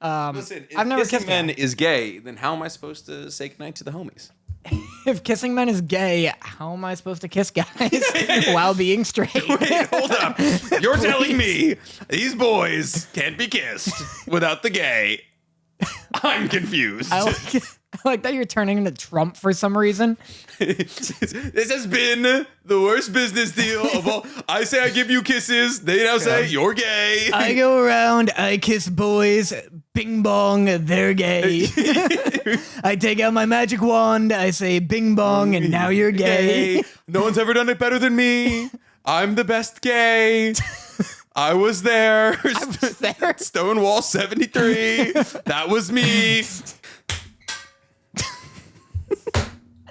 Listen, if I've never Kissing kissed Men a guy. is gay, then how am I supposed to say goodnight to the homies? If kissing men is gay, how am I supposed to kiss guys while being straight? Wait, hold up. You're telling me these boys can't be kissed without the gay. I'm confused. I like that you're turning into Trump for some reason. This has been the worst business deal of all. I say I give you kisses. They now say you're gay. I go around, I kiss boys, bing bong, they're gay. I take out my magic wand, I say bing bong, and now you're gay. No one's ever done it better than me. I'm the best gay. I was there. There. Stonewall 73. That was me.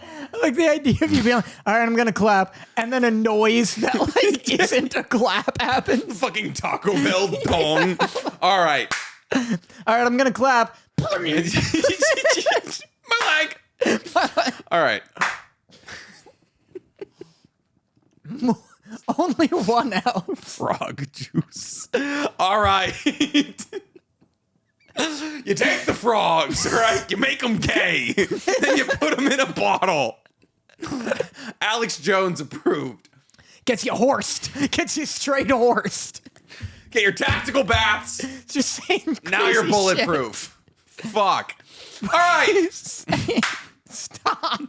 I like the idea of you being like, all right, I'm going to clap, and then a noise that like isn't a clap happens. Fucking Taco Bell dong. All right. All right, I'm going to clap. My leg. All right. Only one out. Frog juice. All right. You take the frogs, right? You make them gay. Then you put them in a bottle. Alex Jones approved. Gets you horsed. Gets you straight horsed. Get your tactical baths. Just saying. Now you're crazy bulletproof. Fuck. All right. Stop.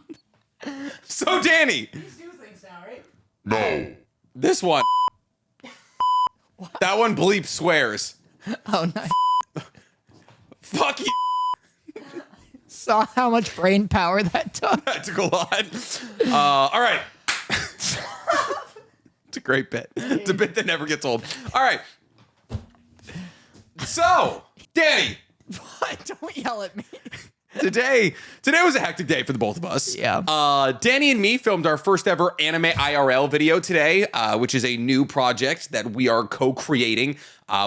So, Danny. These do things now, right? No. This one. That one bleep swears. Oh, nice. Fuck you. Saw how much brain power that took. That took a lot. All right. It's a great bit. It's a bit that never gets old. All right. So, Danny. What? Don't yell at me. Today was a hectic day for the both of us. Yeah. Danny and me filmed our first ever anime IRL video today, which is a new project that we are co-creating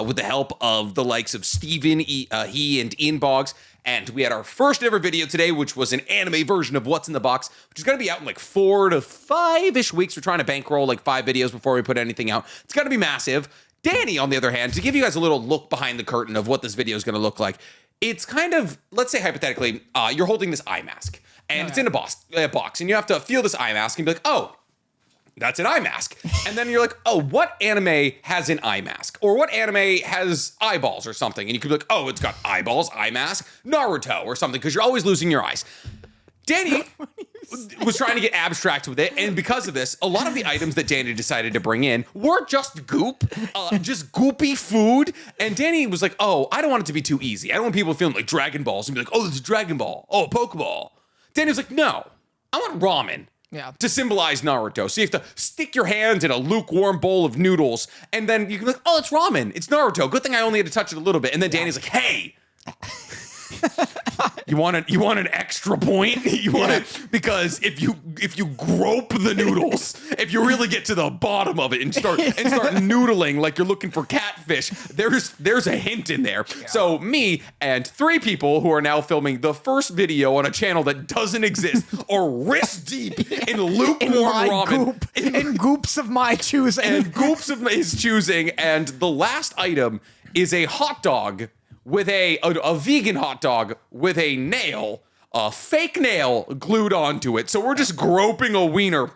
with the help of the likes of Steven, he, and Ian Boggs. And we had our first ever video today, which was an anime version of What's in the Box, which is going to be out in like 4 to 5-ish weeks. We're trying to bankroll like 5 videos before we put anything out. It's going to be massive. Danny, on the other hand, to give you guys a little look behind the curtain of what this video is going to look like, it's kind of, let's say hypothetically, you're holding this eye mask, and it's in a box, and you have to feel this eye mask and be like, oh, that's an eye mask. And then you're like, oh, what anime has an eye mask? Or what anime has eyeballs or something? And you could be like, oh, it's got eyeballs, eye mask, Naruto or something, because you're always losing your eyes. Danny was trying to get abstract with it, and because of this, a lot of the items that Danny decided to bring in were just goop, just goopy food, and Danny was like, oh, I don't want it to be too easy. I don't want people feeling like Dragon Balls and be like, oh, this is Dragon Ball, oh, Pokeball. Danny was like, no, I want ramen. Yeah. To symbolize Naruto. So you have to stick your hand in a lukewarm bowl of noodles, and then you can be like, oh, it's ramen. It's Naruto. Good thing I only had to touch it a little bit. And then Danny's like, hey, you want an extra point? You want it because if you grope the noodles, if you really get to the bottom of it and start noodling like you're looking for catfish, there's a hint in there. Yeah. So me and 3 people who are now filming the first video on a channel that doesn't exist are wrist deep in lukewarm ramen. Goop, in goops of my choosing. And goops of his choosing. And the last item is a hot dog with a vegan hot dog with a nail, a fake nail glued onto it. So we're just groping a wiener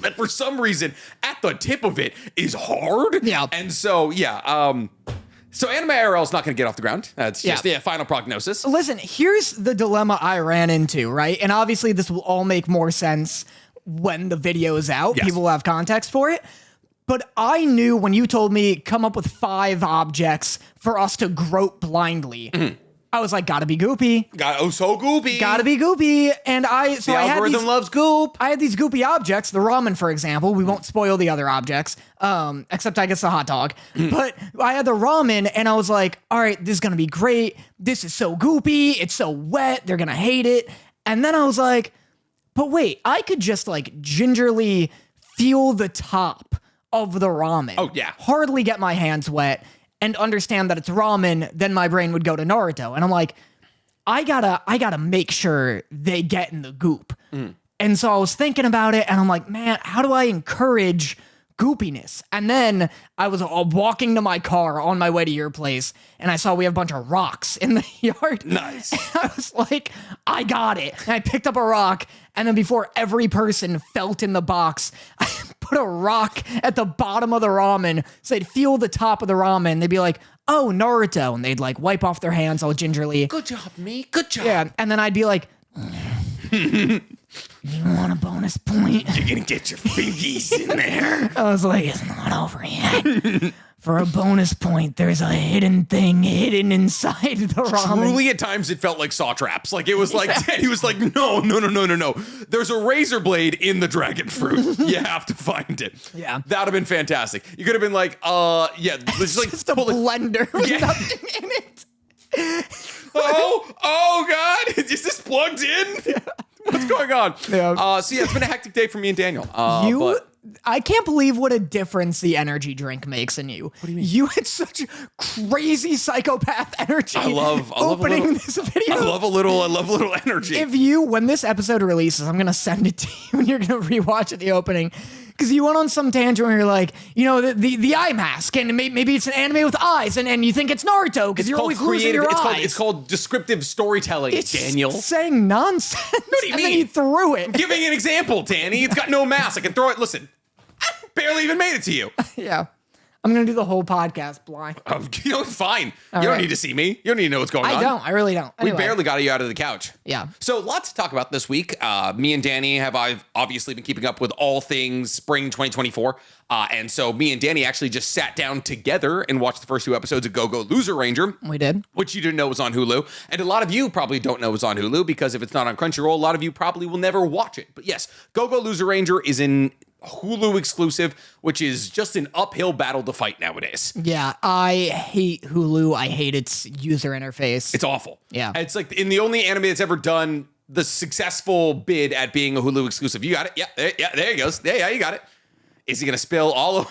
that for some reason at the tip of it is hard. Yeah. And so, so Anime IRL is not going to get off the ground. That's just the final prognosis. Listen, here's the dilemma I ran into, right? And obviously this will all make more sense when the video is out. Yes. People will have context for it. But I knew when you told me come up with 5 objects for us to grope blindly, I was like, gotta be goopy. So goopy. Gotta be goopy. And the algorithm loves goop. I had these goopy objects, the ramen, for example. We won't spoil the other objects, except I guess the hot dog. But I had the ramen, and I was like, all right, this is gonna be great. This is so goopy. It's so wet. They're gonna hate it. And then I was like, but wait, I could just like gingerly feel the top of the ramen. Oh, yeah. Hardly get my hands wet and understand that it's ramen, then my brain would go to Naruto. And I'm like, I gotta make sure they get in the goop. And so I was thinking about it, and I'm like, man, how do I encourage goopiness. And then I was walking to my car on my way to your place, and I saw we have a bunch of rocks in the yard. Nice. And I was like, I got it. And I picked up a rock, and then before every person felt in the box, I put a rock at the bottom of the ramen, so they'd feel the top of the ramen. They'd be like, oh, Naruto. And they'd like wipe off their hands all gingerly. Good job, me. Good job. Yeah. And then I'd be like, you want a bonus point? You're gonna get your fingies in there. I was like, it's not over yet. For a bonus point, there's a hidden thing hidden inside the ramen. Truly, at times, it felt like saw traps. Like, it was like, he was like, no. There's a razor blade in the dragon fruit. You have to find it. Yeah. That would have been fantastic. You could have been like, yeah. Let's like Just a blender with Yeah. nothing in it. oh God. Is this plugged in? What's going on? Yeah. So yeah, it's been a hectic day for me and Daniel. I can't believe what a difference the energy drink makes in you. What do you mean? You had such crazy psychopath energy. I love opening this video. I love a little energy. When this episode releases, I'm gonna send it to you and you're gonna rewatch it, the opening. Because you went on some tangent where you're like, the eye mask, and maybe it's an anime with eyes, and you think it's Naruto because you're always losing your eyes. It's called descriptive storytelling, Daniel. Saying nonsense. What do you and mean? Then you threw it. Giving an example, Danny. It's got no mask. I can throw it. Listen, I barely even made it to you. Yeah. I'm going to do the whole podcast blind. Fine. All you don't right. need to see me. You don't need to know what's going on. I don't. I really don't. Anyway. We barely got you out of the couch. Yeah. So lots to talk about this week. Me and Danny I've obviously been keeping up with all things spring 2024. And so me and Danny actually just sat down together and watched the first 2 episodes of Go-Go Loser Ranger. We did. Which you didn't know was on Hulu. And a lot of you probably don't know was on Hulu because if it's not on Crunchyroll, a lot of you probably will never watch it. But yes, Go-Go Loser Ranger is in Hulu exclusive, which is just an uphill battle to fight nowadays. Yeah, I hate Hulu. I hate its user interface. It's awful. Yeah. It's like in the only anime that's ever done the successful bid at being a Hulu exclusive. You got it. Yeah, there he goes. Yeah, you got it. Is he going to spill all of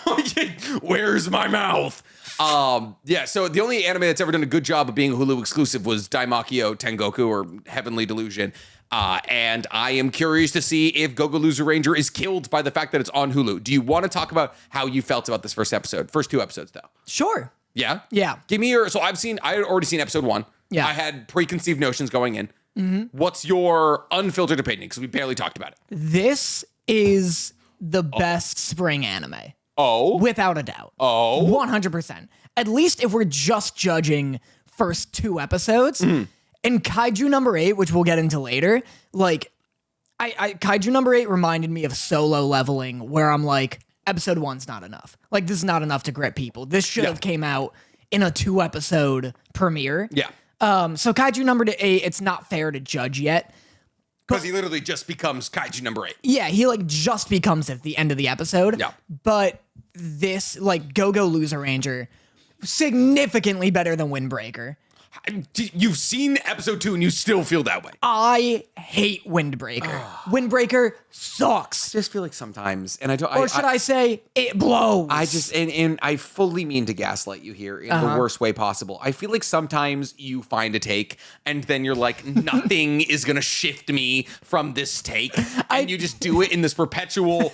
Where's my mouth? Yeah, so the only anime that's ever done a good job of being Hulu exclusive was Daimakyo Tengoku or Heavenly Delusion. And I am curious to see if Go-Go Loser Ranger is killed by the fact that it's on Hulu. Do you want to talk about how you felt about this first 2 episodes, though? Sure. Yeah? Yeah. Give me I had already seen episode 1. Yeah. I had preconceived notions going in. Mm-hmm. What's your unfiltered opinion? Because we barely talked about it. This is the best spring anime. Oh. Without a doubt. Oh. 100%. At least if we're just judging first 2 episodes. Mm. And Kaiju number 8, which we'll get into later, like, Kaiju number 8 reminded me of Solo Leveling, where I'm like, episode 1's not enough. Like, this is not enough to grip people. This should have came out in a 2-episode premiere. Yeah. So Kaiju number 8, it's not fair to judge yet. Because he literally just becomes Kaiju number 8. Yeah, he like just becomes at the end of the episode. Yeah. But this, like, Go-Go Loser Ranger, significantly better than Windbreaker. You've seen episode 2 and you still feel that way. I hate Windbreaker. Windbreaker sucks. I just feel like sometimes, and I don't. Or should I say, it blows. I just and I fully mean to gaslight you here in the worst way possible. I feel like sometimes you find a take, and then you're like, nothing is gonna shift me from this take, and you just do it in this perpetual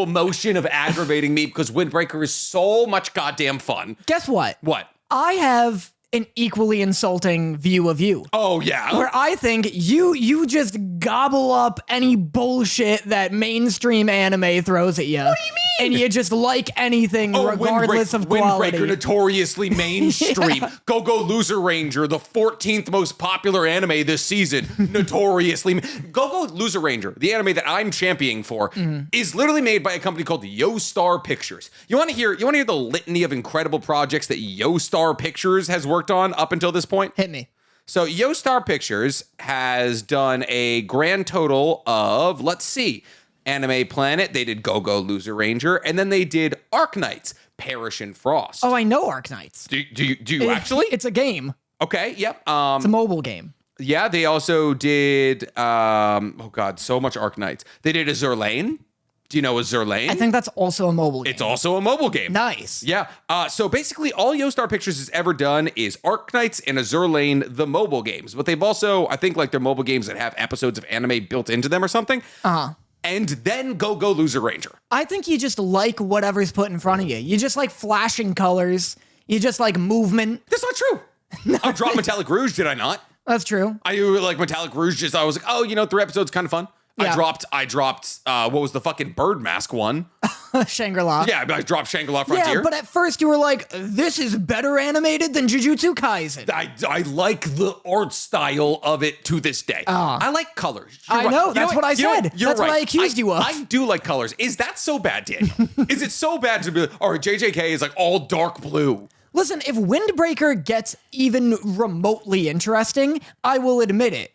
motion of aggravating me because Windbreaker is so much goddamn fun. Guess what? What? I have an equally insulting view of you. Oh, yeah. Where I think you just gobble up any bullshit that mainstream anime throws at you. What do you mean? And you just like anything regardless of quality. Windbreaker, notoriously mainstream. Yeah. Go-Go Loser Ranger, the 14th most popular anime this season. Notoriously. Go-Go Loser Ranger, the anime that I'm championing for, is literally made by a company called Yoestar Pictures. You want to hear the litany of incredible projects that Yoestar Pictures has worked on up until this point? Hit me. So Yoestar Pictures has done a grand total of, let's see, Anime Planet, they did Go-Go Loser Ranger, and then they did Arknights, Perish in Frost. Oh, I know Arknights. Do you actually? It's a game. Okay, yep. It's a mobile game. Yeah, they also did, oh God, so much Arknights. They did Azur Lane. Do you know Azur Lane? I think that's also a mobile game. It's also a mobile game. Nice. Yeah. So basically, all Yoestar Pictures has ever done is Arknights and Azur Lane, the mobile games. But they've also, I think, like, they're mobile games that have episodes of anime built into them or something. Uh-huh. and then go Loser Ranger. I think you just like whatever's put in front of you. You just like flashing colors. You just like movement. That's not true. I dropped Metallic Rouge, did I not? That's true. I like Metallic Rouge. I was like, oh, 3 episodes, kind of fun. Yeah. I dropped. What was the fucking bird mask one? Shangri-La. Yeah, I dropped Shangri-La Frontier. Yeah, but at first you were like, this is better animated than Jujutsu Kaisen. I like the art style of it to this day. I like colors. You're I right. know. That's what I said. That's what I right. accused you of. I do like colors. Is that so bad, Daniel? Is it so bad to be like, all right, JJK is like all dark blue? Listen, if Windbreaker gets even remotely interesting, I will admit it.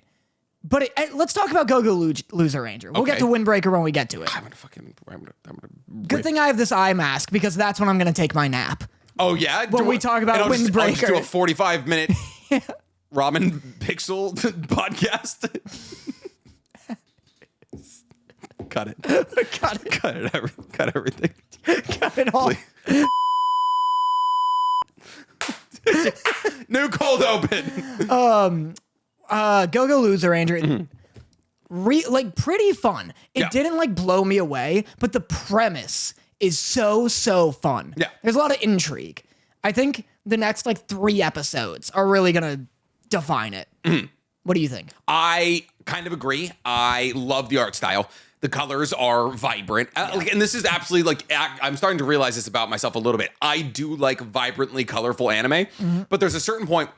But let's talk about Go Loser Ranger. We'll get to Windbreaker when we get to it. I'm gonna Good thing I have this eye mask because that's when I'm going to take my nap. Oh, yeah? When we talk about I'll Windbreaker. just do a 45-minute ramen pixel podcast. Cut it. Cut it. Cut everything. Cut it all. New cold open. Go Loser Ranger. Pretty fun. It didn't like blow me away, but the premise is so fun. Yeah. There's a lot of intrigue. I think the next like 3 episodes are really gonna define it. What do you think? I kind of agree. I love the art style. The colors are vibrant. And this is absolutely like, I'm starting to realize this about myself a little bit. I do like vibrantly colorful anime, but there's a certain point,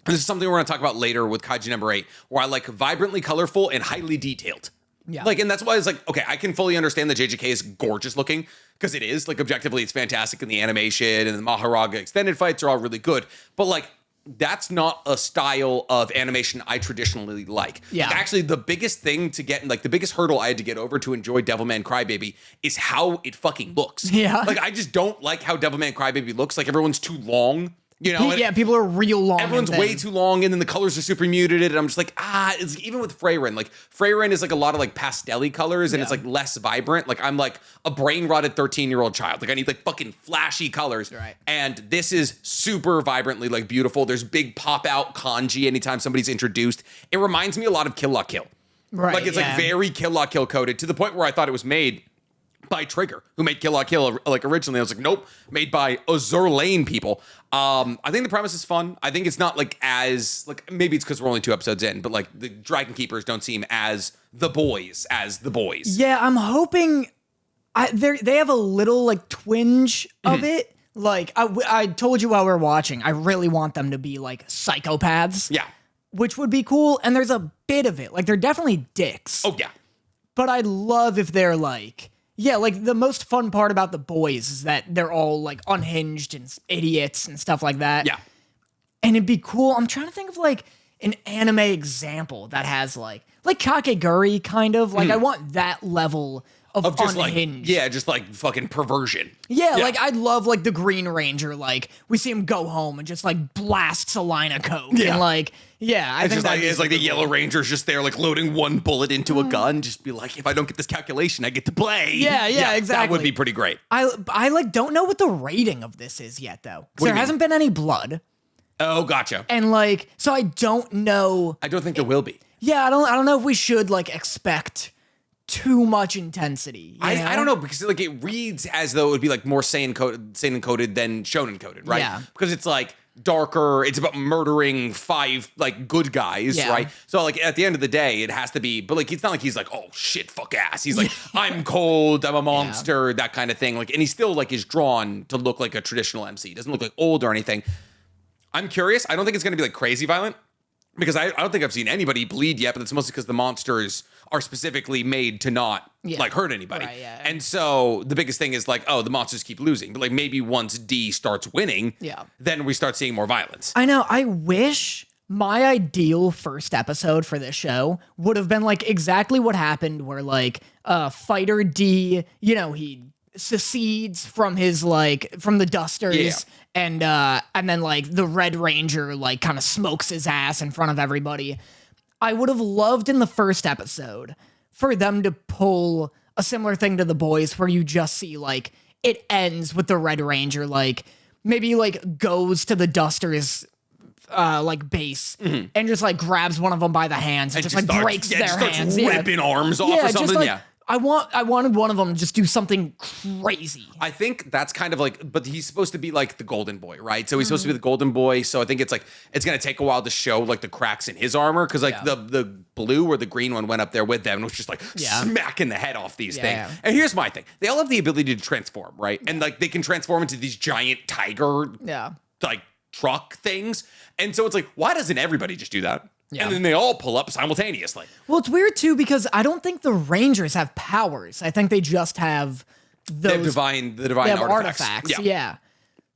and this is something we're going to talk about later with Kaiju number 8, where I like vibrantly colorful and highly detailed. Yeah. Like, and that's why it's like, okay, I can fully understand that JJK is gorgeous looking, because it is. Like, objectively, it's fantastic in the animation, and the Maharaga extended fights are all really good. But like, that's not a style of animation I traditionally like. Yeah. Like, actually, the biggest thing to get, like the biggest hurdle I had to get over to enjoy Devilman Crybaby is how it fucking looks. Yeah. Like, I just don't like how Devilman Crybaby looks. Like, everyone's too long. Yeah, people are real long. Everyone's way too long, and then the colors are super muted, and I'm just like, it's even with Freyren. Like, Freyren is like a lot of like pastel-y colors, and it's like less vibrant. Like, I'm like a brain-rotted 13-year-old child. Like, I need like fucking flashy colors. Right. And this is super vibrantly like beautiful. There's big pop-out kanji anytime somebody's introduced. It reminds me a lot of Kill La Kill. Right. Like, it's like very Kill La Kill coded, to the point where I thought it was made by Trigger, who made Kill La Kill like originally. I was like, nope, made by Azur Lane people. I think the premise is fun. I think it's not like as like, maybe it's because we're only 2 episodes in, but like the Dragon Keepers don't seem as the boys. Yeah, I'm hoping they have a little like twinge of it. Like I told you while we were watching, I really want them to be like psychopaths. Yeah. Which would be cool. And there's a bit of it. Like they're definitely dicks. Oh yeah. But I'd love if they're like, yeah, like the most fun part about the boys is that they're all like unhinged and idiots and stuff like that. Yeah. And it'd be cool. I'm trying to think of like an anime example that has like Kakegurui kind of. Like I want that level of Just unhinged. like, just like fucking perversion. Yeah, like I'd love like the Green Ranger. Like we see him go home and just like blasts a line of coke. Yeah. And like, yeah, I It's think just like, it's like the Yellow Ranger's just there, like loading one bullet into a gun. Just be like, if I don't get this calculation, I get to play. Yeah, exactly. That would be pretty great. I like don't know what the rating of this is yet though. do you There mean? hasn't been any blood. Oh, gotcha. And like, so I don't know. I don't think there will be. Yeah, I don't know if we should like expect too much intensity. You know? I don't know, because like it reads as though it would be like more seinen coded than shonen coded, right? Yeah. Because it's like darker. It's about murdering 5 like good guys, Yeah. right? So like at the end of the day, it has to be. But like it's not like he's like, oh shit, fuck ass. He's like, I'm cold. I'm a monster. That kind of thing. Like, and he still like is drawn to look like a traditional MC. He doesn't look like old or anything. I'm curious. I don't think it's going to be like crazy violent, because I don't think I've seen anybody bleed yet, but it's mostly because the monsters are specifically made to not like hurt anybody. Right, yeah. And so the biggest thing is like, oh, the monsters keep losing. But like maybe once D starts winning, then we start seeing more violence. I know. I wish my ideal first episode for this show would have been like exactly what happened, where like Fighter D, you know, he secedes from his like from the Dusters. And then like the Red Ranger like kind of smokes his ass in front of everybody. I would have loved in the first episode for them to pull a similar thing to the boys, where you just see like it ends with the Red Ranger like maybe like goes to the Dusters like base and just like grabs one of them by the hands and just like breaks their starts hands. ripping arms off or something. Just, like, yeah. I wanted one of them to just do something crazy. I think that's kind of like, but he's supposed to be like the golden boy, right? So he's supposed to be the golden boy. So I think it's like, it's going to take a while to show like the cracks in his armor. Cause like the blue or the green one went up there with them and was just like smacking the head off these things. Yeah. And here's my thing. They all have the ability to transform, right? And like they can transform into these giant tiger, like truck things. And so it's like, why doesn't everybody just do that? Yeah. And then they all pull up simultaneously. Well, it's weird too because I don't think the Rangers have powers. I think they just have those the divine artifacts. Yeah.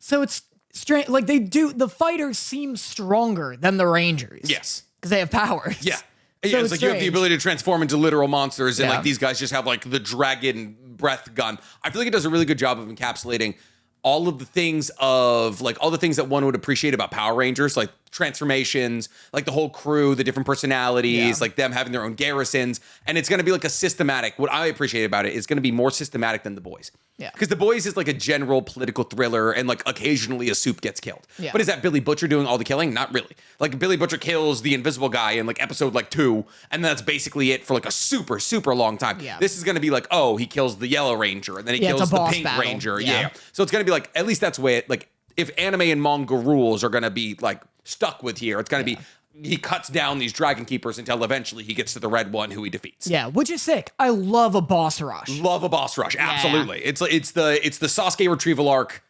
So it's strange. Like the fighters seem stronger than the Rangers. Yes. Because they have powers. Yeah. So it's like strange. you have the ability to transform into literal monsters, and like these guys just have like the dragon breath gun. I feel like it does a really good job of encapsulating all of the things that one would appreciate about Power Rangers, like transformations, like the whole crew, the different personalities, like them having their own garrisons. And it's going to be like a systematic, what I appreciate about it is going to be more systematic than The Boys. Yeah. Because The Boys is like a general political thriller and like occasionally a soup gets killed. Yeah. But is that Billy Butcher doing all the killing? Not really. Like Billy Butcher kills the invisible guy in like episode like 2, and that's basically it for like a super, super long time. Yeah. This is going to be like, oh, he kills the Yellow Ranger, and then he kills the Pink battle. Ranger. Yeah. So it's going to be like, at least that's the way it, like, if anime and manga rules are going to be like stuck with here, it's going to be he cuts down these dragon keepers until eventually he gets to the red one who he defeats. Yeah, which is sick. I love a boss rush. Love a boss rush, absolutely. It's the Sasuke retrieval arc,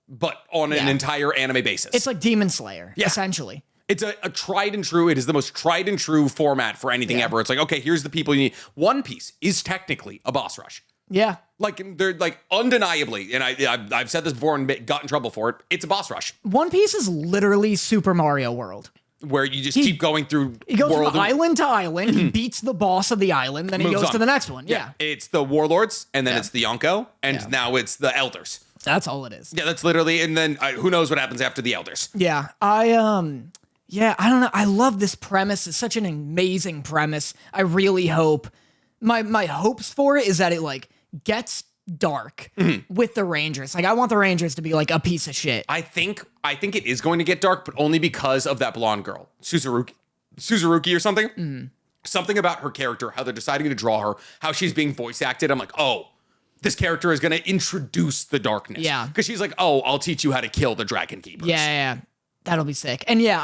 but on an entire anime basis. It's like Demon Slayer, essentially. It's a tried and true. It is the most tried and true format for anything ever. It's like, okay, here's the people you need. One Piece is technically a boss rush. Yeah. Like they're like undeniably, and I've said this before and got in trouble for it. It's a boss rush. One Piece is literally Super Mario World. Where you just keep going through. He goes from island to island. He beats the boss of the island. Then he goes to the next one. Yeah. It's the warlords, and then it's the Yonko, and now it's the elders. That's all it is. Yeah, that's literally, and then who knows what happens after the elders. Yeah. I don't know. I love this premise. It's such an amazing premise. I really hope my hopes for it is that it like gets dark with the Rangers. Like I want the Rangers to be like a piece of shit. I think it is going to get dark, but only because of that blonde girl, Suzuruki or something. Something about her character, how they're deciding to draw her, how she's being voice acted. I'm like, oh, this character is going to introduce the darkness. Yeah, because she's like, oh, I'll teach you how to kill the dragon keepers. Yeah. That'll be sick. And yeah,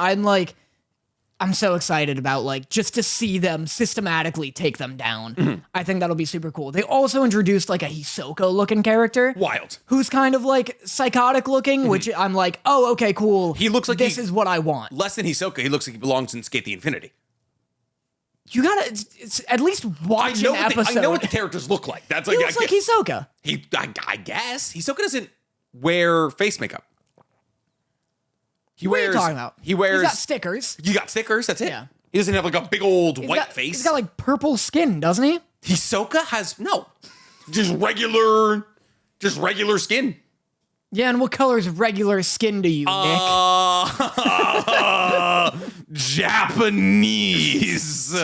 I'm so excited about like just to see them systematically take them down. I think that'll be super cool. They also introduced like a Hisoka looking character. Wild. Who's kind of like psychotic looking, which I'm like, oh, okay, cool. He looks like this is what I want. Less than Hisoka, he looks like he belongs in Skate the Infinity. You gotta it's at least watch an episode. I know what the characters look like. That's like he looks like Hisoka. I guess Hisoka doesn't wear face makeup. What are you talking about? He wears. He's got stickers. You got stickers. That's it. Yeah. He doesn't have like a big old white face. He's got like purple skin, doesn't he? Hisoka has no, just regular skin. Yeah, and what color is regular skin to you, Nick? Japanese.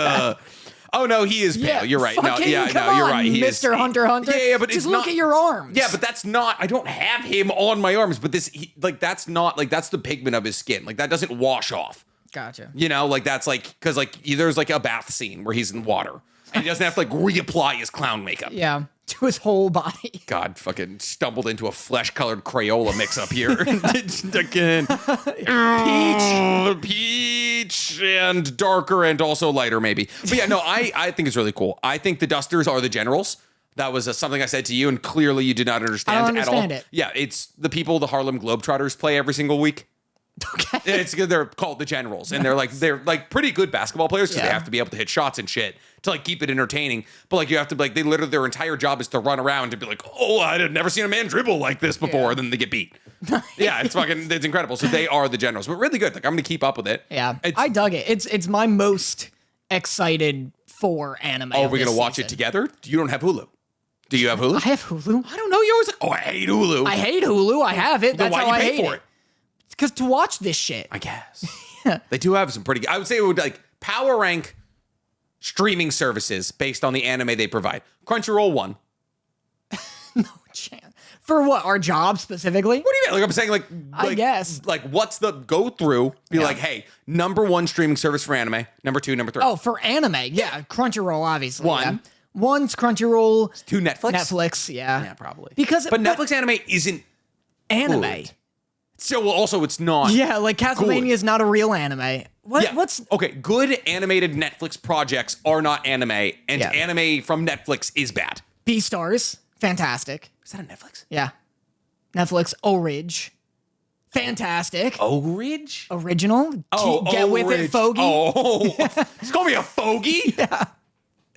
Oh no, he is pale. Yeah, you're right. No, you're right. He Mr. Hunter. Yeah, but just it's look not, at your arms. Yeah, but that's not. I don't have him on my arms. But that's not like that's the pigment of his skin. Like that doesn't wash off. Gotcha. You know, like that's like because like there's like a bath scene where he's in water and he doesn't have to like reapply his clown makeup. Yeah, to his whole body. God, fucking stumbled into a flesh-colored Crayola mix-up here. Again. Peach and darker and also lighter maybe. But yeah, no, I think it's really cool. I think the Dusters are the generals. That was something I said to you, and clearly you did not understand, I don't understand at all. it. Yeah, it's the people the Harlem Globetrotters play every single week. Okay. They're called the generals, and they're like pretty good basketball players because they have to be able to hit shots and shit to like keep it entertaining. But like you have to like they literally their entire job is to run around and be like, oh, I had never seen a man dribble like this before. And then they get beat. Yeah, it's incredible. So they are the generals, but really good. Like I'm gonna keep up with it. Yeah, I dug it. It's my most excited for anime. Oh, we're gonna watch it together. You don't have Hulu. Do you have Hulu? I have Hulu. I don't know. You're always like, oh, I hate Hulu. I hate Hulu. I have it. Then That's why how do you I pay hate for it. Because to watch this shit. I guess. They do have some pretty good. I would say it would like power rank streaming services based on the anime they provide. Crunchyroll 1. No chance. For what? Our job specifically? What do you mean? Like I'm saying I guess. Like what's the go through? Be like, hey, number 1 streaming service for anime. Number 2, number 3. Oh, for anime. Yeah. Crunchyroll, obviously. 1. Yeah. One's Crunchyroll. 2 Netflix? Netflix, yeah. Yeah, probably. But Netflix anime isn't anime. good. So also it's not. Yeah, like Castlevania is not a real anime. What's okay? Good animated Netflix projects are not anime, and anime from Netflix is bad. Beastars? Fantastic. Is that on Netflix? Yeah. Netflix Oridge. Fantastic. Oridge? Original. Get with it, fogey. Oh, just call me a fogey? Yeah.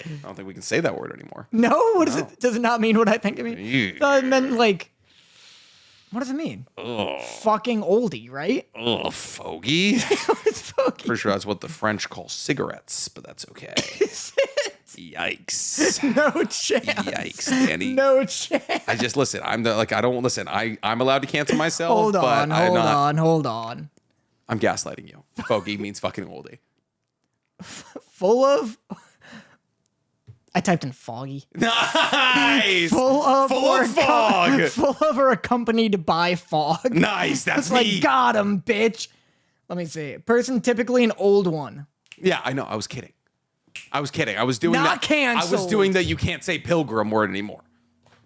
I don't think we can say that word anymore. No? What is it? Does it not mean what I think it means? It meant like, what does it mean? Ugh. Fucking oldie, right? Ugh, fogey? It's fogey. Pretty sure that's what the French call cigarettes, but that's okay. Is it? Yikes. No chance. Yikes, Danny. No chance. I just listen. I'm allowed to cancel myself. Hold on. I'm gaslighting you. Fogey means fucking oldie. Full of. I typed in foggy. Nice. Full of fog. Full of or accompanied by fog. Nice. That's it's me. like, got him, bitch. Let me see. Person, typically an old one. Yeah, I know. I was kidding. I was doing Not that. canceled. I was doing that. You can't say pilgrim word anymore.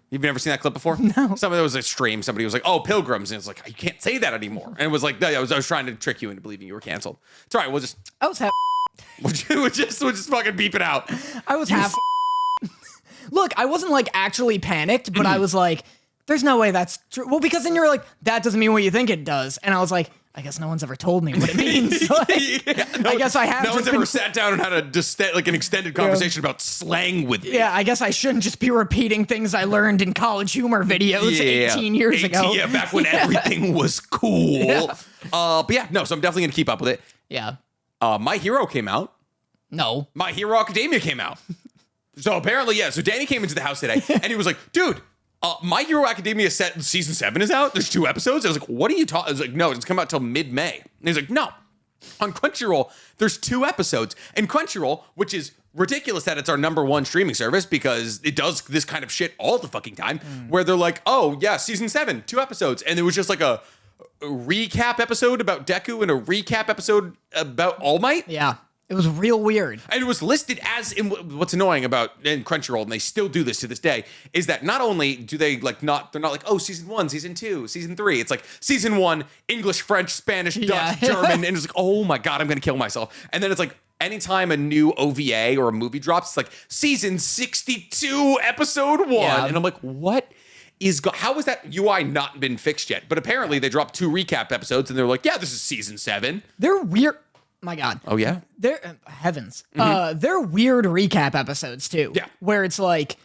You've never seen that clip before? No. Somebody was a stream. Somebody was like, "Oh, pilgrims," and it's like, you can't say that anymore. And it was like, I was trying to trick you into believing you were canceled. It's all right. We'll just I was half. we'll just fucking beep it out. I was half. Look, I wasn't like actually panicked, but I was like, "There's no way that's true." Well, because then you're like, "That doesn't mean what you think it does," and I was like, I guess no one's ever told me what it means. Like, I guess I have. No one's ever sat down and had an extended conversation about slang with me. Yeah, I guess I shouldn't just be repeating things I learned in college humor videos 18 years ago. Yeah, back when everything was cool. Yeah. But yeah, no, so I'm definitely gonna keep up with it. Yeah. My Hero came out. No. My Hero Academia came out. So apparently, yeah. So Danny came into the house today and he was like, dude, My Hero Academia season 7 is out. There's 2 episodes. I was like, what are you talking? I was like, no, it's come out till mid-May. And he's like, no. On Crunchyroll, there's 2 episodes. And Crunchyroll, which is ridiculous that it's our #1 streaming service because it does this kind of shit all the fucking time, where they're like, oh, yeah, season 7, 2 episodes. And it was just like a recap episode about Deku and a recap episode about All Might. Yeah. It was real weird. And it was listed as, in what's annoying about in Crunchyroll, and they still do this to this day, is that not only do they they're not like, oh, season 1, season 2, season 3. It's like season 1, English, French, Spanish, Dutch, German, and it's like, oh my God, I'm gonna kill myself. And then it's like, anytime a new OVA or a movie drops, it's like season 62, episode 1. Yeah. And I'm like, what? How has that UI not been fixed yet? But apparently they dropped 2 recap episodes and they're like, yeah, this is season 7. They're weird. My God. Oh, yeah? They're heavens. They're weird recap episodes too. Yeah. Where it's like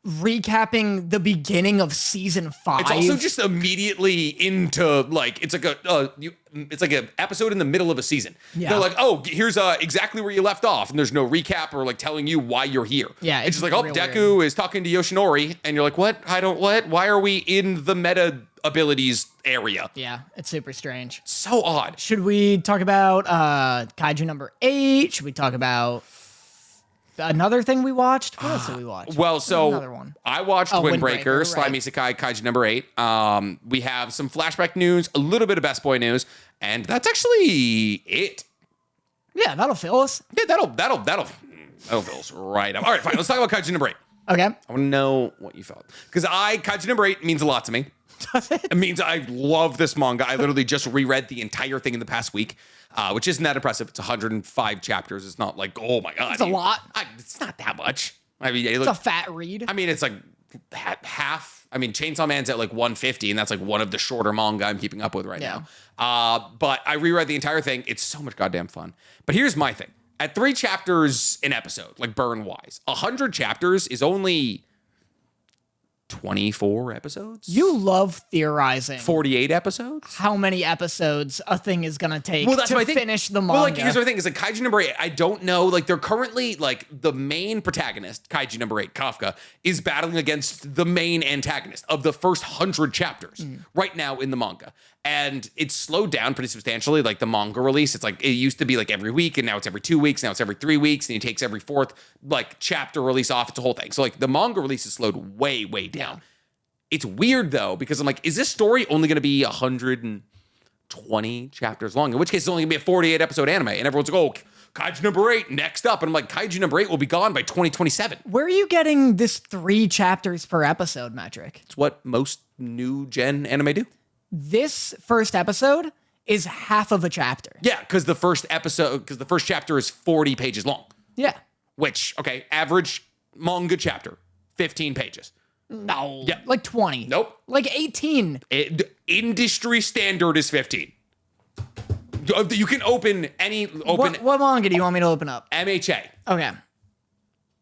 recapping the beginning of season 5. It's also just immediately into like it's like an episode in the middle of a season. Yeah. They're like, oh, here's exactly where you left off, and there's no recap or like telling you why you're here. Yeah, it's just like, oh, Deku is talking to Yoshinori, and you're like, what? What? Why are we in the meta abilities area? Yeah, it's super strange. So odd. Should we talk about Kaiju #8? Should we talk about another thing we watched? What else did we watch? Well, so another one. I watched Windbreaker, Slime Isekai, Kaiju #8. We have some flashback news, a little bit of Best Boy news, and that's actually it. Yeah, that'll fill us. Yeah, that'll fill us right up. All right, fine. Let's talk about Kaiju #8. Okay. I want to know what you felt. Because Kaiju #8 means a lot to me. Does it? It means I love this manga. I literally just reread the entire thing in the past week, which isn't that impressive. It's 105 chapters. It's not like, oh my God. It's a lot. It's not that much. I mean, It's a fat read. I mean, it's like half. I mean, Chainsaw Man's at like 150, and that's like one of the shorter manga I'm keeping up with right now. But I reread the entire thing. It's so much goddamn fun. But here's my thing. At 3 chapters an episode, like burn-wise, 100 chapters is only 24 episodes? You love theorizing 48 episodes? how many episodes a thing is going to take to finish the manga. Well, like, here's the thing. Is like Kaiju #8, I don't know. Like, they're currently, like, the main protagonist, Kaiju #8, Kafka, is battling against the main antagonist of the first 100 chapters right now in the manga. And it's slowed down pretty substantially, like the manga release. It's like, it used to be like every week, and now it's every 2 weeks, now it's every 3 weeks, and it takes every 4th, like, chapter release off. It's a whole thing. So, like, the manga release is slowed way, way down. It's weird, though, because I'm like, is this story only going to be 120 chapters long? In which case, it's only going to be a 48-episode anime. And everyone's like, oh, Kaiju number 8 next up. And I'm like, Kaiju number 8 will be gone by 2027. Where are you getting this 3 chapters per episode metric? It's what most new gen anime do. This first episode is half of a chapter. Yeah, because the first chapter is 40 pages long. Yeah. Which, okay, average manga chapter, 15 pages. No. Yeah. Like 20. Nope. Like 18. Industry standard is 15. You can open What manga do you want me to open up? MHA. Okay.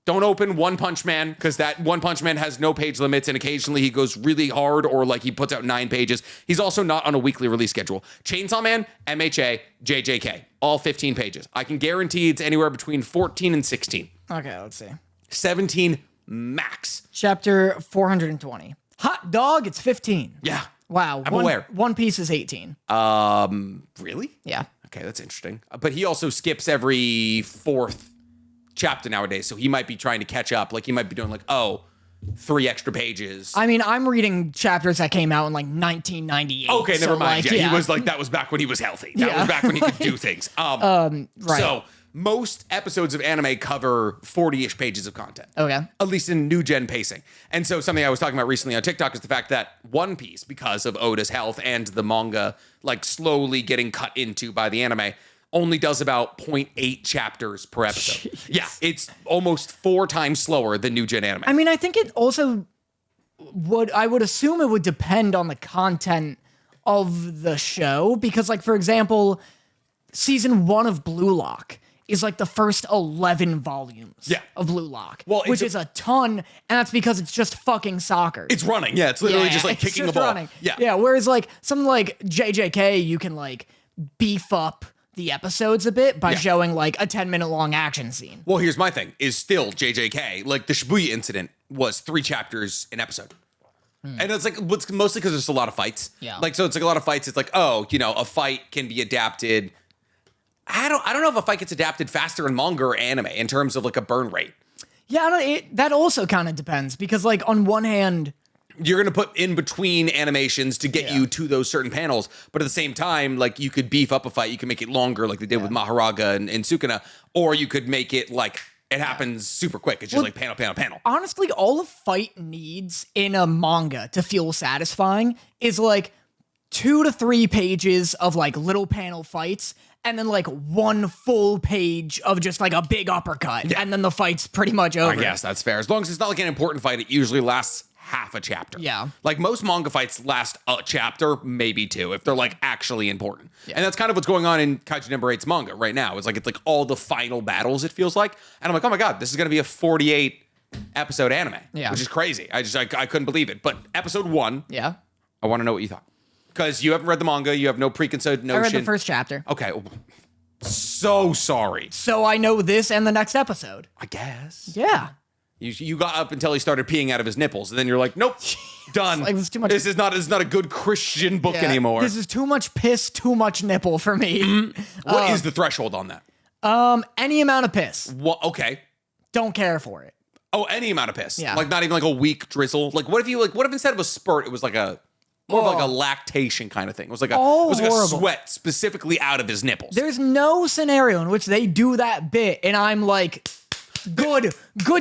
Don't open One Punch Man, because that One Punch Man has no page limits, and occasionally he goes really hard, or like he puts out 9 pages. He's also not on a weekly release schedule. Chainsaw Man, MHA, JJK, all 15 pages. I can guarantee it's anywhere between 14 and 16. Okay, let's see. 17 max. Chapter 420. Hot dog, it's 15. Yeah. Wow. I'm aware. One Piece is 18. Really? Yeah. Okay, that's interesting. But he also skips every 4th chapter nowadays, so he might be trying to catch up. Like he might be doing like, 3 extra pages. I mean, I'm reading chapters that came out in like 1998. Okay, never mind. Like, Yeah, he was like, that was back when he was healthy. That was back when he could do things. Right. So most episodes of anime cover 40-ish pages of content. Okay. At least in new gen pacing. And so something I was talking about recently on TikTok is the fact that One Piece, because of Oda's health and the manga like slowly getting cut into by the anime, only does about 0.8 chapters per episode. Jeez. Yeah, it's almost 4 times slower than new gen anime. I mean, I think it also I would assume it would depend on the content of the show, because like, for example, season 1 of Blue Lock is like the first 11 volumes of Blue Lock, which is a ton, and that's because it's just fucking soccer. It's running. Yeah, it's literally just like it's kicking just the ball. running. Yeah. Yeah, whereas like something like JJK, you can like beef up the episodes a bit by showing like a 10-minute long action scene. Well, here's my thing, is still JJK, like the Shibuya incident was 3 chapters an episode. And it's like, it's mostly because there's a lot of fights. Yeah. Like, so it's like a lot of fights. It's like, a fight can be adapted. I don't know if a fight gets adapted faster in manga or anime in terms of like a burn rate. Yeah, that also kind of depends, because like on one hand, you're going to put in between animations to get you to those certain panels. But at the same time, like you could beef up a fight. You can make it longer like they did with Maharaga and Sukuna. Or you could make it like it happens super quick. It's just like panel, panel, panel. Honestly, all a fight needs in a manga to feel satisfying is like 2 to 3 pages of like little panel fights, and then like 1 full page of just like a big uppercut. And then the fight's pretty much over. I guess that's fair. As long as it's not like an important fight, it usually lasts half a chapter. Yeah. Like most manga fights last a chapter, maybe 2, if they're like actually important. And that's kind of what's going on in Kaiju number 8's manga right now. It's like all the final battles, it feels like. And I'm like, oh my God, this is gonna be a 48 episode anime. Yeah. Which is crazy. I couldn't believe it. But episode 1, Yeah. I want to know what you thought. Because you haven't read the manga, you have no preconceived notion. I read the first chapter. Okay. So sorry. So I know this and the next episode. I guess. Yeah. You got up until he started peeing out of his nipples, and then you're like, nope, done. like, it's too much. This is not a good Christian book anymore. This is too much piss, too much nipple for me. What is the threshold on that? Any amount of piss. Okay. Don't care for it. Oh, any amount of piss. Yeah. Like not even like a weak drizzle. Like what if instead of a spurt, it was like more of like a lactation kind of thing. It was like a sweat specifically out of his nipples. There's no scenario in which they do that bit, and I'm like, good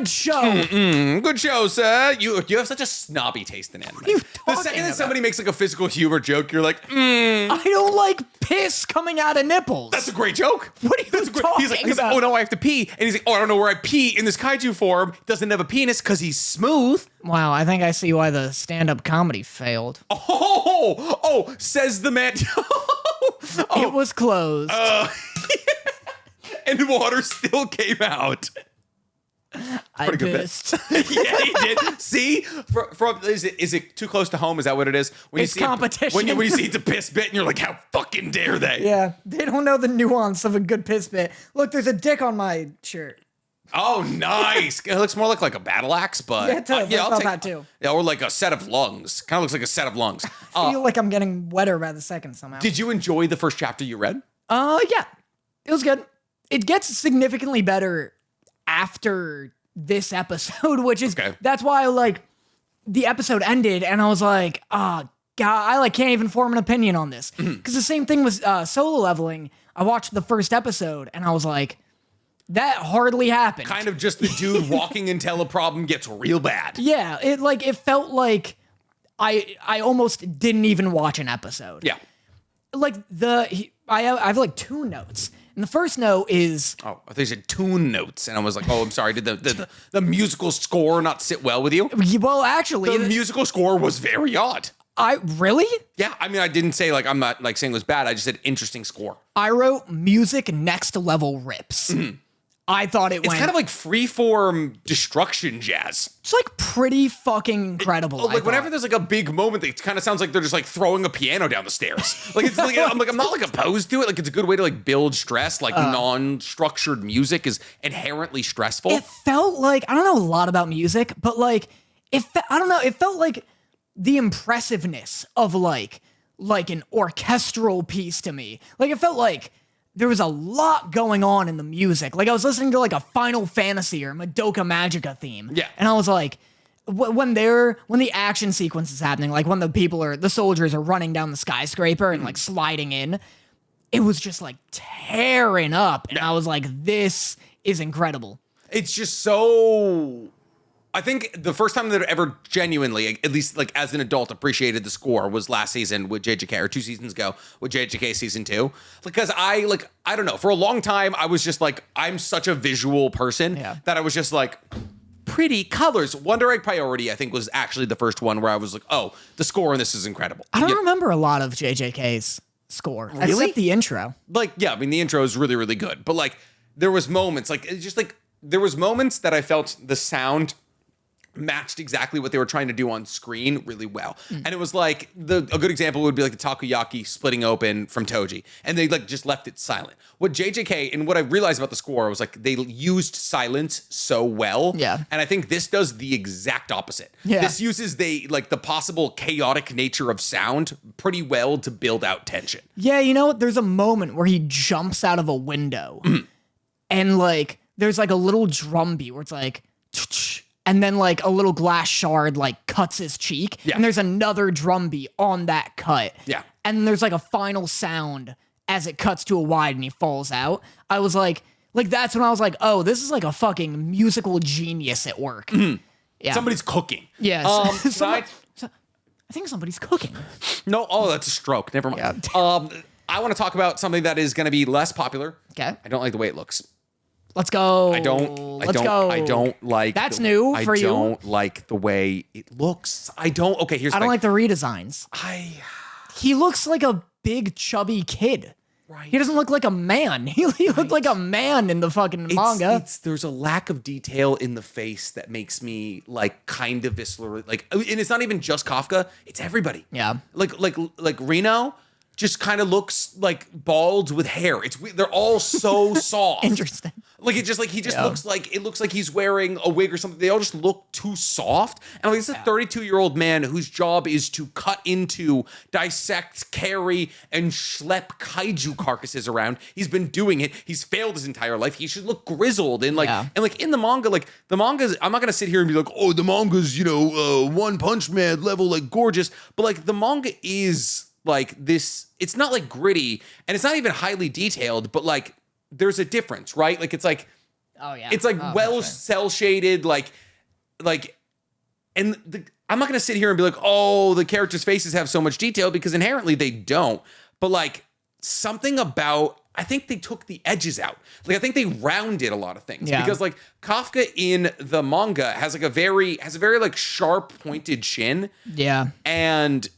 show. Good show, sir. You have such a snobby taste in anime. The second that somebody makes like a physical humor joke, you're like, I don't like piss coming out of nipples. That's a great joke. What are you talking He's like, about? oh no, I have to pee. And he's like, oh, I don't know where I pee in this kaiju form. Doesn't have a penis because he's smooth. Wow, I think I see why the stand-up comedy failed. Oh, says the man. It was closed. And water still came out. I pissed. Yeah, he did. See, is it too close to home? Is that what it is? When It's competition. When you see it's a piss bit, and you're like, how fucking dare they? Yeah, they don't know the nuance of a good piss bit. Look, there's a dick on my shirt. Oh, nice. It looks more like a battle axe, but Yeah, it does. I thought that too. Yeah, or like a set of lungs. Kind of looks like a set of lungs. I feel like I'm getting wetter by the second somehow. Did you enjoy the first chapter you read? Yeah, it was good. It gets significantly better after this episode, which is that's why like the episode ended and I was like, oh God, I like can't even form an opinion on this. Because the same thing was Solo Leveling. I watched the first episode and I was like, That hardly happened. Kind of just the dude walking until a problem gets real bad. Yeah, it felt like I almost didn't even watch an episode. Yeah. Like I have like 2 notes. And the first note is... Oh, I think you said tune notes. And I was like, oh, I'm sorry. Did the musical score not sit well with you? Well, actually... The musical score was very odd. Really? Yeah, I mean, I didn't say, like, I'm not, like, saying it was bad. I just said interesting score. I wrote music next level rips. I thought It's kind of like freeform destruction jazz. It's like pretty fucking incredible. Like whenever there's like a big moment, it kind of sounds like they're just like throwing a piano down the stairs. Like it's like I'm not like opposed to it. Like it's a good way to like build stress. Like non-structured music is inherently stressful. It felt like I don't know a lot about music, but like I don't know. It felt like the impressiveness of like an orchestral piece to me. Like it felt like there was a lot going on in the music. Like I was listening to like a Final Fantasy or Madoka Magica theme. Yeah. And I was like, when the action sequence is happening, like when the soldiers are running down the skyscraper and like sliding in, it was just like tearing up. And I was like, this is incredible. It's just so... I think the first time that I ever genuinely, at least like as an adult, appreciated the score was last season with JJK, or 2 seasons ago with JJK season 2. Because I don't know, for a long time I was just like, I'm such a visual person that I was just like, pretty colors. Wonder Egg Priority, I think, was actually the first one where I was like, oh, the score in this is incredible. I don't remember a lot of JJK's score, except the intro. Like, yeah, I mean, the intro is really, really good. But like, there was moments, like, it's just like, there was moments that I felt the sound matched exactly what they were trying to do on screen really well. And it was like, a good example would be like the takoyaki splitting open from Toji. And they like just left it silent. What JJK, and what I realized about the score was like, they used silence so well. Yeah. And I think this does the exact opposite. Yeah. This uses the possible chaotic nature of sound pretty well to build out tension. Yeah, you know what? There's a moment where he jumps out of a window and like, there's like a little drum beat where it's like, and then like a little glass shard like cuts his cheek. Yeah. And there's another drum beat on that cut. Yeah. And there's like a final sound as it cuts to a wide and he falls out. I was like that's when I was like, oh, this is like a fucking musical genius at work. Yeah. Somebody's cooking. Yes. I think somebody's cooking. No, oh, that's a stroke. Never mind. Yeah. I want to talk about something that is going to be less popular. Okay. I don't like the way it looks. Let's go. I don't like. That's new for you. I don't like the way it looks. I don't like the redesigns. He looks like a big chubby kid. Right. He doesn't look like a man. He looked like a man in the fucking manga. There's a lack of detail in the face that makes me like kind of visceral. Like, and it's not even just Kafka. It's everybody. Yeah. Like Reno just kind of looks like bald with hair. They're all so soft. Interesting. Like it just looks like he's wearing a wig or something. They all just look too soft. And like, this is a 32-year-old man whose job is to cut into, dissect, carry, and schlep kaiju carcasses around. He's been doing it. He's failed his entire life. He should look grizzled and like in the manga, like the manga's. I'm not gonna sit here and be like, oh, the manga's One Punch Man level like gorgeous, but like the manga is like this. It's not like gritty and it's not even highly detailed, but like there's a difference, right? Like it's like, it's like cell shaded, and I'm not gonna sit here and be like, oh, the characters' faces have so much detail because inherently they don't. But like something about, I think they took the edges out. Like I think they rounded a lot of things because like Kafka in the manga has a very like sharp pointed chin. Yeah. And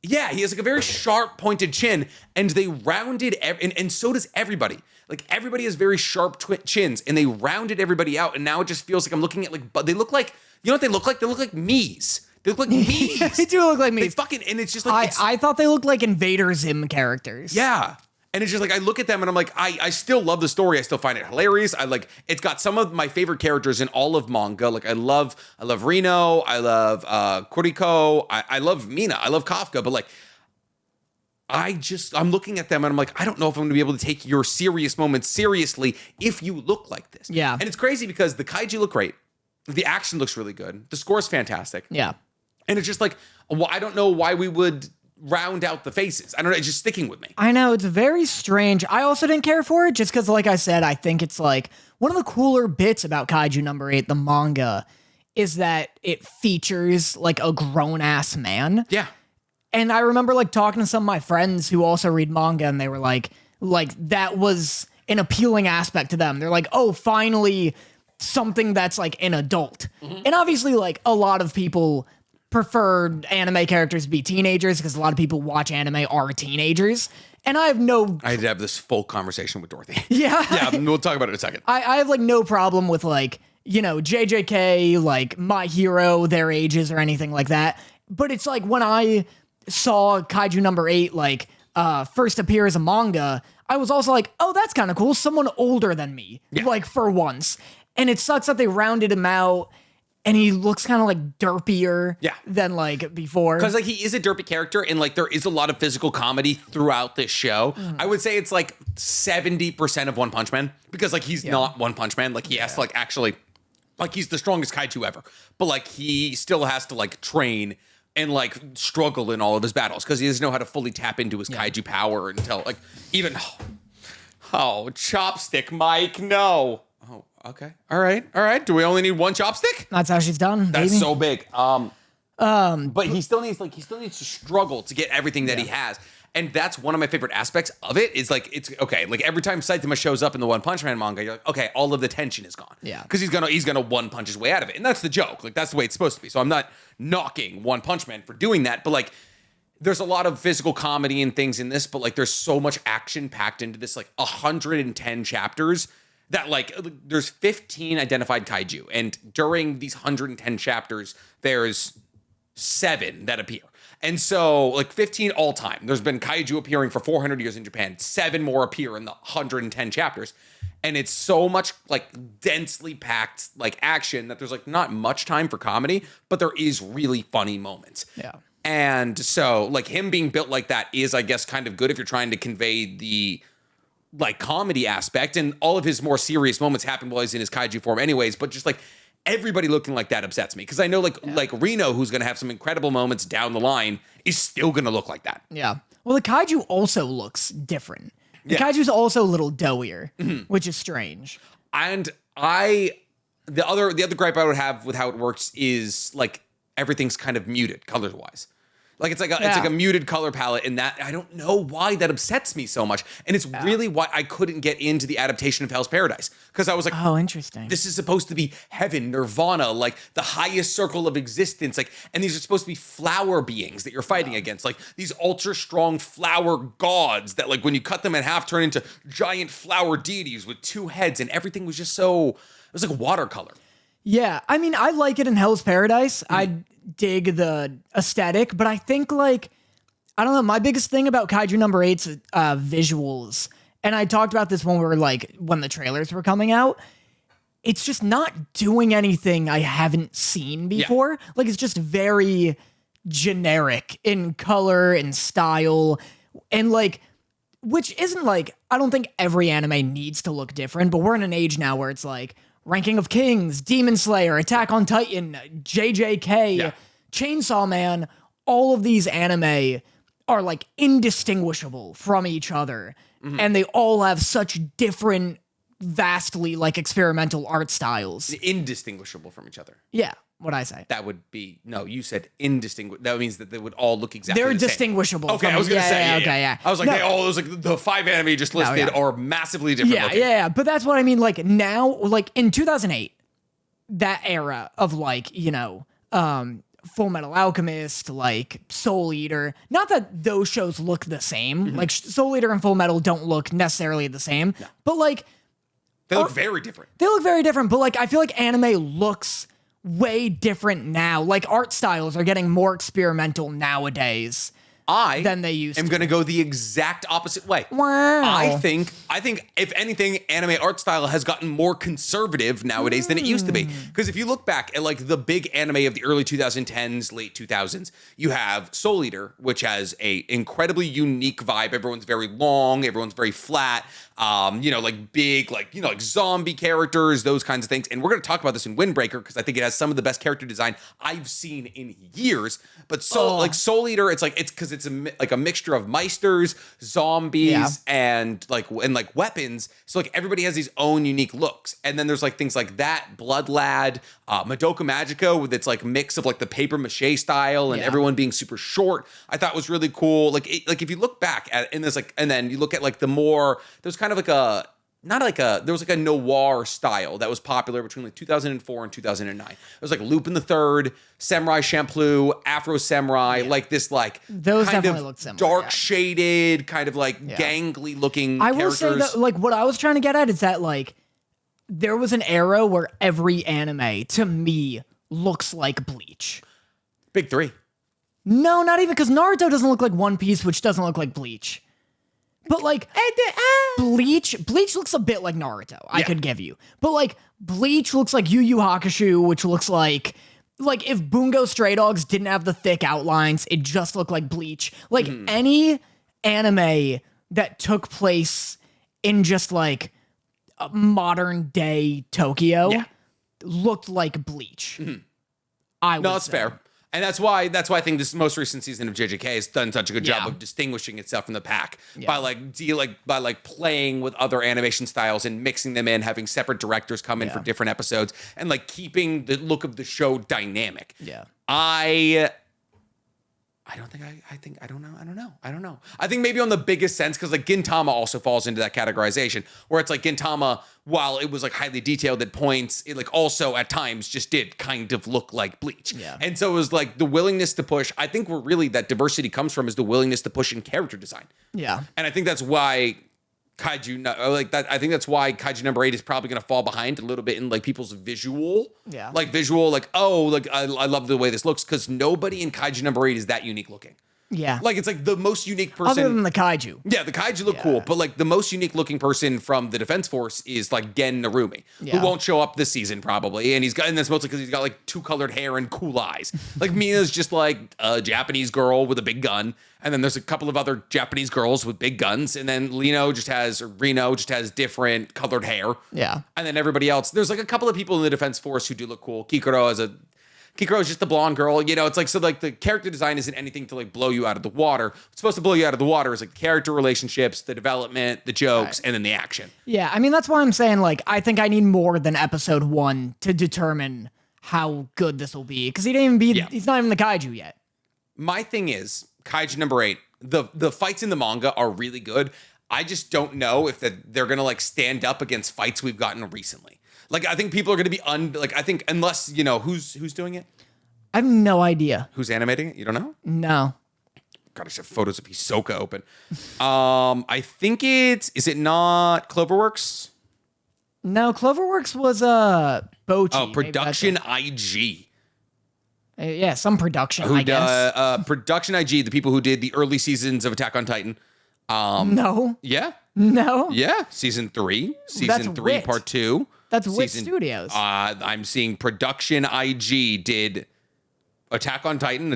yeah, he has like a very sharp pointed chin, and they rounded, and so does everybody. Like everybody has very sharp chins, and they rounded everybody out, and now it just feels like I'm looking at like, but they look like, you know what they look like? They look like me's. They look like me's. They do look like me's. And it's just like, I thought they looked like Invader Zim characters. Yeah. And it's just like, I look at them and I'm like, I still love the story. I still find it hilarious. It's got some of my favorite characters in all of manga. Like I love Reno. I love Kuriko. I love Mina. I love Kafka. But like, I'm looking at them and I'm like, I don't know if I'm gonna be able to take your serious moments seriously if you look like this. Yeah. And it's crazy because the kaiju look great. The action looks really good. The score is fantastic. Yeah. And it's just like, well, I don't know why we would round out the faces. I don't know, it's just sticking with me. I know, it's very strange. I also didn't care for it just because, like I said, I think it's like one of the cooler bits about Kaiju number 8, the manga, is that it features like a grown-ass man. Yeah. And I remember like talking to some of my friends who also read manga, and they were like that was an appealing aspect to them. They're like, oh, finally something that's like an adult. And obviously like a lot of people prefer anime characters to be teenagers because a lot of people watch anime are teenagers. And I had to have this full conversation with Dorothy. Yeah. Yeah, we'll talk about it in a second. I have like no problem with like, you know, JJK, like My Hero, their ages or anything like that. But it's like when I saw Kaiju number 8 like first appear as a manga, I was also like, oh, that's kind of cool. Someone older than me, like for once. And it sucks that they rounded him out and he looks kind of like derpier than like before. Because like he is a derpy character and like there is a lot of physical comedy throughout this show. I would say it's like 70% of One Punch Man because like he's not One Punch Man. Like he has to like actually, like he's the strongest kaiju ever. But like he still has to like train and like struggle in all of his battles because he doesn't know how to fully tap into his kaiju power until like even, chopstick, Mike, no. Oh, okay. All right. Do we only need one chopstick? That's how she's done. That's baby. so big. But he still needs to struggle to get everything that he has. And that's one of my favorite aspects of it is like, it's okay. Like every time Saitama shows up in the One Punch Man manga, you're like, okay, all of the tension is gone. Yeah. Cause he's gonna one punch his way out of it. And that's the joke. Like that's the way it's supposed to be. So I'm not knocking One Punch Man for doing that, but like, there's a lot of physical comedy and things in this, but like there's so much action packed into this, like 110 chapters that like there's 15 identified kaiju. And during these 110 chapters, there's 7 that appear. And so like 15 all time, there's been kaiju appearing for 400 years in Japan. 7 more appear in the 110 chapters. And it's so much like densely packed like action that there's like not much time for comedy, but there is really funny moments. Yeah. And so like him being built like that is, I guess, kind of good if you're trying to convey the like comedy aspect, and all of his more serious moments happen while he's in his kaiju form anyways, but just like everybody looking like that upsets me because I know like Reno, who's going to have some incredible moments down the line, is still going to look like that. Yeah. Well, the kaiju also looks different. The kaiju's also a little doughier, which is strange. And the other gripe I would have with how it works is like everything's kind of muted colors wise. Like it's like a muted color palette, and that I don't know why that upsets me so much, and it's really why I couldn't get into the adaptation of Hell's Paradise because I was like, oh, interesting. This is supposed to be heaven, nirvana, like the highest circle of existence, like, and these are supposed to be flower beings that you're fighting against, like these ultra strong flower gods that, like, when you cut them in half, turn into giant flower deities with 2 heads, and everything was just so it was like watercolor. Yeah, I mean, I like it in Hell's Paradise. I dig the aesthetic, but I think, like, I don't know, my biggest thing about Kaiju number 8's visuals, and I talked about this when we were, like, when the trailers were coming out, it's just not doing anything I haven't seen before. Yeah. Like, it's just very generic in color and style, and, like, which isn't, like, I don't think every anime needs to look different, but we're in an age now where it's, like, Ranking of Kings, Demon Slayer, Attack on Titan, JJK, Chainsaw Man, all of these anime are like indistinguishable from each other. And they all have such different, vastly like experimental art styles. Indistinguishable from each other. Yeah. What'd I say? That would be, no, you said indistinguishable. That means that they would all look exactly the same. They're distinguishable. Okay, I was going to say. Yeah. I was like, it was like the 5 anime you just listed are massively different looking. Yeah. But that's what I mean. Like now, like in 2008, that era of like, you know, Full Metal Alchemist, like Soul Eater, not that those shows look the same. Like Soul Eater and Full Metal don't look necessarily the same, but like. They look very different. They look very different, but like I feel like anime looks way different now. Like art styles are getting more experimental nowadays than they used to. I'm going to go the exact opposite way. Wow. I think if anything, anime art style has gotten more conservative nowadays than it used to be. Because if you look back at like the big anime of the early 2010s, late 2000s, you have Soul Eater, which has a incredibly unique vibe. Everyone's very long, everyone's very flat. You know, like big, like, you know, like zombie characters, those kinds of things. And we're going to talk about this in Windbreaker because I think it has some of the best character design I've seen in years. But like Soul Eater, it's because it's like a mixture of meisters, zombies, and like weapons. So like everybody has these own unique looks. And then there's like things like that, Blood Lad, Madoka Magica with its like mix of like the paper mache style and everyone being super short. I thought was really cool. Like if you look back at and there's like and then you look at like the more there's kind of like a there was like a noir style that was popular between like 2004 and 2009. It was like Lupin the Third, Samurai Champloo, Afro Samurai, like this like those kind definitely of look similar, dark shaded, kind of like gangly looking I will characters. say that like what I was trying to get at is that like there was an era where every anime to me looks like Bleach. Big three. No, not even because Naruto doesn't look like One Piece, which doesn't look like Bleach. But like Bleach looks a bit like Naruto. I could give you, but like Bleach looks like Yu Yu Hakusho, which looks like if Bungo Stray Dogs didn't have the thick outlines, it just looked like Bleach. Like any anime that took place in just like a modern day Tokyo looked like Bleach. I would that's say. fair. And that's why I think this most recent season of JJK has done such a good job of distinguishing itself from the pack by like playing with other animation styles and mixing them in, having separate directors come in for different episodes, and like keeping the look of the show dynamic. Yeah. I don't know. I think maybe on the biggest sense, because like Gintama also falls into that categorization, where it's like Gintama, while it was like highly detailed at points, it like also at times just did kind of look like Bleach. Yeah. And so it was like the willingness to push. I think where really that diversity comes from is the willingness to push in character design. Yeah. And I think that's why I think that's why Kaiju number 8 is probably going to fall behind a little bit in like people's visual. Yeah. Like visual, like, oh, like I love the way this looks, because nobody in Kaiju number 8 is that unique looking. Yeah. Like it's like the most unique person. Other than the kaiju. Yeah, the kaiju look cool, but like the most unique looking person from the Defense Force is like Gen Narumi, who won't show up this season probably, and that's mostly because he's got like 2-colored hair and cool eyes. Like Mina's just like a Japanese girl with a big gun, and then there's a couple of other Japanese girls with big guns, and then Reno just has different colored hair. Yeah. And then everybody else, there's like a couple of people in the Defense Force who do look cool. Kikuro is just a blonde girl, you know. It's like, so like the character design isn't anything to like blow you out of the water. What's supposed to blow you out of the water is like character relationships, the development, the jokes, and then the action. Yeah, I mean that's why I'm saying like I think I need more than episode 1 to determine how good this will be, because he's not even the kaiju yet. My thing is Kaiju number 8. The fights in the manga are really good. I just don't know if they're gonna like stand up against fights we've gotten recently. Like, I think people are going to be I think unless, you know, who's doing it? I have no idea. Who's animating it? You don't know? No. God, I just have photos of Hisoka open. I think is it not Cloverworks? No, Cloverworks was Bochi. Oh, Production IG. Yeah, some production, I guess. Production IG, the people who did the early seasons of Attack on Titan. No. Yeah. No. Yeah. Season 3. Season That's 3, Wit. Part 2. That's Wit Studios. I'm seeing Production IG did Attack on Titan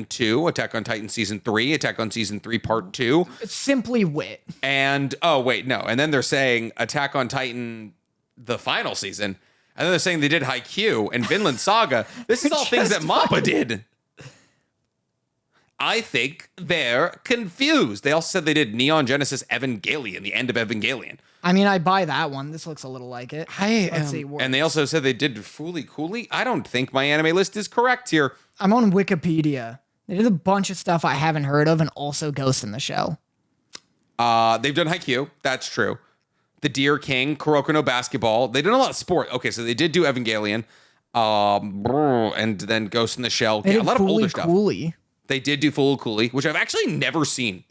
2, Attack on Titan Season 3, Attack on Season 3 Part 2. It's simply Wit. And, oh, wait, no. And then they're saying Attack on Titan, the final season. And then they're saying they did Haikyuu and Vinland Saga. This is all things that Mappa did. I think they're confused. They also said they did Neon Genesis Evangelion, the end of Evangelion. I mean, I buy that one. This looks a little like it. Let's see. And they also said they did Fooly Cooly. I don't think my anime list is correct here. I'm on Wikipedia. They did a bunch of stuff I haven't heard of, and also Ghost in the Shell. They've done Haikyuu. That's true. The Deer King, Kuroko no Basketball. They did a lot of sport. Okay, so they did do Evangelion. And then Ghost in the Shell. They Yeah, a did lot of older Fooly stuff. Cooly. They did do Fooly Cooly, which I've actually never seen.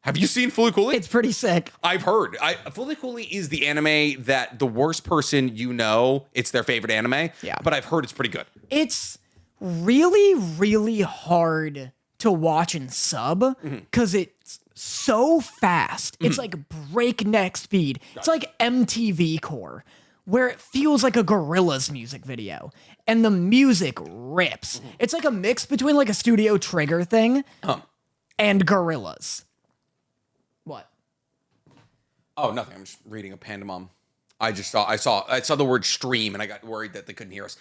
Have you seen Fooly Cooly? It's pretty sick. I've heard. Fooly Cooly is the anime that the worst person you know, it's their favorite anime. Yeah. But I've heard it's pretty good. It's really, really hard to watch and sub because it's so fast. It's like breakneck speed. It's like MTV Core, where it feels like a Gorillaz music video. And the music rips. It's like a mix between like a Studio Trigger thing and Gorillaz. What? Oh, nothing. I'm just reading a Pandamom. I saw the word stream and I got worried that they couldn't hear us.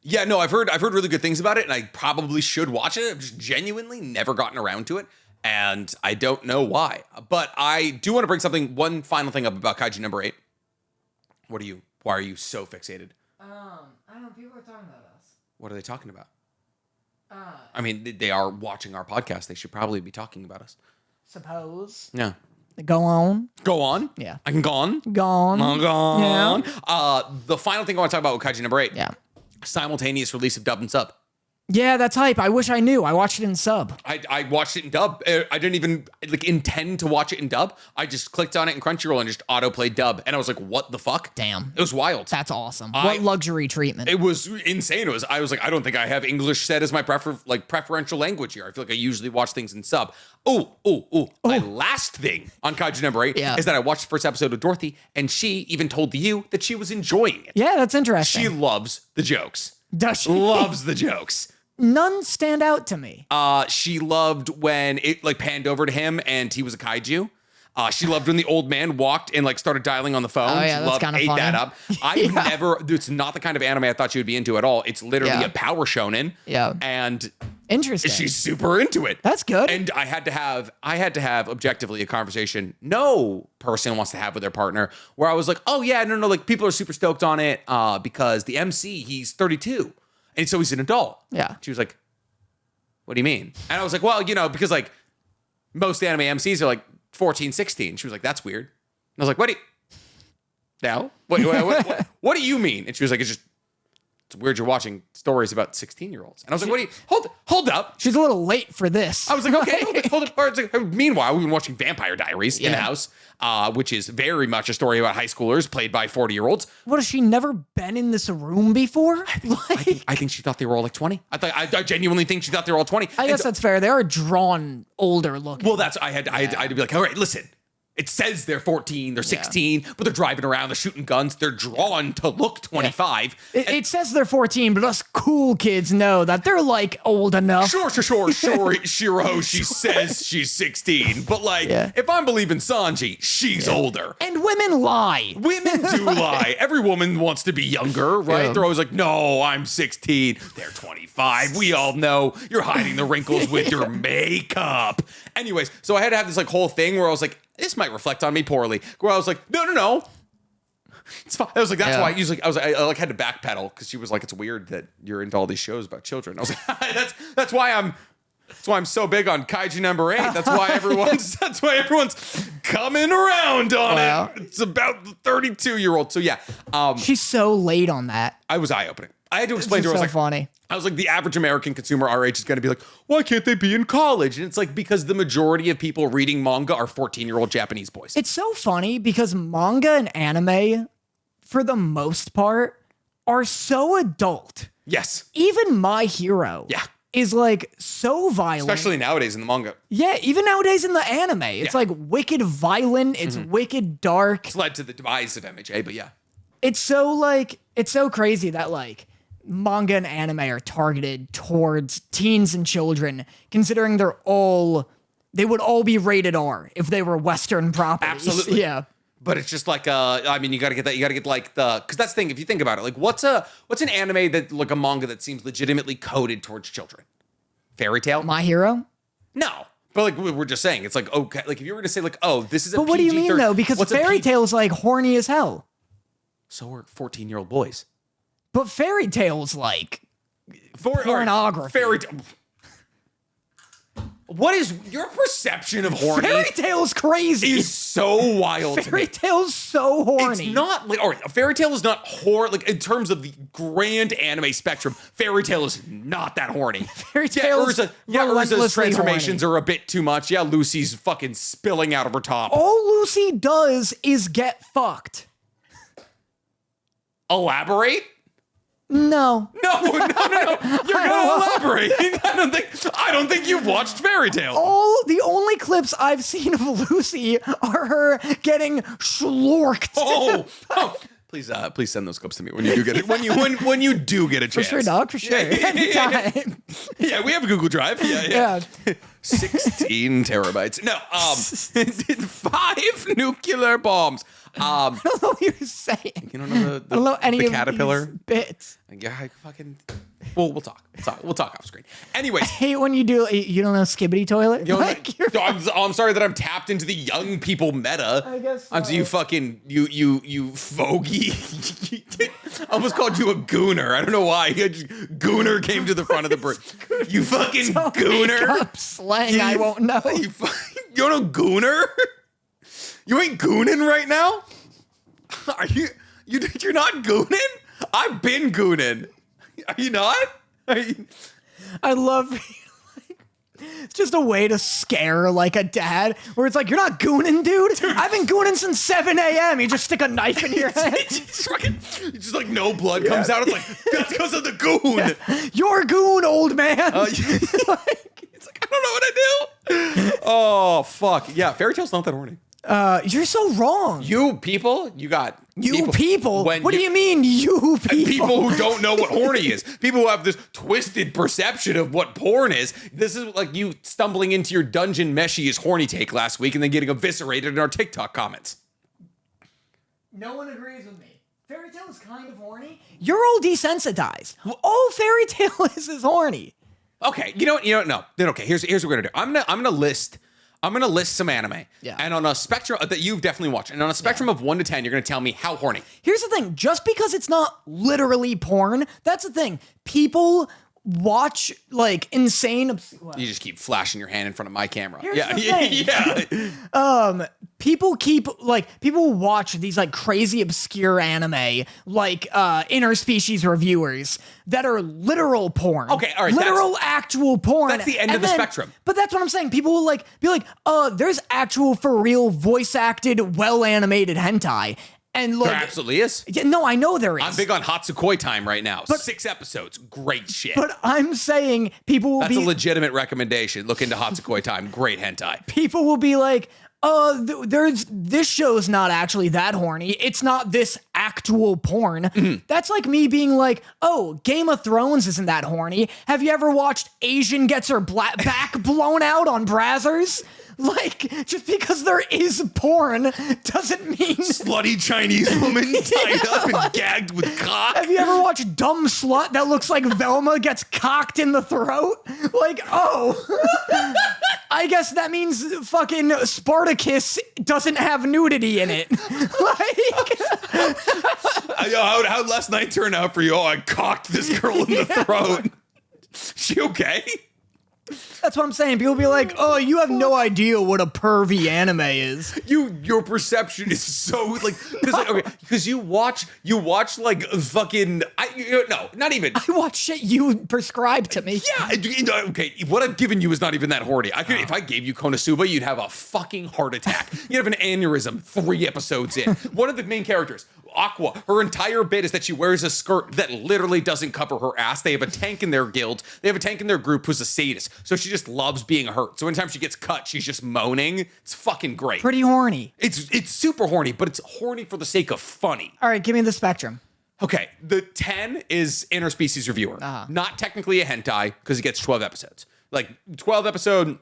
Yeah, no, I've heard really good things about it, and I probably should watch it. I've just genuinely never gotten around to it, and I don't know why. But I do want to bring one final thing up about Kaiju number 8. Why are you so fixated? I don't know, people are talking about us. What are they talking about? I mean, they are watching our podcast. They should probably be talking about us. Suppose. Yeah. Go on. Go on. Yeah. I can go on. Go on. I'm gone. Yeah. The final thing I want to talk about with Kaiju number 8. Yeah. Simultaneous release of dub and sub. Yeah, that's hype. I wish I knew. I watched it in sub. I watched it in dub. I didn't even intend to watch it in dub. I just clicked on it in Crunchyroll and just autoplayed dub. And I was like, what the fuck? Damn. It was wild. That's awesome. What luxury treatment. It was insane. I was like, I don't think I have English set as my preferential language here. I feel like I usually watch things in sub. Oh. My last thing on Kaiju number 8 is that I watched the first episode of Dorothy, and she even told you that she was enjoying it. Yeah, that's interesting. She loves the jokes. Does she? Loves the jokes. None stand out to me. She loved when it panned over to him and he was a kaiju. She loved when the old man walked and started dialing on the phone. Oh, yeah, she that's kind of ate funny. that up. I've never. It's not the kind of anime I thought she would be into at all. It's literally a power shonen. Yeah. And interesting. she's super into it. That's good. And I had to have objectively a conversation no person wants to have with their partner where I was like, oh yeah, no, people are super stoked on it because the MC, he's 32. And so he's an adult. Yeah. She was like, what do you mean? And I was like, well, because most anime MCs are 14, 16. She was like, that's weird. And I was like, what do you mean? And she was like, it's weird you're watching stories about 16-year-olds. And I was like, what do you, hold up. She's a little late for this. I was like, okay, hold up. All right, meanwhile, we've been watching Vampire Diaries in the house, which is very much a story about high schoolers played by 40-year-olds. What, has she never been in this room before? I think she thought they were all 20. I genuinely think she thought they were all 20. I guess that's fair. They are drawn older looking. Well, I had to be like, all right, listen. It says they're 14, they're 16, but they're driving around, they're shooting guns, they're drawn to look 25. Yeah. It says they're 14, but us cool kids know that they're old enough. Sure, Shiro, she says she's 16, but if I'm believing Sanji, she's older. And women lie. Women do lie. Every woman wants to be younger, right? Yeah. They're always like, no, I'm 16. They're 25. We all know you're hiding the wrinkles with your makeup. Anyways, so I had to have this whole thing where I was like, this might reflect on me poorly. Where I was like, no. It's fine. I was like, that's why I usually, I had to backpedal because she was like, it's weird that you're into all these shows about children. I was like, that's why I'm so big on Kaiju number 8. That's why everyone's coming around on it. It's about the 32-year-old. So yeah. She's so late on that. I was eye-opening. I had to explain to her. I was funny. I was like, the average American consumer our age is going to be like, why can't they be in college? And it's because the majority of people reading manga are 14-year-old Japanese boys. It's so funny because manga and anime, for the most part, are so adult. Yes. Even My Hero. Yeah. Is so violent. Especially nowadays in the manga. Yeah, even nowadays in the anime. It's wicked violent. It's wicked dark. It's led to the demise of MHA, but yeah. It's so crazy that manga and anime are targeted towards teens and children, considering they would all be rated R if they were Western properties. Absolutely. Yeah. But it's just you gotta get that. You gotta get because that's the thing. If you think about it, what's an anime that a manga that seems legitimately coded towards children? Fairy Tail? My Hero? No. But we're just saying, it's okay. If you were to say oh, this is a But what do you mean though? Because Fairy Tail is horny as hell. So are 14-year-old boys. But Fairy Tail's pornography. Fairy Tail. What is your perception of horny? Fairy Tail's crazy. Is so wild. Fairy Tail's so horny. It's not all right. A Fairy Tail is not horny. In terms of the grand anime spectrum, Fairy Tail is not that horny. Fairy Tail is Ursa's transformations are a bit too much. Yeah, Lucy's fucking spilling out of her top. All Lucy does is get fucked. Elaborate? No. No. You're gonna elaborate. I don't think you've watched Fairy Tail. The only clips I've seen of Lucy are her getting schlorked. Oh. Please send those clips to me when you do get it. When you do get a chance. For sure, dog. For sure. Anytime. Yeah, we have a Google Drive. Yeah. 16 terabytes. No. 5 nuclear bombs. I don't know what you're saying. You don't know the I don't know any the of caterpillar these bits. Yeah, I fucking. We'll talk. We'll talk off screen. Anyways, Hate when you do. You don't know Skibbity Toilet. you know, Like, you're- I'm sorry that I'm tapped into the young people meta. I guess I'm so. you fucking you fogey. I almost called you a gooner. I don't know why. Gooner came to the front of the bird. You fucking Don't gooner. make up slang. I won't know. You don't know gooner? You ain't gooning right now? Are you're not gooning? I've been gooning. Are you not? I love. It's just a way to scare like a dad, where it's like, you're not gooning, dude. I've been gooning since 7 a.m. You just stick a knife in your head. It's just like no blood comes out. It's like, that's because of the goon. Yeah. You're a goon, old man. It's like, I don't know what I do. Oh, fuck. Yeah, fairy tale's not that horny. You're so wrong. You people, you got People? when What do you mean, you people? people who don't know what horny is. People who have this twisted perception of what porn is. This is like you stumbling into your Dungeon Meshi's horny take last week and then getting eviscerated in our TikTok comments. No one agrees with me. Fairy tale is kind of horny. You're all desensitized. All fairy tale is horny. Okay, you know what? No. Then okay, here's what we're gonna do. I'm gonna list some anime. Yeah. And on a spectrum that you've definitely watched, and on a spectrum of 1 to 10, you're gonna tell me how horny. Here's the thing, just because it's not literally porn, that's the thing. People watch like insane. You just keep flashing your hand in front of my camera. Here's Yeah, the thing. yeah. People watch these like crazy obscure anime, like interspecies reviewers that are literal porn. Okay, all right, literal actual porn. that's the end And of the spectrum. But that's what I'm saying. People will like be like, there's actual for real voice acted, well animated hentai. And like, There absolutely is. yeah, no, I know there is. I'm big on Hatsukoi time right now. 6 episodes. Great shit. But I'm saying people will That's be a legitimate recommendation. Look into Hatsukoi time. Great hentai. people will be like, there's this show's not actually that horny. It's not this actual porn. Mm-hmm. That's like me being like, oh, Game of Thrones isn't that horny. Have you ever watched Asian gets her back blown out on Brazzers? Like, just because there is porn doesn't mean. Slutty Chinese woman tied up and gagged with cock. Have you ever watched Dumb Slut that looks like Velma gets cocked in the throat? Like, oh. I guess that means fucking Spartacus doesn't have nudity in it. Like, How'd last night turn out for you? Oh, I cocked this girl in the throat. She okay? that's what I'm saying. People be like, oh, you have no idea what a pervy anime is. Your perception is so like because you watch like fucking no, not even. I watch shit you prescribe to me. Yeah, okay. What I've given you is not even that horny. If I gave you Konosuba, you'd have a fucking heart attack. You'd have an aneurysm 3 episodes in. One of the main characters, Aqua, her entire bit is that she wears a skirt that literally doesn't cover her ass. They have a tank in their guild. They have a tank in their group who's a sadist. So she just loves being hurt. So anytime she gets cut, she's just moaning. It's fucking great. Pretty horny. It's super horny, but it's horny for the sake of funny. All right, give me the spectrum. Okay, the 10 is interspecies reviewer. Not technically a hentai because it gets 12 episodes. Like 12 episode,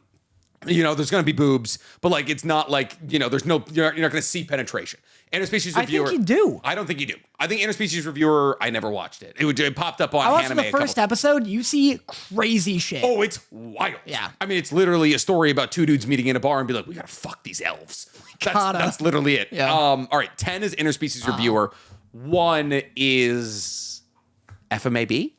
there's gonna be boobs, but like it's not like there's no you're not gonna see penetration. Interspecies reviewer. I think you do. I don't think you do. I think interspecies reviewer. I never watched it. It popped up on I watched anime. the first episode. You see crazy shit. Oh, it's wild. Yeah. I mean, it's literally a story about 2 dudes meeting in a bar and be like, we gotta fuck these elves. That's literally it. Yeah. All right, 10 is interspecies reviewer. 1 is FMAB.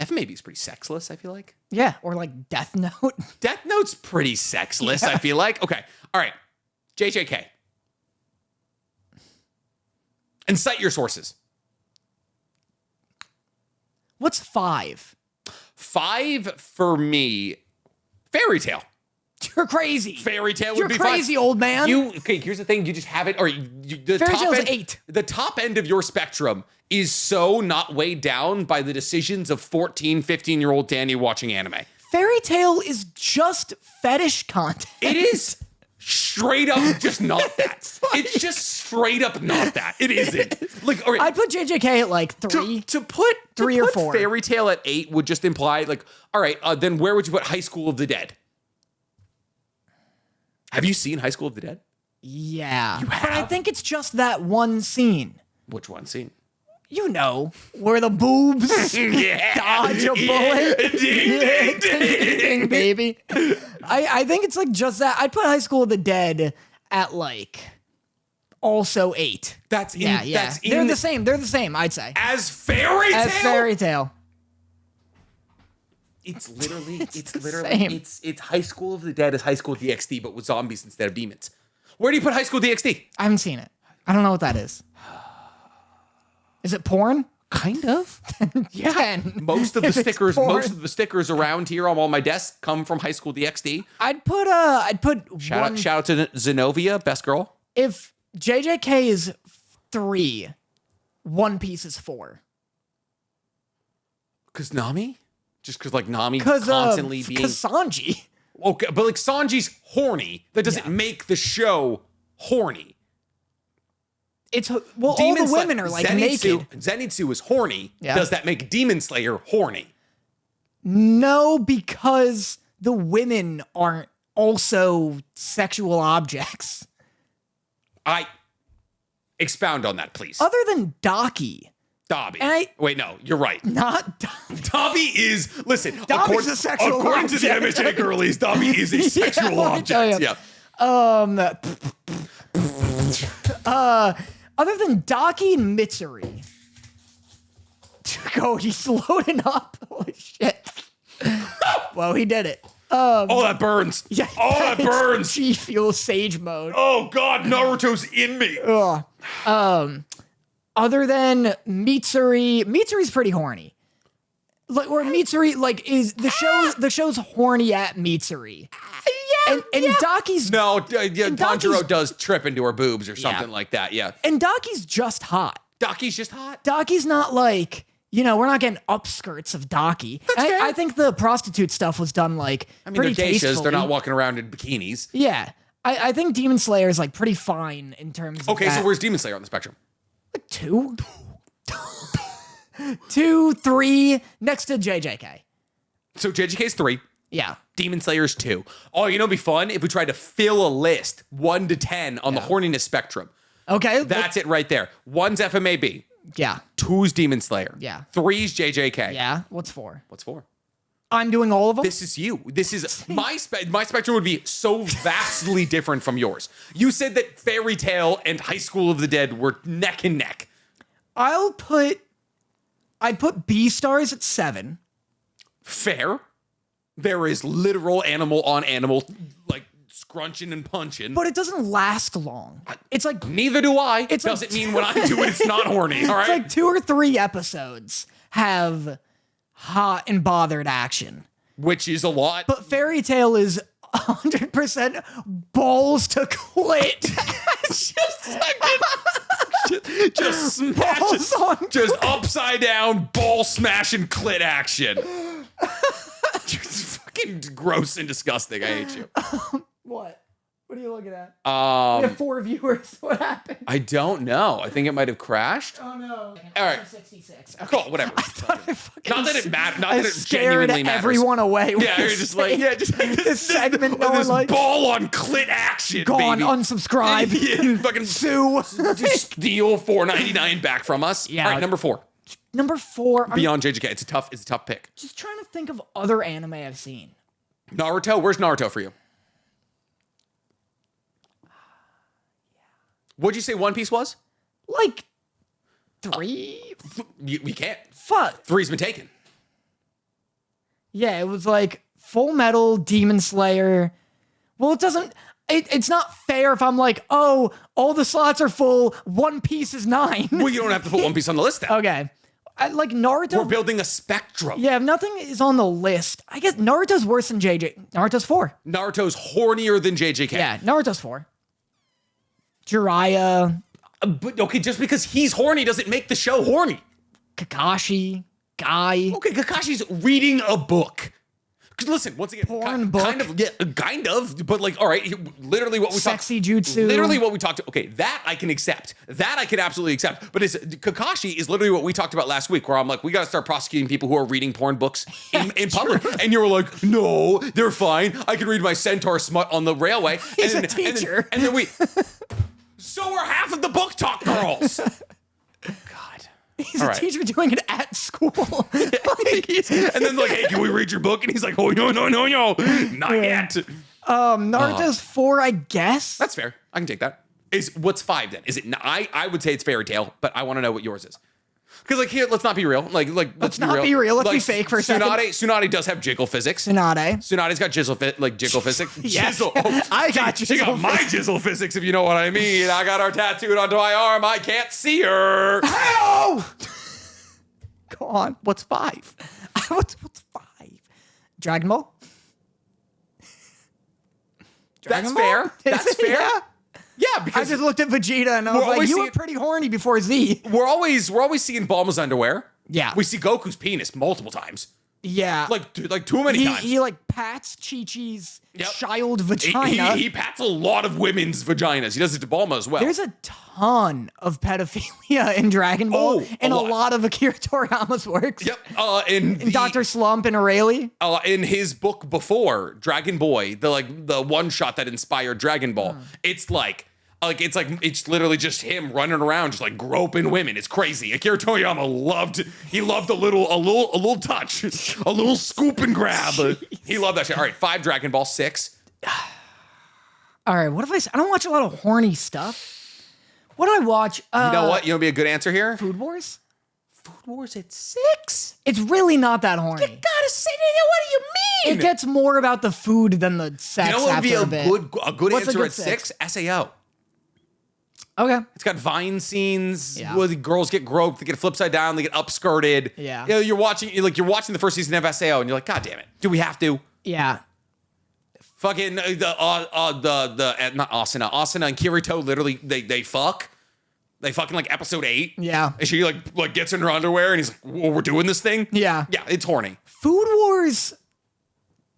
FMAB is pretty sexless, I feel like. Yeah, or like Death Note. Death Note's pretty sexless, I feel like. Okay, all right. JJK. And cite your sources. What's 5? 5 for me, fairy tale. You're crazy. Fairy tale You're would be crazy, 5. old man. Okay, here's the thing. You just have it, or the Fairy top tale's end, 8. The top end of your spectrum is so not weighed down by the decisions of 14, 15-year-old Danny watching anime. Fairy tale is just fetish content. It is straight up just not that. It's just straight up not that. It isn't. Like, all right, I'd put JJK at like 3. to put 3 or 4. Fairy tale at 8 would just imply like, all right, then where would you put High School of the Dead? Have you seen High School of the Dead? Yeah. But I think it's just that one scene. Which one scene? You know, where the boobs dodge a bullet. Ding, ding, Ding, baby. I think it's like just that. I'd put High School of the Dead at like also 8. They're the same. They're the same, I'd say. As Fairy Tail? As Fairy Tail. It's literally same. it's High School of the Dead as High School DxD, but with zombies instead of demons. Where do you put High School DxD? I haven't seen it. I don't know what that is. Is it porn? Kind of. Yeah. 10. Most of the stickers around here on all my desk come from High School DxD. I'd put Shout out to Zenobia, best girl. If JJK is 3, One Piece is 4. Cause Nami? Just cause like Nami constantly being Sanji. Okay, but like Sanji's horny. That doesn't make the show horny. It's all the women are like naked. Zenitsu is horny. Yeah. Does that make Demon Slayer horny? No, because the women aren't also sexual objects. I expound on that, please. Other than Daki. Dobby. And Wait, no, you're right. Not Dobby. Dobby is, listen, Dobby's a sexual according object. to the MHA girlies, Dobby is a sexual object. Yeah. Other than Daki and Mitsuri. Oh, he's loading up. Holy shit. Well, he did it. Oh, that burns. Yeah, Oh, that burns. G Fuel Sage mode. Oh, God, Naruto's in me. Other than Mitsuri's pretty horny. Like, or Mitsuri, like, is the show's horny at Mitsuri. And Daki's Tanjiro does trip into her boobs or something like that. Yeah, and Daki's just hot. Daki's just hot. Daki's not like, we're not getting upskirts of Daki. I think the prostitute stuff was done like pretty they're geishas. tastefully. They're not walking around in bikinis. Yeah, I think Demon Slayer is like pretty fine in terms of Okay, that. so where's Demon Slayer on the spectrum? 2, 2, 3, next to JJK. So JJK's 3. Yeah. Demon Slayer's 2. Oh, it'd be fun if we tried to fill a list 1 to 10 on the horniness spectrum. Okay. That's it right there. 1's FMAB. Yeah. 2's Demon Slayer. Yeah. 3's JJK. Yeah. What's 4? What's 4? I'm doing all of them? This is you. This is my spectrum would be so vastly different from yours. You said that Fairy Tail and High School of the Dead were neck and neck. I'd put B-Stars at 7. Fair. There is literal animal on animal, like scrunching and punching. But it doesn't last long. It's like neither do I. It doesn't like, mean when I do it, it's not horny. All right. It's like 2 or 3 episodes have hot and bothered action, which is a lot. But Fairy Tail is 100% balls to clit. just smash, just upside down ball smashing clit action. Just fucking gross and disgusting. I hate you. What are you looking at? We have 4 viewers. What happened? I don't know. I think it might have crashed. Oh no. All right. 66. Okay. Cool. Whatever. Not that it matters. Not I that it scared genuinely matters. everyone away. Yeah, you're just like, just this segment. No this one likes. ball on clit action. Gone. Baby. Unsubscribe. Yeah, fucking sue. Just steal $4.99 back from us. Yeah. All right, number 4. Number 4. Beyond JJK. It's a tough pick. Just trying to think of other anime I've seen. Naruto. Where's Naruto for you? What'd you say One Piece was? Like 3? We can't. Fuck. 3's been taken. Yeah, it was like Full Metal, Demon Slayer. Well, it's not fair if I'm like, oh, all the slots are full. One Piece is 9. Well, you don't have to put One Piece on the list then. Okay. Like Naruto. We're building a spectrum. Yeah, if nothing is on the list, I guess Naruto's worse than JJ. Naruto's 4. Naruto's hornier than JJK. Yeah, Naruto's 4. Jiraiya. But okay, just because he's horny doesn't make the show horny. Kakashi. Guy. Okay, Kakashi's reading a book. Listen, once again, Porn book. Kind of, but like, all right, literally what we Sexy jutsu. Literally what we talked to. Okay, that I can accept. That I can absolutely accept. But Kakashi is literally what we talked about last week, where I'm like, we got to start prosecuting people who are reading porn books in public. And you were like, no, they're fine. I can read my Centaur smut on the railway. He's a teacher. And then So are half of the book talk girls. God. He's All a right. teacher doing it at school. And then like, hey, can we read your book? And he's like, oh, no, not yet. Naruto's 4, I guess. That's fair. I can take that. What's 5 then? Is it? I would say it's fairy tale, but I want to know what yours is. Because like here, let's not be real. Like let's not be real. Let's like, be fake for a second. Tsunade does have jiggle physics. Tsunade's got jiggle physics. Yes. Jizzle. Oh, I got she got my jizzle physics, if you know what I mean. I got her tattooed onto my arm. I can't see her. Ow! Go on. What's 5? What's 5? Dragon Ball? That's Ball? fair. That's fair. Yeah. Yeah, I because just looked at Vegeta and I was like, always you were seeing- pretty horny before Z. we're always seeing Bulma's underwear. Yeah. We see Goku's penis multiple times. Yeah. Like too many times. He like pats Chi-Chi's Yep. child vagina. He pats a lot of women's vaginas. He does it to Bulma as well. There's a ton of pedophilia in Dragon Ball and a lot of Akira Toriyama's works. Yep. And Dr. Slump and Aurelie. in his book before Dragon Boy, the one shot that inspired Dragon Ball, it's it's literally just him running around, just like groping women. It's crazy. Akira Toriyama loved a little touch, a little scoop and grab. He loved that shit. All right, 5 Dragon Ball, 6. All right, what if I don't watch a lot of horny stuff. What do I watch? You know what? You know, be a good answer here. Food Wars? Food Wars at 6. It's really not that horny. Gotta say, what do you mean? It gets more about the food than the sex You know what would be after a bit. a good What's a answer good at 6? SAO. Okay. It's got Vine scenes Yeah. where the girls get groped, they get flipped side down, they get upskirted. Yeah. You know, you're watching the first season of SAO, and you're like, God damn it, do we have to? Yeah. Fucking not Asuna and Kirito literally they fuck. They fucking like episode 8. Yeah. And she like gets in her underwear, and he's like, well, we're doing this thing. Yeah. Yeah, it's horny. Food Wars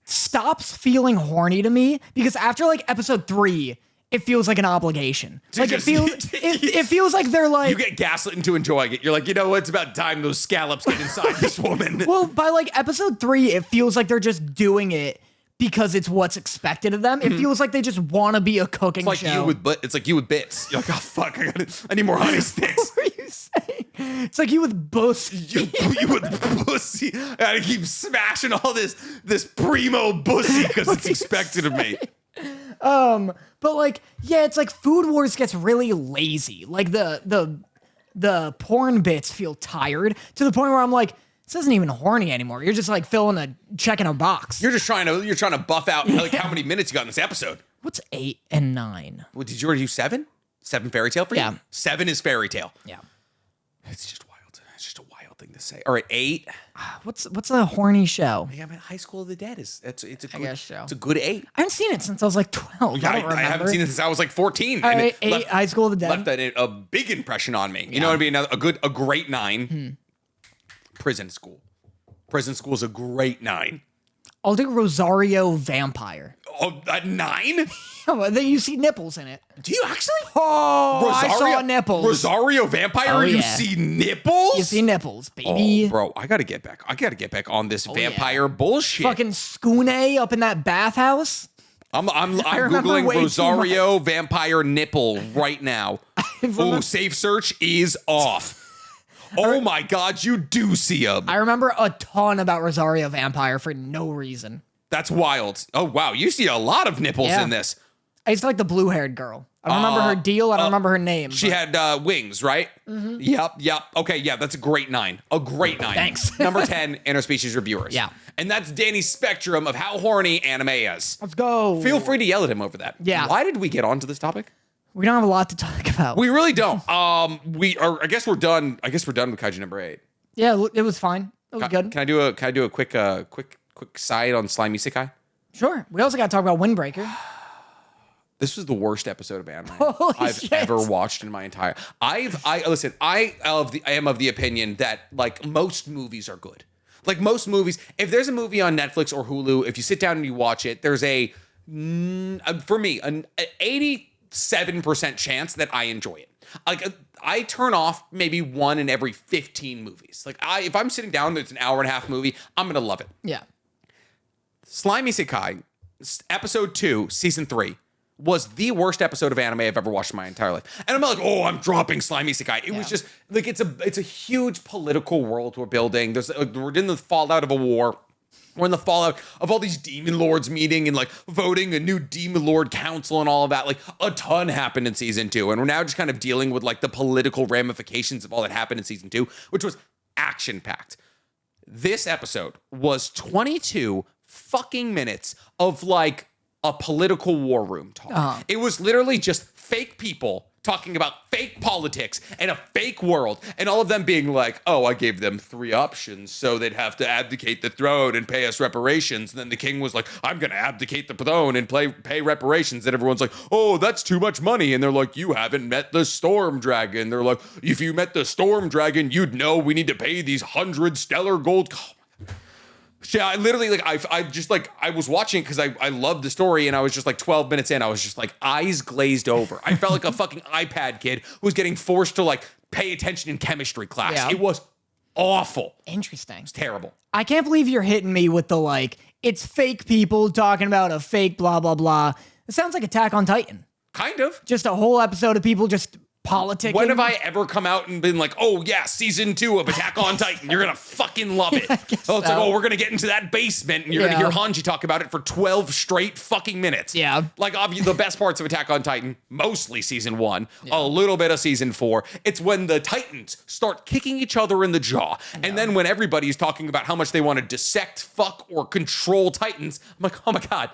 stops feeling horny to me because after like episode 3, it feels like an obligation. Like just- it feels like they're like You get gaslit into enjoying it. You're like, you know what? It's about time those scallops get inside this woman. well, by like episode 3, it feels like they're just doing it because it's what's expected of them. It feels like they just want to be a cooking It's like show. it's like you with bits. You're like, oh fuck, I need more honey sticks. What are you saying? It's like you with bussy. you with pussy. I gotta keep smashing all this primo pussy because it's expected of me. But like, yeah, it's like Food Wars gets really lazy. Like the porn bits feel tired to the point where I'm like, this isn't even horny anymore. You're just like checking a box. You're trying to buff out like how many minutes you got in this episode. What's 8 and 9? Well, did you already do 7? 7 fairy tale for you? Yeah. 7 is fairy tale. Yeah. It's just wild. It's just a wild thing to say. All right, 8. What's a horny show? Yeah, I mean, High School of the Dead it's a good, guess so. It's a good 8. I haven't seen it since I was like 12. I don't remember. I haven't seen it since I was like 14. All and right, it 8, High School of the Dead. left a big impression on me. You know what I mean? A great 9. Prison School. Prison School is a great 9. I'll do Rosario Vampire. Oh, a 9? Then you see nipples in it. Do you actually? Oh, I saw nipples. Rosario Vampire? Oh, You yeah. see nipples? You see nipples, baby. Oh, bro, I gotta get back on this yeah. vampire bullshit. Fucking Skune up in that bathhouse. I'm remember googling way too Rosario vampire nipple right now. remember- Oh, safe search is off. Oh my god, you do see him. I remember a ton about Rosario Vampire for no reason. That's wild. Oh wow, you see a lot of nipples Yeah. in this. I used to like the blue-haired girl. I don't remember her deal. I don't remember her name. She but- had wings, right? Yep. Okay, yeah, that's a great 9. A great 9. Thanks. Number 10, interspecies reviewers. Yeah. And that's Danny's spectrum of how horny anime is. Let's go. Feel free to yell at him over that. Yeah. Why did we get onto this topic? We don't have a lot to talk about. We really don't. We are. I guess we're done. I guess we're done with Kaiju number 8. Yeah, it was fine. It was good. Can I do a quick side on Slime Isekai? Sure. We also got to talk about Windbreaker. This was the worst episode of anime Holy I've shit. ever watched in my entire. Listen. I am of the opinion that like most movies are good. Like most movies, if there's a movie on Netflix or Hulu, if you sit down and you watch it, there's for me an 87% chance that I enjoy it. Like I turn off maybe one in every 15 movies. Like if I'm sitting down, it's an hour and a half movie, I'm gonna love it. Yeah. Slime Isekai, episode 2, season 3. was the worst episode of anime I've ever watched in my entire life. And I'm not like, oh, I'm dropping slimy isekai. It was just like it's a huge political world we're building. We're in the fallout of a war. We're in the fallout of all these demon lords meeting and like voting a new demon lord council and all of that. Like a ton happened in season 2. And we're now just kind of dealing with like the political ramifications of all that happened in season 2, which was action packed. This episode was 22 fucking minutes of like a political war room talk. It was literally just fake people talking about fake politics and a fake world, and all of them being like, oh, I gave them 3 options, so they'd have to abdicate the throne and pay us reparations. And then the king was like, I'm going to abdicate the throne and pay reparations. And everyone's like, oh, that's too much money. And they're like, you haven't met the storm dragon. They're like, if you met the storm dragon, you'd know we need to pay these 100 stellar gold. Yeah, I literally, like, I was watching it because I loved the story, and I was just like 12 minutes in, I was just like eyes glazed over. I felt like a fucking iPad kid who was getting forced to like pay attention in chemistry class. Yeah. It was awful. Interesting. It's terrible. I can't believe you're hitting me with the like, it's fake people talking about a fake blah, blah, blah. It sounds like Attack on Titan. Kind of. Just a whole episode of people just politicking. When have I ever come out and been like, oh yeah, season 2 of Attack on Titan, you're gonna fucking love it. It's like, oh, we're gonna get into that basement and you're gonna hear Hanji talk about it for 12 straight fucking minutes. Yeah. Like obviously the best parts of Attack on Titan, mostly season 1, a little bit of season 4. It's when the Titans start kicking each other in the jaw. And then when everybody's talking about how much they want to dissect, fuck, or control Titans, I'm like, oh my God.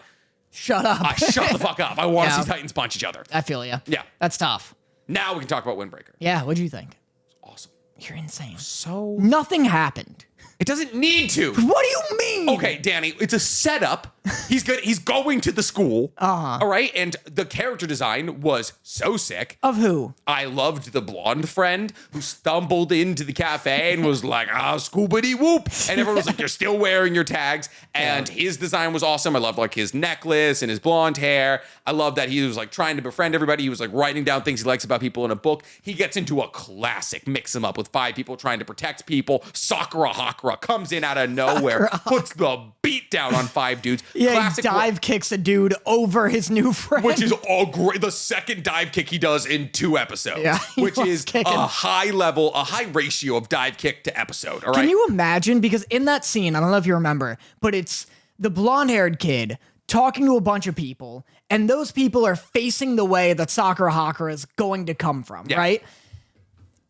Shut up. Shut the fuck up. I want to see Titans punch each other. I feel you. Yeah. That's tough. Now we can talk about Windbreaker. Yeah, what'd you think? Awesome. You're insane. So Nothing happened. it doesn't need to. What do you mean? Okay, Danny, it's a setup. He's good. He's going to the school. All right, and the character design was so sick. Of who? I loved the blonde friend who stumbled into the cafe and was like, scoobity whoop. And everyone was like, you're still wearing your tags. And his design was awesome. I loved like his necklace and his blonde hair. I love that he was like trying to befriend everybody. He was like writing down things he likes about people in a book. He gets into a classic mix him up with 5 people trying to protect people. Sakura Hakura comes in out of nowhere, puts the beat down on 5 dudes. Yeah, Classic he dive kicks a dude over his new friend. which is all great. The second dive kick he does in 2 episodes, Yeah, he which loves is kicking. a high ratio of dive kick to episode. All right. Can you imagine? Because in that scene, I don't know if you remember, but it's the blonde-haired kid talking to a bunch of people, and those people are facing the way that Sakura Hakura is going to come from, right?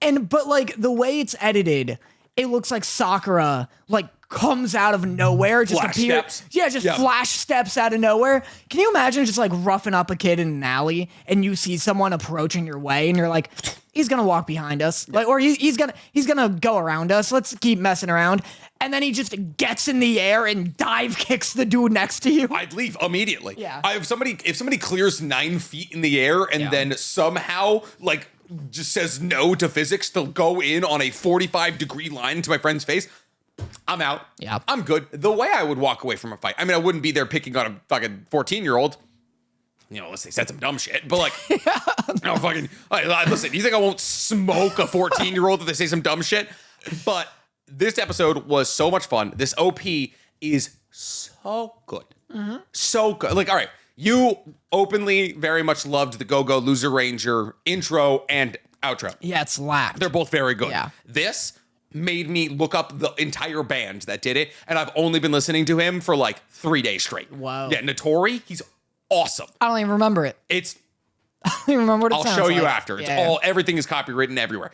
But like the way it's edited, it looks like Sakura like comes out of nowhere, just Flash appears. steps. Yeah, just flash steps out of nowhere. Can you imagine just like roughing up a kid in an alley and you see someone approaching your way and you're like, he's gonna walk behind us, like, or he's gonna go around us. Let's keep messing around. And then he just gets in the air and dive kicks the dude next to you. I'd leave immediately. Yeah. If somebody clears 9 feet in the air and then somehow like just says no to physics to go in on a 45-degree line into my friend's face, I'm out. Yeah. I'm good. The way I would walk away from a fight, I mean, I wouldn't be there picking on a fucking 14-year-old. You know, unless they said some dumb shit, but like, no fucking, listen, you think I won't smoke a 14-year-old if they say some dumb shit? But this episode was so much fun. This OP is so good. So good. Like, all right, you openly very much loved the Go-Go Loser Ranger intro and outro. Yeah, it's slapped. They're both very good. Yeah. This made me look up the entire band that did it, and I've only been listening to him for like 3 days straight. Wow. Yeah, Notori, he's awesome. I don't even remember it. It's I don't even remember what it I'll sounds show you like. after. It's Yeah. everything is copywritten everywhere.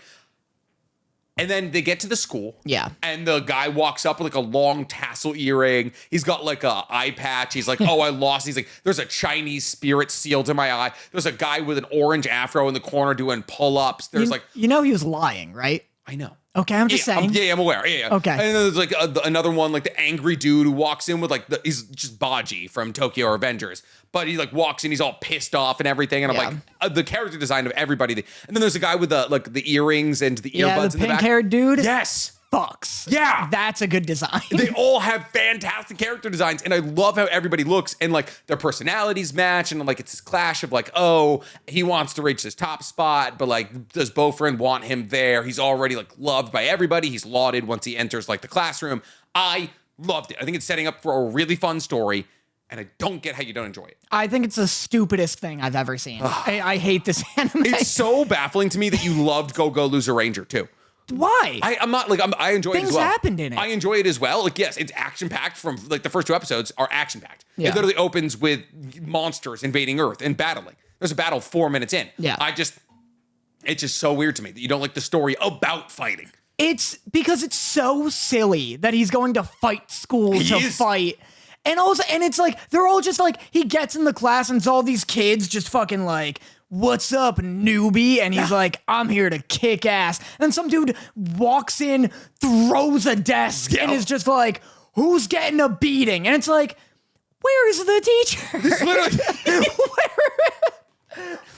And then they get to the school. Yeah. And the guy walks up with like a long tassel earring. He's got like a eye patch. He's like, oh, I lost. He's like, there's a Chinese spirit sealed in my eye. There's a guy with an orange afro in the corner doing pull-ups. There's like, you know he was lying, right? I know. Okay, I'm just saying. I'm aware. Yeah. Okay. And then there's like another one, like the angry dude who walks in with like he's just Baji from Tokyo Avengers, but he like walks in, he's all pissed off and everything, and I'm like the character design of everybody. And then there's a guy with the earrings and the earbuds the in the back. pink-haired dude. Yes. Fucks. Yeah. That's a good design. They all have fantastic character designs, and I love how everybody looks, and like their personalities match, and like it's this clash of like, oh, he wants to reach this top spot, but like, does Bofriend want him there? He's already like loved by everybody. He's lauded once he enters like the classroom. I loved it. I think it's setting up for a really fun story. And I don't get how you don't enjoy it. I think it's the stupidest thing I've ever seen. I hate this anime. It's so baffling to me that you loved Go Go Loser Ranger too. Why? I'm not like I enjoy it as well. Things happened in it. I enjoy it as well. Like yes, it's action packed. From like the first 2 episodes are action packed. Yeah. It literally opens with monsters invading Earth and battling. There's a battle 4 minutes in. Yeah. It's just so weird to me that you don't like the story about fighting. It's because it's so silly that he's going to fight school to fight. And also, and it's like, they're all just like, he gets in the class and it's all these kids just fucking like, what's up, newbie? And he's like, I'm here to kick ass. And some dude walks in, throws a desk, and is just like, who's getting a beating? And it's like, where is the teacher? This literally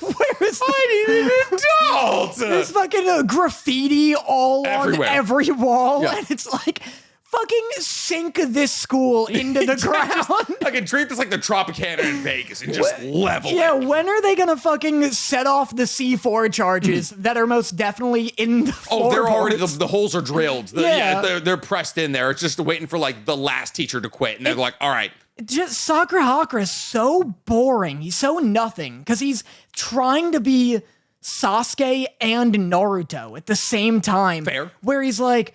where is I need an adult. There's fucking graffiti all Everywhere. on every wall. Yeah. And it's like, fucking sink this school into the ground. I can treat this like the Tropicana in Vegas and just level Yeah, it. when are they gonna fucking set off the C4 charges that are most definitely in the Oh, they're already, floorboards? the holes are drilled. They're pressed in there. It's just waiting for like the last teacher to quit. And they're like, all right. Just Sakura Hakura is so boring. He's so nothing because he's trying to be Sasuke and Naruto at the same time. Fair. Where he's like,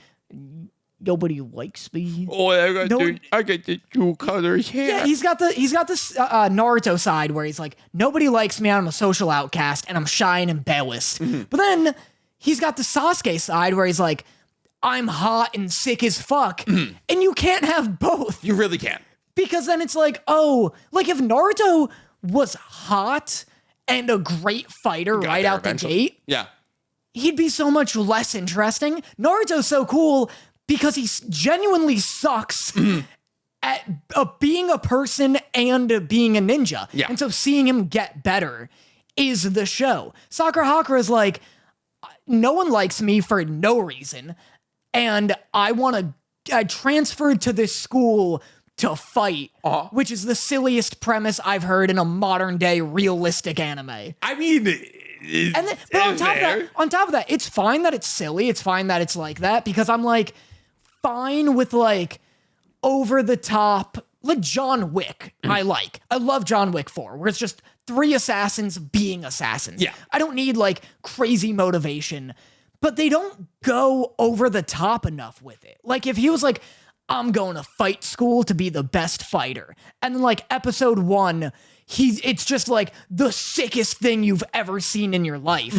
nobody likes me. Oh, I got the 2 colors here. Yeah, he's got this Naruto side where he's like, nobody likes me, I'm a social outcast, and I'm shy and embarrassed. But then he's got the Sasuke side where he's like, I'm hot and sick as fuck, and you can't have both. You really can. Because then it's like, oh, like if Naruto was hot and a great fighter right out the gate, Yeah. he'd be so much less interesting. Naruto's so cool because he genuinely sucks at being a person and being a ninja. Yeah. And so seeing him get better is the show. Sakura Hakura is like, no one likes me for no reason, and I transferred to this school to fight, which is the silliest premise I've heard in a modern day realistic anime. I mean, And then, but on top of that, it's fine that it's silly. It's fine that it's like that because I'm like fine with like over the top, like John Wick. I love John Wick 4, where it's just 3 assassins being assassins. Yeah. I don't need like crazy motivation, but they don't go over the top enough with it. Like if he was like, I'm going to fight school to be the best fighter. And then like episode 1, it's just like the sickest thing you've ever seen in your life.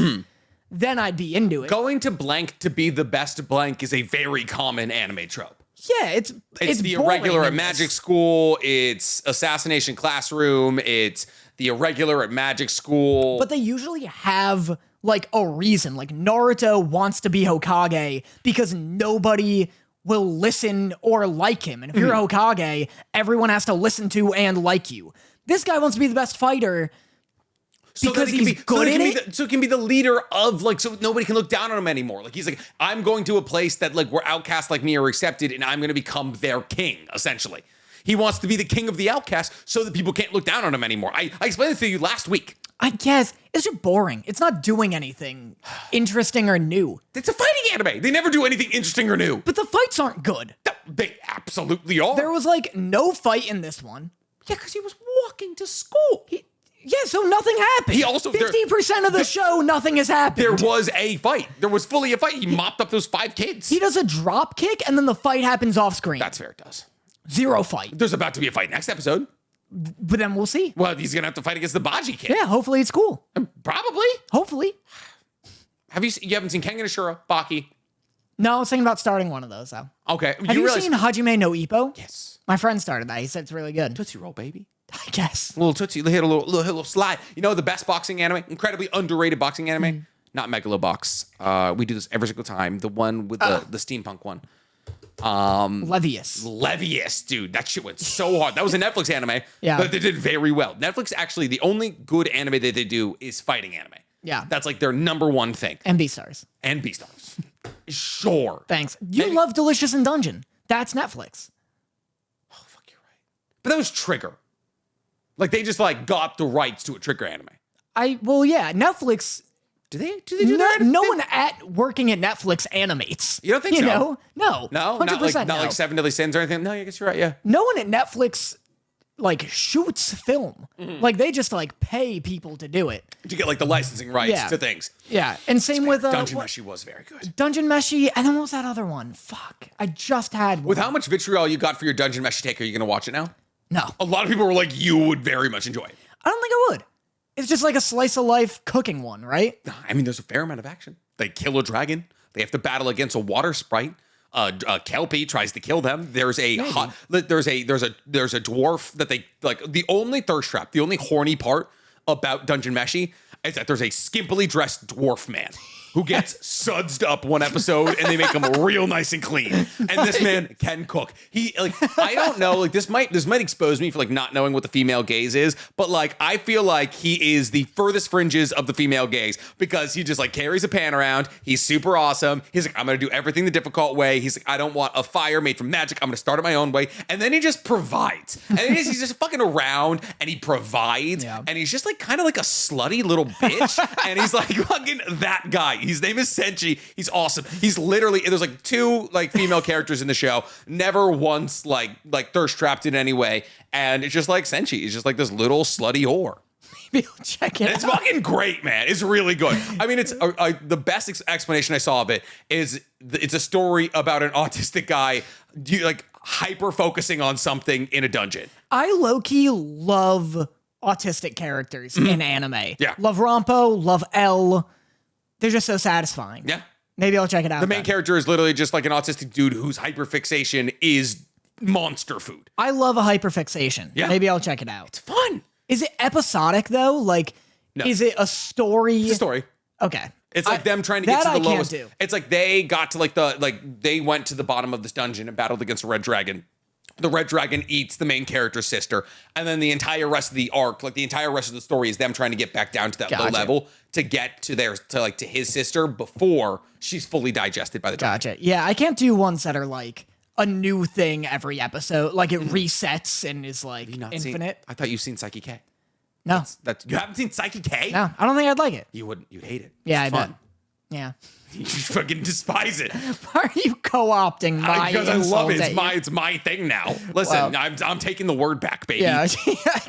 Then I'd be into it. going to blank to be the best blank is a very common anime trope. Yeah, it's the boring irregular at in magic this. school. It's assassination classroom. It's the irregular at magic school. But they usually have like a reason. Like Naruto wants to be Hokage because nobody will listen or like him. And if you're Hokage, everyone has to listen to and like you. This guy wants to be the best fighter because he's good at it. So he can be the leader of like, so nobody can look down on him anymore. Like he's like, I'm going to a place that like where outcasts like me are accepted, and I'm going to become their king. Essentially, he wants to be the king of the outcasts so that people can't look down on him anymore. I explained this to you last week. I guess it's just boring. It's not doing anything interesting or new. It's a fighting anime. They never do anything interesting or new. But the fights aren't good. No, they absolutely are. There was like no fight in this one. Yeah, because he was walking to school. Yeah, so nothing happened. He also- 50% of the show, nothing has happened. There was a fight. There was fully a fight. He mopped up those 5 kids. He does a drop kick and then the fight happens off screen. That's fair, it does. 0 fight. There's about to be a fight next episode. But then we'll see. Well, he's going to have to fight against the Baji kid. Yeah, hopefully it's cool. Probably. Hopefully. You haven't seen Kengan Ashura, Baki? No, I was thinking about starting one of those though. Okay. Have you seen Hajime no Ippo? Yes. My friend started that. He said it's really good. Tootsie Roll, baby. I guess. Little Tootsie, hit a little slide. You know the best boxing anime? Incredibly underrated boxing anime? Not Megalobox. We do this every single time. The one with the steampunk one. Levius, dude. That shit went so hard. That was a Netflix anime. Yeah. But they did very well. Netflix, actually, the only good anime that they do is fighting anime. Yeah. That's like their number one thing. and Beastars. And Beastars. Sure. Thanks. You And- love Delicious in Dungeon. That's Netflix. Oh, fuck, you're right. But that was Trigger. Like, they just, like, got the rights to a Trigger anime. Yeah, Netflix. Do they do that? No one working at Netflix animates. You don't think so? No. No? 100% Not like 7 Deadly Sins or anything? No, I guess you're right, yeah. No one at Netflix like shoots film. Like they just like pay people to do it. To get like the licensing rights to things. Yeah, and same with Dungeon Meshi was very good. Dungeon Meshi, and then what was that other one? Fuck, I just had one. With how much vitriol you got for your Dungeon Meshi take, are you going to watch it now? No, A lot of people were like, you would very much enjoy it. I don't think I would. It's just like a slice of life cooking one, right? I mean, there's a fair amount of action. They kill a dragon. They have to battle against a water sprite. Kelpie tries to kill them. There's a dwarf that they like. The only thirst trap, the only horny part about Dungeon Meshi is that there's a skimpily dressed dwarf man who gets sudsed up one episode and they make him real nice and clean. And this man can cook. He like, I don't know, like this might expose me for like not knowing what the female gaze is, but like I feel like he is the furthest fringes of the female gaze because he just like carries a pan around. He's super awesome. He's like, I'm gonna do everything the difficult way. He's like, I don't want a fire made from magic. I'm gonna start it my own way. And then he just provides. And he's just fucking around and he provides. Yeah. And he's just like kind of like a slutty little bitch. And he's like fucking that guy. His name is Senshi. He's awesome. He's literally, there's like 2 like female characters in the show, never once like thirst trapped in any way. And it's just like Senshi. He's just like this little slutty whore. Maybe I'll check it out. It's fucking great, man. It's really good. I mean, it's the best explanation I saw of it is it's a story about an autistic guy like hyper focusing on something in a dungeon. I low-key love autistic characters in anime. Yeah. Love Rampo, love L. They're just so satisfying. Yeah. Maybe I'll check it out. The main character is literally just like an autistic dude whose hyperfixation is monster food. I love a hyperfixation. Yeah. Maybe I'll check it out. It's fun. Is it episodic though? Like, No. Is it a story? It's a story. Okay. It's like them trying to get to the lowest. Can't do. It's like they got to they went to the bottom of this dungeon and battled against a red dragon. The red dragon eats the main character's sister, and then the entire rest of the arc, like the entire rest of the story, is them trying to get back down to that low level to get to to his sister before she's fully digested by the dragon. Gotcha. Yeah, I can't do ones that are like a new thing every episode, like it resets and is like infinite. I thought you've seen Psyche K. No, You haven't seen Psyche K? no, I don't think I'd like it. You wouldn't. You'd hate it. Yeah, It's I fun. bet. Yeah. You fucking despise it. Why are you co-opting my Because I love it. insult It's my thing now. Listen, Well, I'm taking the word back, baby. Yeah, I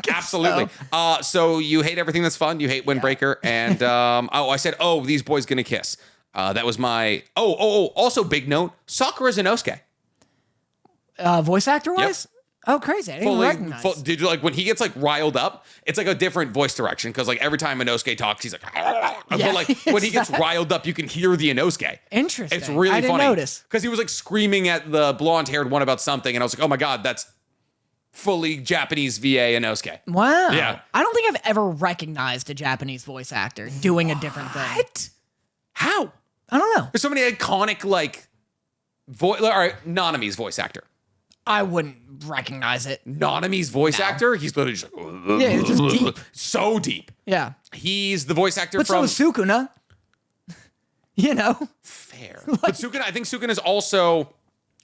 guess Absolutely. so. So you hate everything that's fun. You hate Windbreaker, and I said, these boys gonna kiss. That was my. Also, big note: Sakura's an Inosuke. Voice actor wise? Oh, crazy! I didn't recognize. Did you like when he gets like riled up? It's like a different voice direction because like every time Inosuke talks, he's like, but like when he gets riled up, you can hear the Inosuke. Interesting. It's really I didn't funny. notice. Because he was like screaming at the blonde-haired one about something, and I was like, oh my god, that's fully Japanese VA Inosuke. Wow. Yeah. I don't think I've ever recognized a Japanese voice actor doing a different thing. What? How? I don't know. There's so many iconic like voice. All right, Nanami's voice actor. I wouldn't recognize it. Nanami's voice actor. He's literally just like, Yeah, it's just deep. So deep. Yeah. He's the voice actor But from. so is Sukuna. You know? Fair. But Sukuna, I think Sukuna is also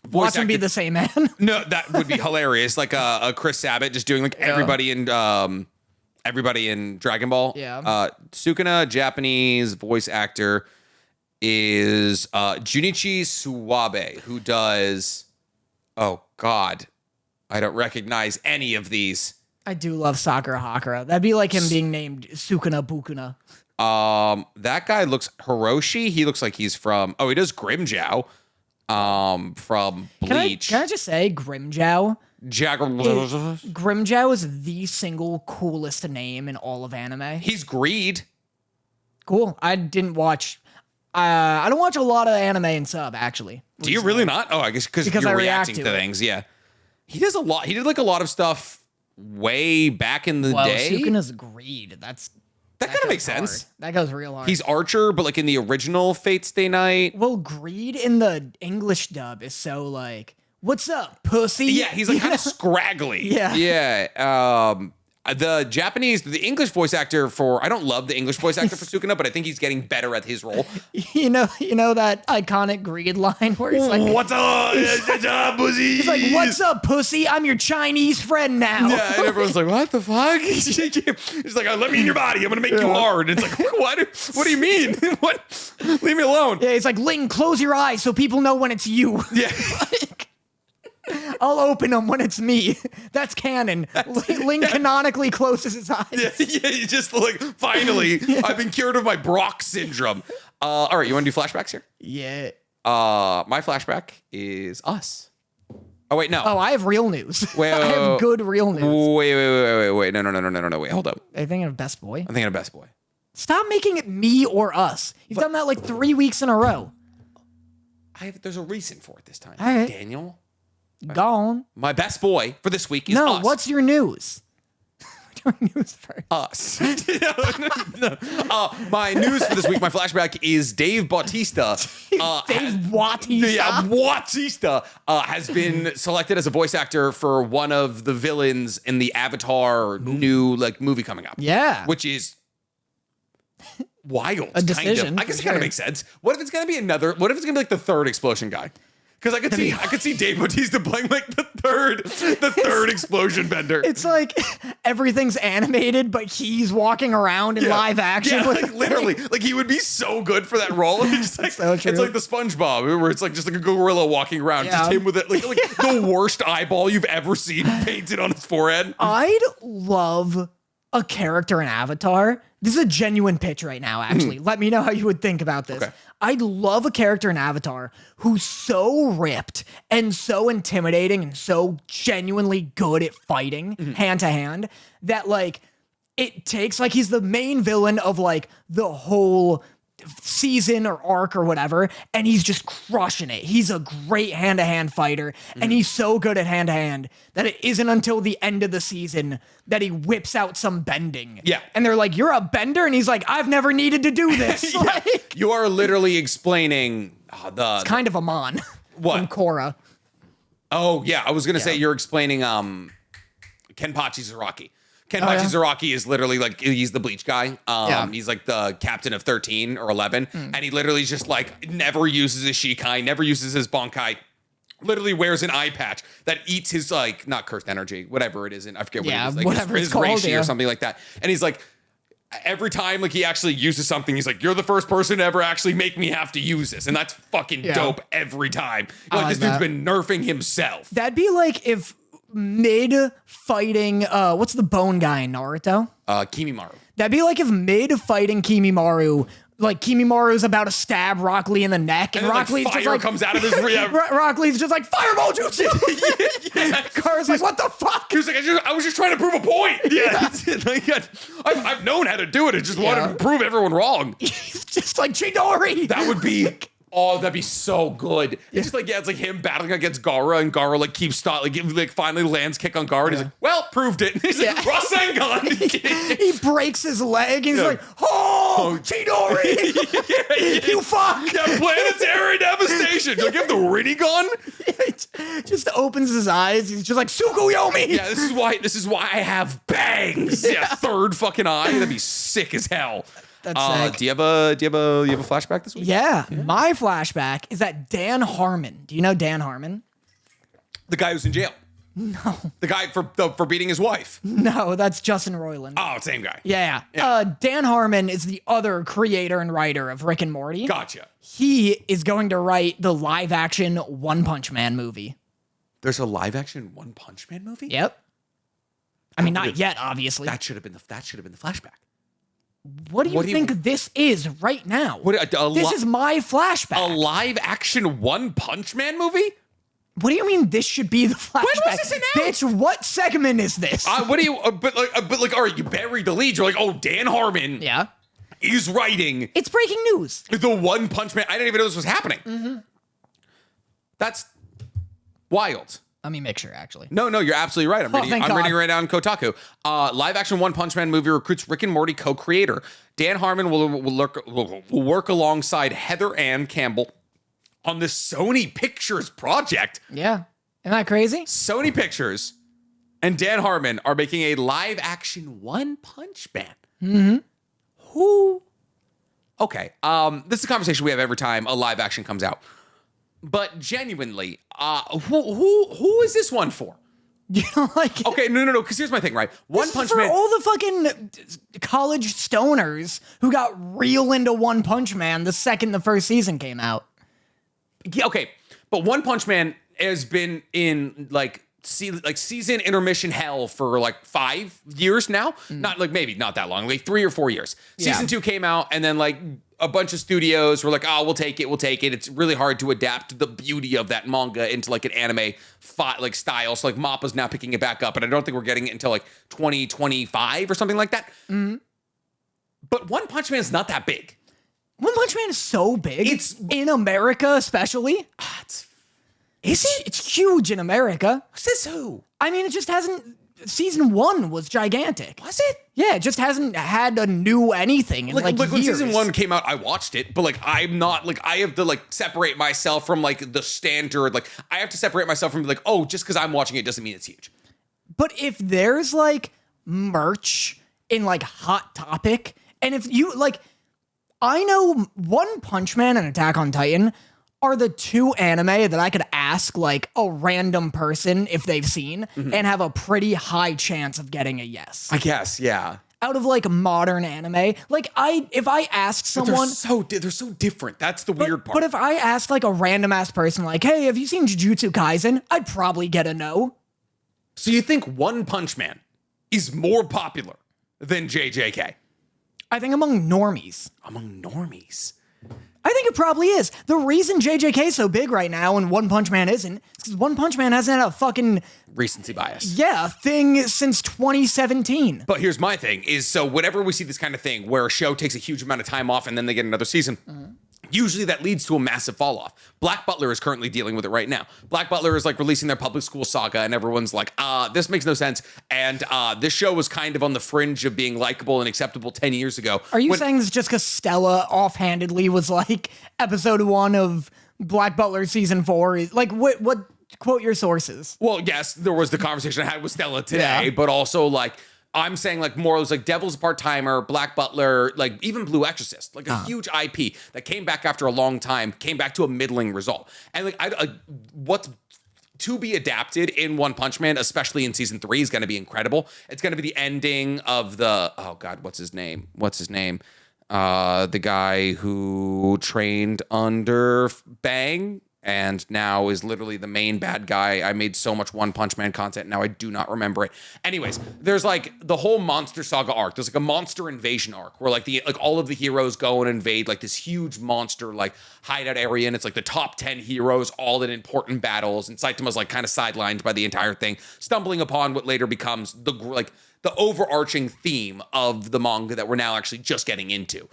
voice Watch him be actor. the same man. No, that would be hilarious. Like a Chris Sabat just doing like everybody in Dragon Ball. Yeah. Sukuna, Japanese voice actor, is Junichi Suwabe, who does. Oh God, I don't recognize any of these. I do love Sakura Hakura. That'd be like him being named Sukuna Bukuna. That guy looks Hiroshi. He looks like he's from. Oh, he does Grimjow. From Bleach. Can I just say Grimjow? Grimjow is the single coolest name in all of anime. He's Greed. Cool. I didn't watch. I don't watch a lot of anime in sub actually. Do you really not? Oh, I guess because you're I reacting react to to it. things. Yeah, he does a lot. He did like a lot of stuff way back in the Well, day. Sukuna's Greed. That kind of goes makes sense. hard. That goes real hard. He's Archer, but like in the original Fate Stay Night. Well, Greed in the English dub is so like, what's up, pussy? Yeah, he's like You kind of know? scraggly. Yeah. Yeah. The English voice actor for, I don't love the English voice actor for Sukuna, but I think he's getting better at his role. You know that iconic Greed line where he's like, What's up? Pussy? he's like, what's up, pussy? I'm your Chinese friend now. Yeah, and everyone's like, what the fuck? He's like, let me in your body. I'm going to make you hard. And it's like, what do you mean? What? Leave me alone. Yeah, he's like, Ling, close your eyes so people know when it's you. Yeah. I'll open them when it's me. That's canon. Link canonically closes his eyes. Yeah, you just like, finally, I've been cured of my Brock syndrome. All right, you want to do flashbacks here? Yeah. My flashback is us. Oh, wait, no. Oh, I have real news. Wait, I have good real news. Wait. No. Wait, hold up. Are you thinking of Best Boy? I'm thinking of Best Boy. Stop making it me or us. You've done that like 3 weeks in a row. There's a reason for it this time. All right. Daniel. Gone. My best boy for this week is No, us. what's your news? We're doing news first. Us. My news for this week, my flashback is Dave Bautista. Dave Bautista. Yeah, Bautista has been selected as a voice actor for one of the villains in the Avatar new movie coming up. Yeah. Which is wild. A decision, Kind of. I guess for it kind of sure. makes sense. What if it's gonna be what if it's gonna be like the third explosion guy? Because I could see Dave Bautista playing like the third explosion bender. It's like everything's animated, but he's walking around in live action. Yeah, with like literally, like he would be so good for that role. It's like, so true. it's like the SpongeBob, where it's like just like a gorilla walking around, Yeah. just him with it, like the worst eyeball you've ever seen painted on his forehead. I'd love a character in Avatar. This is a genuine pitch right now, actually. Let me know how you would think about this. Okay. I'd love a character in Avatar who's so ripped and so intimidating and so genuinely good at fighting hand to hand that like it takes like he's the main villain of like the whole season or arc or whatever, and he's just crushing it. He's a great hand-to-hand fighter, and he's so good at hand-to-hand that it isn't until the end of the season that he whips out some bending. Yeah. And they're like, "You're a bender?" And he's like, "I've never needed to do this." Yeah. Like, You are literally explaining the kind of a mon What? from Korra. Oh yeah, I was gonna say you're explaining Kenpachi Zaraki. Kenpachi Zaraki is literally like he's the bleach guy. He's like the captain of 13 or 11, and he literally just like never uses his Shikai, never uses his Bonkai. Literally wears an eye patch that eats his like not cursed energy, whatever it is, and I forget what it is, like whatever his it's called, reishi or something like that. And he's like, every time like he actually uses something, he's like, "You're the first person to ever actually make me have to use this," and that's fucking dope every time. Like this dude's been nerfing himself. That'd be like if mid fighting, what's the bone guy in Naruto? Kimimaru. That'd be like if mid fighting Kimimaru, like Kimimaru's about to stab Rock Lee in the neck, and And Rock like, Lee's fire just like comes out of his Rock Lee's just like fireball jutsu. Kara's like, what the fuck? He was like, I was just trying to prove a point. Yeah, that's it. Like, I've known how to do it. I just wanted to prove everyone wrong. He's just like Chidori. That would be. Oh, that'd be so good. It's just like, it's like him battling against Gaara, and Gaara like keeps finally lands kick on Gaara, and he's like, well, proved it. And he's like, Rasengan. He breaks his leg, and he's like, oh, Chidori, you fuck. Yeah, planetary devastation. Do I give the Rinnegan? Just opens his eyes. He's just like, Tsukuyomi. Yeah, this is why I have bangs. Yeah, third fucking eye. That'd be sick as hell. That's sick. Do you have a flashback this week? Yeah, my flashback is that Dan Harmon. Do you know Dan Harmon? The guy who's in jail. No. The guy for beating his wife. No, that's Justin Roiland. Oh, same guy. Yeah. Yeah. Dan Harmon is the other creator and writer of Rick and Morty. Gotcha. He is going to write the live action One Punch Man movie. There's a live action One Punch Man movie? Yep. I mean, not yet, obviously. That should have been the flashback. What do you think this is right now? This is my flashback. A live action One Punch Man movie? What do you mean this should be the flashback? When was this announced? Bitch, what segment is this? What do you? But all right, you buried the lead. You're like, oh, Dan Harmon yeah. is writing It's breaking news. the One Punch Man. I didn't even know this was happening. That's wild. Let me make sure, actually. No, you're absolutely right. I'm reading thank God. it right now on Kotaku. Live action One Punch Man movie recruits Rick and Morty co-creator. Dan Harmon will work alongside Heather Ann Campbell on the Sony Pictures project. Yeah. Isn't that crazy? Sony Pictures and Dan Harmon are making a live action One Punch Man. Mm-hmm. Who? Okay. This is a conversation we have every time a live action comes out. But genuinely, who is this one for? You know, like Okay, no. Because here's my thing, right? One this is Punch for Man. all the fucking college stoners who got real into One Punch Man the second the first season came out. Yeah, okay, but One Punch Man has been in like season intermission hell for like 5 years now. Not like maybe not that long, like 3 or 4 years. Season 2 came out, and then like a bunch of studios were like, oh, we'll take it. It's really hard to adapt the beauty of that manga into like an anime like style. So like Mappa's now picking it back up, and I don't think we're getting it until like 2025 or something like that. But One Punch Man is not that big. One Punch Man is so big. It's in America, especially. Is it? It's huge in America. Says who? I mean, it just hasn't. Season 1 was gigantic. Was it? Yeah, it just hasn't had a new anything in like when years. season 1 came out, I watched it, but like I'm not like I have to like separate myself from like the standard. Like I have to separate myself from like, oh, just because I'm watching it doesn't mean it's huge. But if there's like merch in like Hot Topic, and if you like, I know One Punch Man and Attack on Titan are the 2 anime that I could ask like a random person if they've seen and have a pretty high chance of getting a yes. I guess, yeah. Out of like modern anime, like if I asked someone, they're so different. That's the weird part. But if I asked like a random ass person, like, hey, have you seen Jujutsu Kaisen? I'd probably get a no. So you think One Punch Man is more popular than JJK? I think among normies. Among normies? I think it probably is. The reason JJK is so big right now and One Punch Man isn't is because One Punch Man hasn't had a fucking recency bias. Yeah, thing since 2017. But here's my thing is, so whenever we see this kind of thing where a show takes a huge amount of time off and then they get another season, usually that leads to a massive fall off. Black Butler is currently dealing with it right now. Black Butler is like releasing their public school saga, and everyone's like, this makes no sense. And this show was kind of on the fringe of being likable and acceptable 10 years ago. Are you saying this just because Stella offhandedly was like episode 1 of Black Butler season 4? Like, what quote your sources? Well, yes, there was the conversation I had with Stella today, but also like, I'm saying like more, it was like Devil's a Part-Timer, Black Butler, like even Blue Exorcist, like a huge IP that came back after a long time, came back to a middling result. And like, what's to be adapted in One Punch Man, especially in season 3, is going to be incredible. It's going to be the ending of the, oh God, what's his name? The guy who trained under Bang and now is literally the main bad guy. I made so much One Punch Man content, now I do not remember it. Anyways, there's like the whole Monster Saga arc. There's like a monster invasion arc where like all of the heroes go and invade like this huge monster like hideout area, and it's like the top 10 heroes all in important battles, and Saitama's like kind of sidelined by the entire thing, stumbling upon what later becomes the overarching theme of the manga that we're now actually just getting into.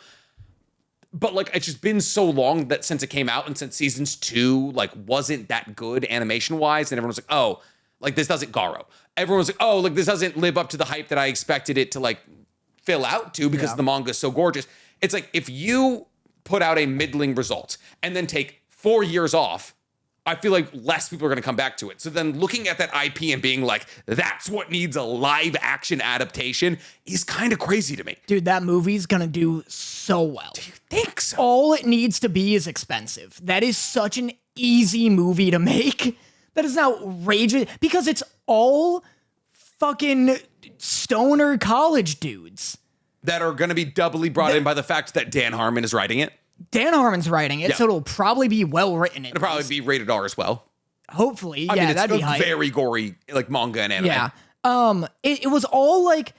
But like, it's just been so long that since it came out, and since seasons 2 like wasn't that good animation wise, and everyone was like, oh, like this doesn't Garo. Everyone was like, oh, like this doesn't live up to the hype that I expected it to like fill out to because the manga is so gorgeous. It's like, if you put out a middling result and then take 4 years off, I feel like less people are going to come back to it. So then looking at that IP and being like, that's what needs a live action adaptation is kind of crazy to me. Dude, that movie's going to do so well. Do you think so? All it needs to be is expensive. That is such an easy movie to make. That is outrageous because it's all fucking stoner college dudes. That are going to be doubly brought in by the fact that Dan Harmon is writing it. Dan Harmon's writing it, so it'll probably be well written. It'll probably be rated R as well. Hopefully, I mean, that'd be hype. Very gory, like manga and anime. Yeah. It was all like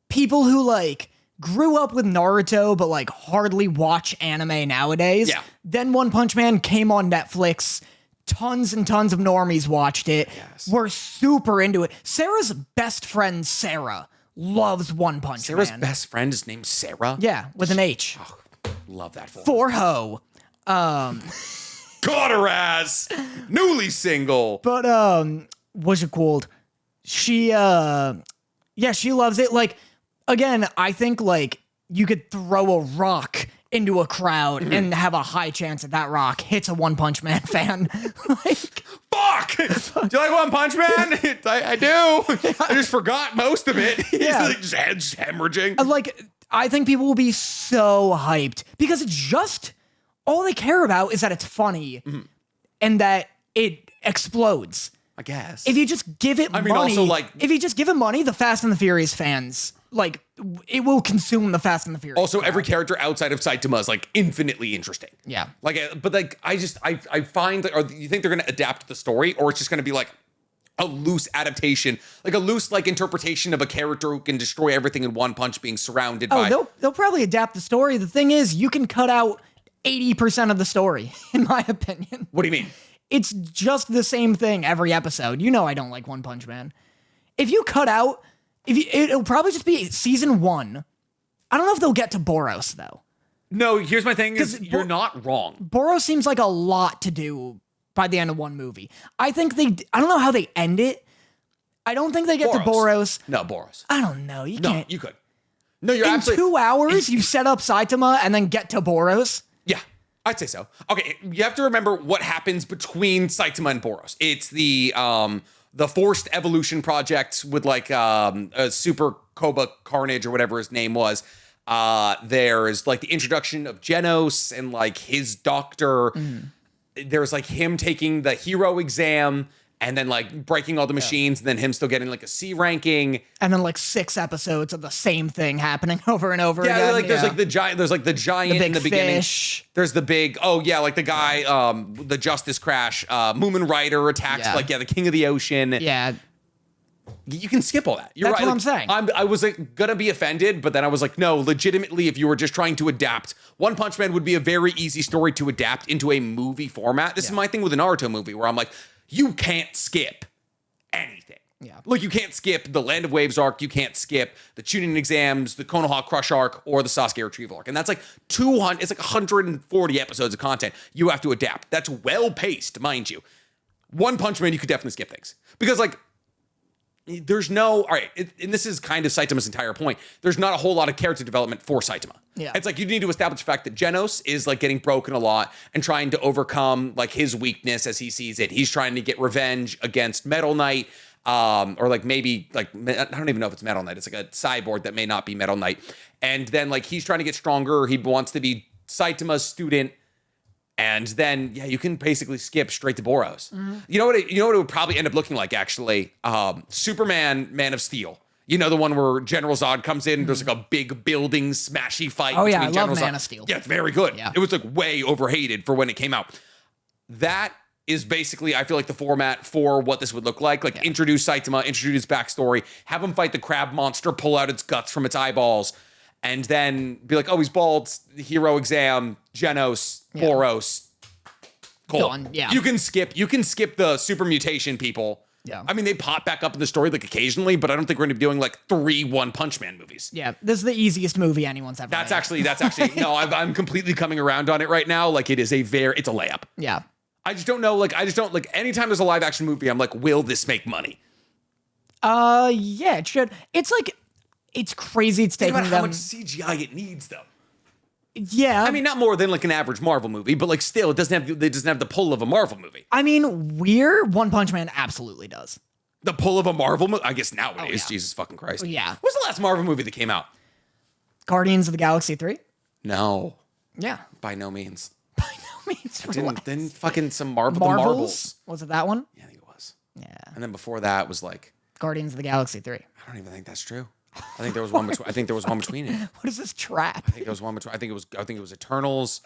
people who like grew up with Naruto but like hardly watch anime nowadays. Yeah. Then One Punch Man came on Netflix. Tons and tons of normies watched it. Yes. We're super into it. Sarah's best friend, Sarah, loves One Punch Man. Sarah's best friend is named Sarah? Yeah, with an H. Oh, love that for her. For ho. Got her ass. Newly single. But what's it called? She she loves it. Like, again, I think like you could throw a rock into a crowd and have a high chance that that rock hits a One Punch Man fan. Like, fuck! Do you like One Punch Man? I do. I just forgot most of it. Yeah. He's like just hemorrhaging. like, I think people will be so hyped because it's just all they care about is that it's funny and that it explodes. I guess. If you just give it money, also like, if you just give it money, the Fast and the Furious fans like it will consume the Fast and the Furious. Also, crowd. every character outside of Saitama is like infinitely interesting. Yeah. But like, I find that, or you think they're going to adapt the story, or it's just going to be like a loose adaptation, like a loose like interpretation of a character who can destroy everything in one punch, being surrounded by. They'll probably adapt the story. The thing is, you can cut out 80% of the story, in my opinion. What do you mean? It's just the same thing every episode. You know I don't like One Punch Man. If you cut out, it'll probably just be season 1. I don't know if they'll get to Boros though. No, here's my thing: is you're not wrong. Boros seems like a lot to do by the end of one movie. I don't know how they end it. I don't think they get to Boros. No, Boros. I don't know. You No, can't. you could. No, you're In absolutely. 2 hours, you set up Saitama and then get to Boros. Yeah, I'd say so. Okay, you have to remember what happens between Saitama and Boros. It's the forced evolution project with like a Super Koba Carnage or whatever his name was. There's like the introduction of Genos and like his doctor. There's like him taking the hero exam and then like breaking all the machines, and then him still getting like a C ranking. And then like 6 episodes of the same thing happening over and over again. Like there's like the giant. There's like the giant in the beginning. Fish. There's the big. Oh yeah, like the guy. The Justice Crash. Moomin Rider attacks the King of the Ocean. Yeah. You can skip all that. You're That's right. what I'm saying. I was like gonna be offended, but then I was like, no, legitimately, if you were just trying to adapt, One Punch Man would be a very easy story to adapt into a movie format. This is my thing with a Naruto movie, where I'm like, you can't skip anything. Yeah. Look, you can't skip the Land of Waves arc. You can't skip the Chunin exams, the Konoha Crush arc, or the Sasuke retrieval arc. And that's like 200. It's like 140 episodes of content you have to adapt. That's well paced, mind you. One Punch Man, you could definitely skip things because like. There's no, all right, and this is kind of Saitama's entire point. There's not a whole lot of character development for Saitama. Yeah. It's like you need to establish the fact that Genos is like getting broken a lot and trying to overcome like his weakness as he sees it. He's trying to get revenge against Metal Knight, or like maybe like, I don't even know if it's Metal Knight. It's like a cyborg that may not be Metal Knight. And then like he's trying to get stronger. He wants to be Saitama's student. And then, you can basically skip straight to Boros. You know what it would probably end up looking like, actually? Superman, Man of Steel. You know, the one where General Zod comes in, there's like a big building smashy fight Oh, between yeah, I General love Zod. Man of Steel. Yeah, it's very good. Yeah. It was like way overhated for when it came out. That is basically, I feel like, the format for what this would look like. Like, introduce Saitama, introduce his backstory, have him fight the crab monster, pull out its guts from its eyeballs, and then be like, oh, he's bald, hero exam, Genos, Boros. Cool. Done. Yeah. You can skip the super mutation people. Yeah. I mean, they pop back up in the story like occasionally, but I don't think we're going to be doing like 3 One Punch Man movies. Yeah. This is the easiest movie anyone's ever That's made. actually no, I'm completely coming around on it right now. Like it's a layup. Yeah. I just don't know. Anytime there's a live action movie, I'm like, will this make money? Yeah, it should. It's like, it's crazy. It's Think taking about how them. much CGI it needs, though. Yeah. I mean, not more than like an average Marvel movie, but like still, it doesn't have the pull of a Marvel movie. I mean, One Punch Man absolutely does. The pull of a Marvel movie? I guess nowadays, yeah. Jesus fucking Christ. Yeah. What's the last Marvel movie that came out? Guardians of the Galaxy 3? No, Yeah. by no means. By no means. Then fucking some Marvel. Marvels? The Marvels. Was it that one? Yeah, I think it was. Yeah. And then before that was like, Guardians of the Galaxy 3. I don't even think that's true. I think there was one between. I think there was one between it. What is this trap? I think there was one between. I think it was Eternals.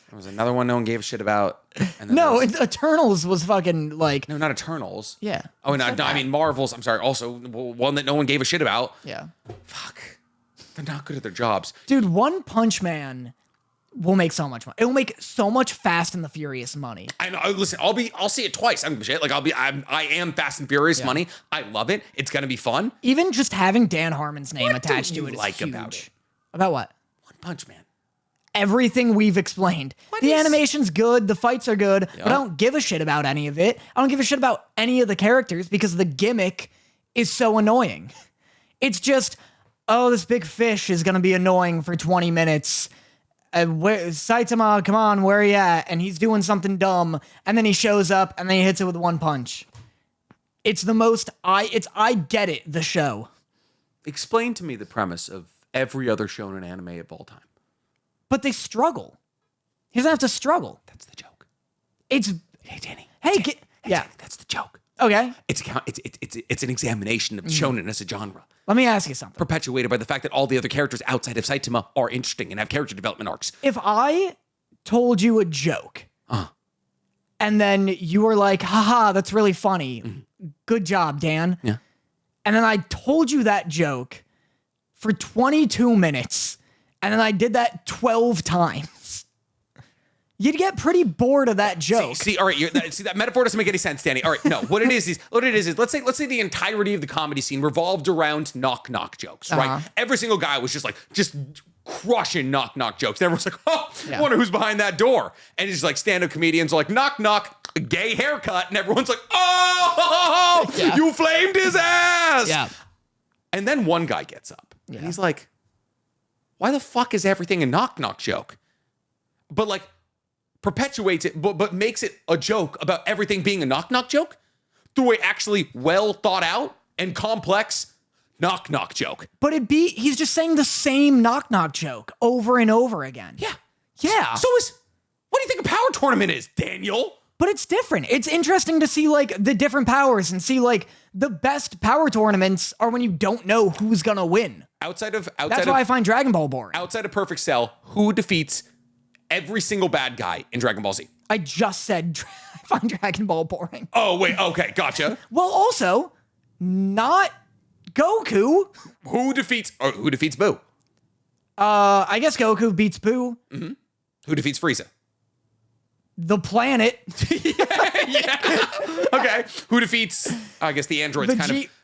There was another one no one gave a shit about. And then No, there was- Eternals was fucking like. no, not Eternals. Yeah. Oh no, Said no, I that. mean Marvels. I'm sorry. Also, one that no one gave a shit about. Yeah. Fuck. They're not good at their jobs. Dude, One Punch Man will make so much money. It will make so much Fast and the Furious money. I know. Listen, I'll see it twice. I don't give a shit. Like I am Fast and Furious money. I love it. It's gonna be fun. Even just having Dan Harmon's name What attached don't to it you is like huge. about it? About what? One Punch Man. Everything we've explained. The animation's good, the fights are good, but I don't give a shit about any of it. I don't give a shit about any of the characters because the gimmick is so annoying. It's just, oh, this big fish is gonna be annoying for 20 minutes. Saitama, come on, where are you at? And he's doing something dumb, and then he shows up, and then he hits it with one punch. It's the most, I get it, the show. Explain to me the premise of every other shonen anime of all time. But they struggle. He doesn't have to struggle. That's the joke. It's, Hey, Danny. hey, Danny, yeah. Danny, that's the joke. Okay. It's an examination of shonen as a genre, Let me ask you something. perpetuated by the fact that all the other characters outside of Saitama are interesting and have character development arcs. If I told you a joke and then you were like, haha, that's really funny. Good job, Dan. Yeah. And then I told you that joke for 22 minutes and then I did that 12 times. You'd get pretty bored of that joke. See, all right, that metaphor doesn't make any sense, Danny. All right, no, what it is let's say the entirety of the comedy scene revolved around knock jokes, right? Every single guy was just crushing knock jokes. And everyone's like, I wonder who's behind that door. And it's like stand-up comedians are like, knock, gay haircut, and everyone's like, you flamed his ass. Yeah. And then one guy gets up and he's like, why the fuck is everything a knock joke? But like perpetuates it, but makes it a joke about everything being a knock joke through a actually well thought out and complex knock joke. But he's just saying the same knock joke over and over again. Yeah. Yeah. What do you think a power tournament is, Daniel? But it's different. It's interesting to see like the different powers and see like the best power tournaments are when you don't know who's gonna win. That's why I find Dragon Ball boring. Outside of Perfect Cell, who defeats every single bad guy in Dragon Ball Z? I just said I find Dragon Ball boring. Oh, wait, okay, gotcha. Well, also, not Goku. Who defeats Boo? I guess Goku beats Boo. Mm-hmm. Who defeats Frieza? The planet. Yeah. Okay. Who defeats? I guess the androids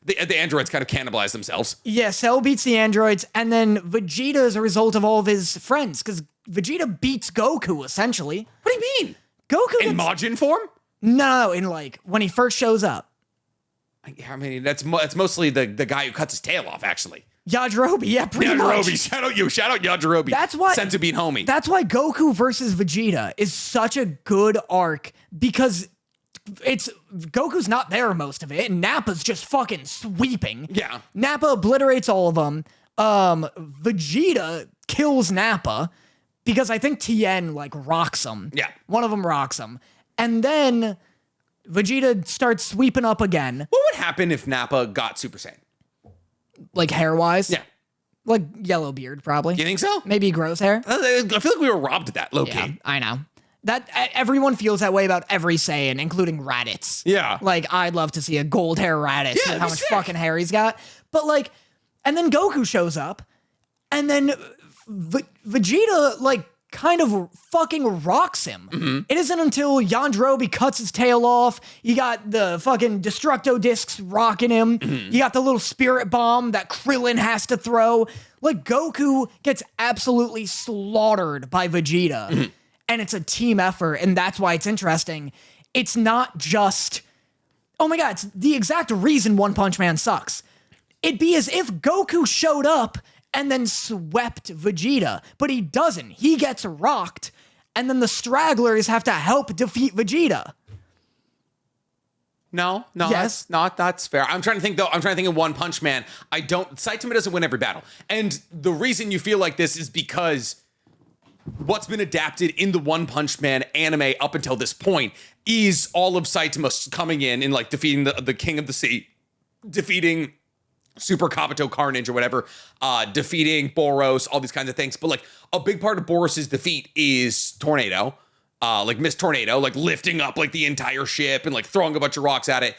the androids kind of cannibalize themselves. Yeah, Cell beats the androids, and then Vegeta is a result of all of his friends, because Vegeta beats Goku essentially. What do you mean? Goku in Majin form? No, in like when he first shows up. I mean, that's mostly the guy who cuts his tail off, actually. Yajirobe, yeah, pretty much. Shout out Yajirobe. That's why Senzu being homie. That's why Goku versus Vegeta is such a good arc, because Goku's not there most of it, and Nappa's just fucking sweeping. Yeah. Nappa obliterates all of them. Vegeta kills Nappa because I think Tien like rocks him. Yeah. One of them rocks him. And then Vegeta starts sweeping up again. What would happen if Nappa got Super Saiyan? Like hair-wise? Yeah. Like yellow beard, probably. You think so? Maybe gross hair. I feel like we were robbed of that, low-key. Yeah, I know. That everyone feels that way about every Saiyan, including Raditz. Yeah. Like, I'd love to see a gold hair Raditz with how much fucking hair he's got. But like, and then Goku shows up, and then Vegeta, like, kind of fucking rocks him. Mm-hmm. It isn't until Yajirobe cuts his tail off, you got the fucking Destructo discs rocking him, you got the little spirit bomb that Krillin has to throw. Like, Goku gets absolutely slaughtered by Vegeta. And it's a team effort, and that's why it's interesting. It's not just, oh my god, it's the exact reason One Punch Man sucks. It'd be as if Goku showed up and then swept Vegeta, but he doesn't. He gets rocked, and then the stragglers have to help defeat Vegeta. No, Yes. that's fair. I'm trying to think of One Punch Man. Saitama doesn't win every battle. And the reason you feel like this is because what's been adapted in the One Punch Man anime up until this point is all of Saitama coming in and like defeating the King of the Sea, defeating Super Kabuto Carnage or whatever, defeating Boros, all these kinds of things. But like a big part of Boros' defeat is Tornado, like Miss Tornado, like lifting up like the entire ship and like throwing a bunch of rocks at it.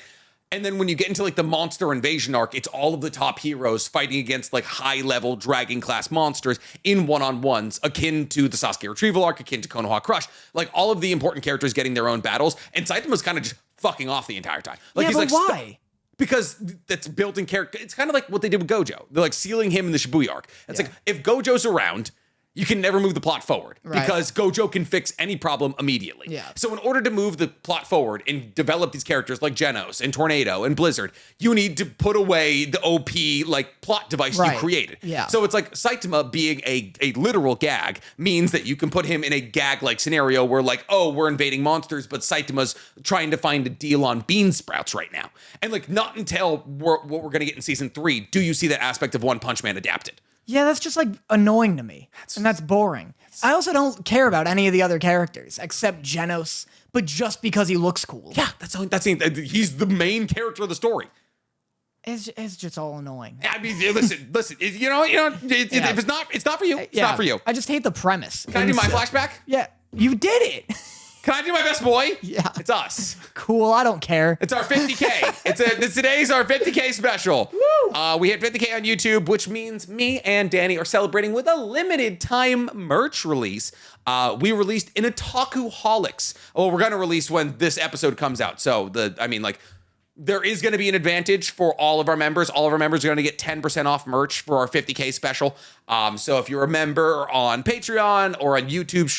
And then when you get into like the monster invasion arc, it's all of the top heroes fighting against like high level dragon class monsters in one-on-ones, akin to the Sasuke retrieval arc, akin to Konoha Crush. Like all of the important characters getting their own battles, and Saitama's kind of just fucking off the entire time. Like Yeah, he's but like why? because that's built in character. It's kind of like what they did with Gojo. They're like sealing him in the Shibuya arc. It's like if Gojo's around, you can never move the plot forward because Gojo can fix any problem immediately. Yeah. So in order to move the plot forward and develop these characters like Genos and Tornado and Blizzard, you need to put away the OP like plot device you created. Yeah. So it's like Saitama being a literal gag means that you can put him in a gag-like scenario where like, oh, we're invading monsters, but Saitama's trying to find a deal on bean sprouts right now. And like not until what we're going to get in season 3 do you see that aspect of One Punch Man adapted. Yeah, that's just like annoying to me. And that's boring. I also don't care about any of the other characters except Genos, but just because he looks cool. Yeah, he's the main character of the story. It's just all annoying. I mean, listen. If it's not for you. It's not for you. I just hate the premise. Can I do my flashback? Yeah, you did it. Can I do my best boy? Yeah. It's us. Cool, I don't care. It's our 50K. Today's our 50K special. Woo! We hit 50K on YouTube, which means me and Danny are celebrating with a limited time merch release. We released an Otaku Holics. Well, we're gonna release when this episode comes out. So there is going to be an advantage for all of our members. All of our members are going to get 10% off merch for our 50K special. So if you're a member on Patreon or on YouTube,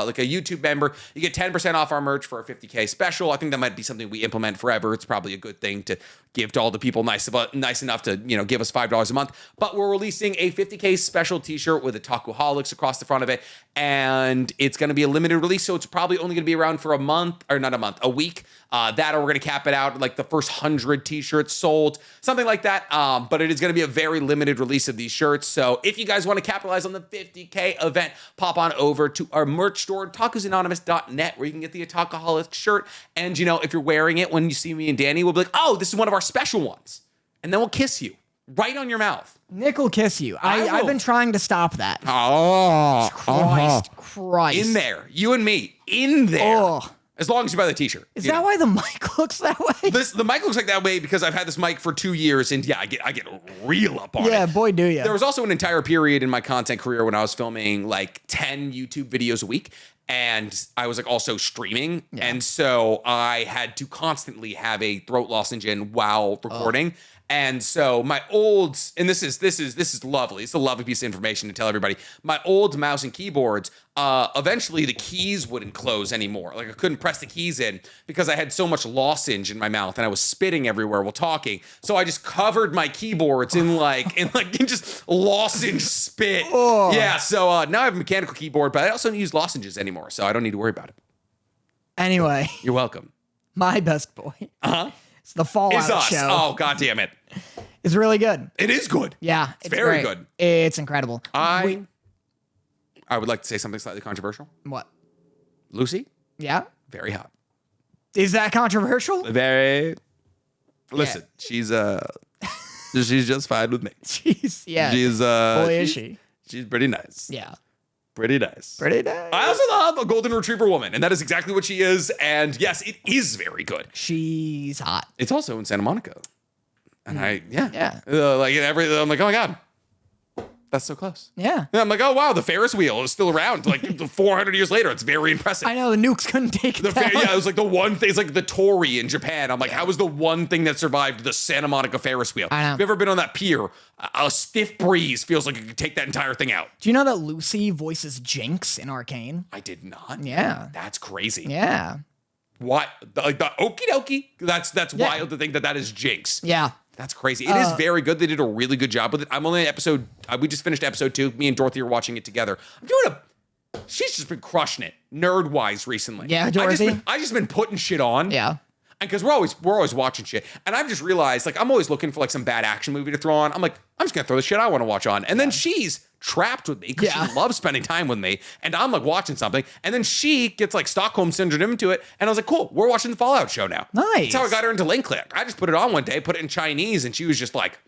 like a YouTube member, you get 10% off our merch for our 50K special. I think that might be something we implement forever. It's probably a good thing to give to all the people nice enough to, give us $5 a month. But we're releasing a 50K special t-shirt with Otaku Holics across the front of it. And it's going to be a limited release. So it's probably only going to be around for a week. That or we're going to cap it out like the first 100 t-shirts sold, something like that. But it is going to be a very limited release of these shirts. So if you guys want to capitalize on the 50K event, pop on over to our merch store, otakusanonymous.net, where you can get the Otakuholic shirt. And, if you're wearing it, when you see me and Danny, we'll be like, oh, this is one of our special ones. And then we'll kiss you right on your mouth. Nick will kiss you. I've been trying to stop that. Oh, Christ. In there. You and me. In there. Oh. As long as you buy the t-shirt. Is that why the mic looks that way? The mic looks like that way because I've had this mic for 2 years, and I get real up on it. Yeah, boy, do you. There was also an entire period in my content career when I was filming like 10 YouTube videos a week, and I was like also streaming, and so I had to constantly have a throat lozenge in while recording. And so my old, and this is lovely. It's a lovely piece of information to tell everybody. My old mouse and keyboards, eventually the keys wouldn't close anymore. Like I couldn't press the keys in because I had so much lozenge in my mouth and I was spitting everywhere while talking. So I just covered my keyboards in just lozenge spit. Oh. Yeah. So now I have a mechanical keyboard, but I also don't use lozenges anymore, so I don't need to worry about it. Anyway, you're welcome. My best boy. It's the Fallout show. Oh, God damn it. It's really good. It is good. Yeah. It's very good. It's incredible. I would like to say something slightly controversial. What? Lucy? Yeah? Very hot. Is that controversial? Very. Listen, she's just fine with me. She's boy, is she. She's pretty nice. Yeah. Pretty nice. Pretty nice. I also love a golden retriever woman, and that is exactly what she is. And yes, it is very good. She's hot. It's also in Santa Monica. And I'm like, oh my God, that's so close. Yeah. And I'm like, oh wow, the Ferris wheel is still around. Like 400 years later, it's very impressive. I know the nukes couldn't take it down. Yeah, it was like the one thing. It's like the Torii in Japan. I'm like, how was the one thing that survived the Santa Monica Ferris wheel? I know. Have you ever been on that pier? A stiff breeze feels like it could take that entire thing out. Do you know that Lucy voices Jinx in Arcane? I did not. Yeah. That's crazy. Yeah. What? Like the okie dokie? That's wild to think that is Jinx. Yeah. That's crazy. It is very good. They did a really good job with it. I'm only on episode. We just finished episode 2. Me and Dorothy are watching it together. She's just been crushing it nerd wise recently. Yeah, Dorothy. I just been putting shit on. Yeah. And because we're always watching shit, and I've just realized like I'm always looking for like some bad action movie to throw on. I'm like, I'm just gonna throw the shit I want to watch on, and then she's trapped with me because she loves spending time with me, and I'm like watching something, and then she gets like Stockholm syndrome into it, and I was like, cool, we're watching the Fallout show now. Nice. That's how I got her into Link Click. I just put it on one day, put it in Chinese, and she was just like.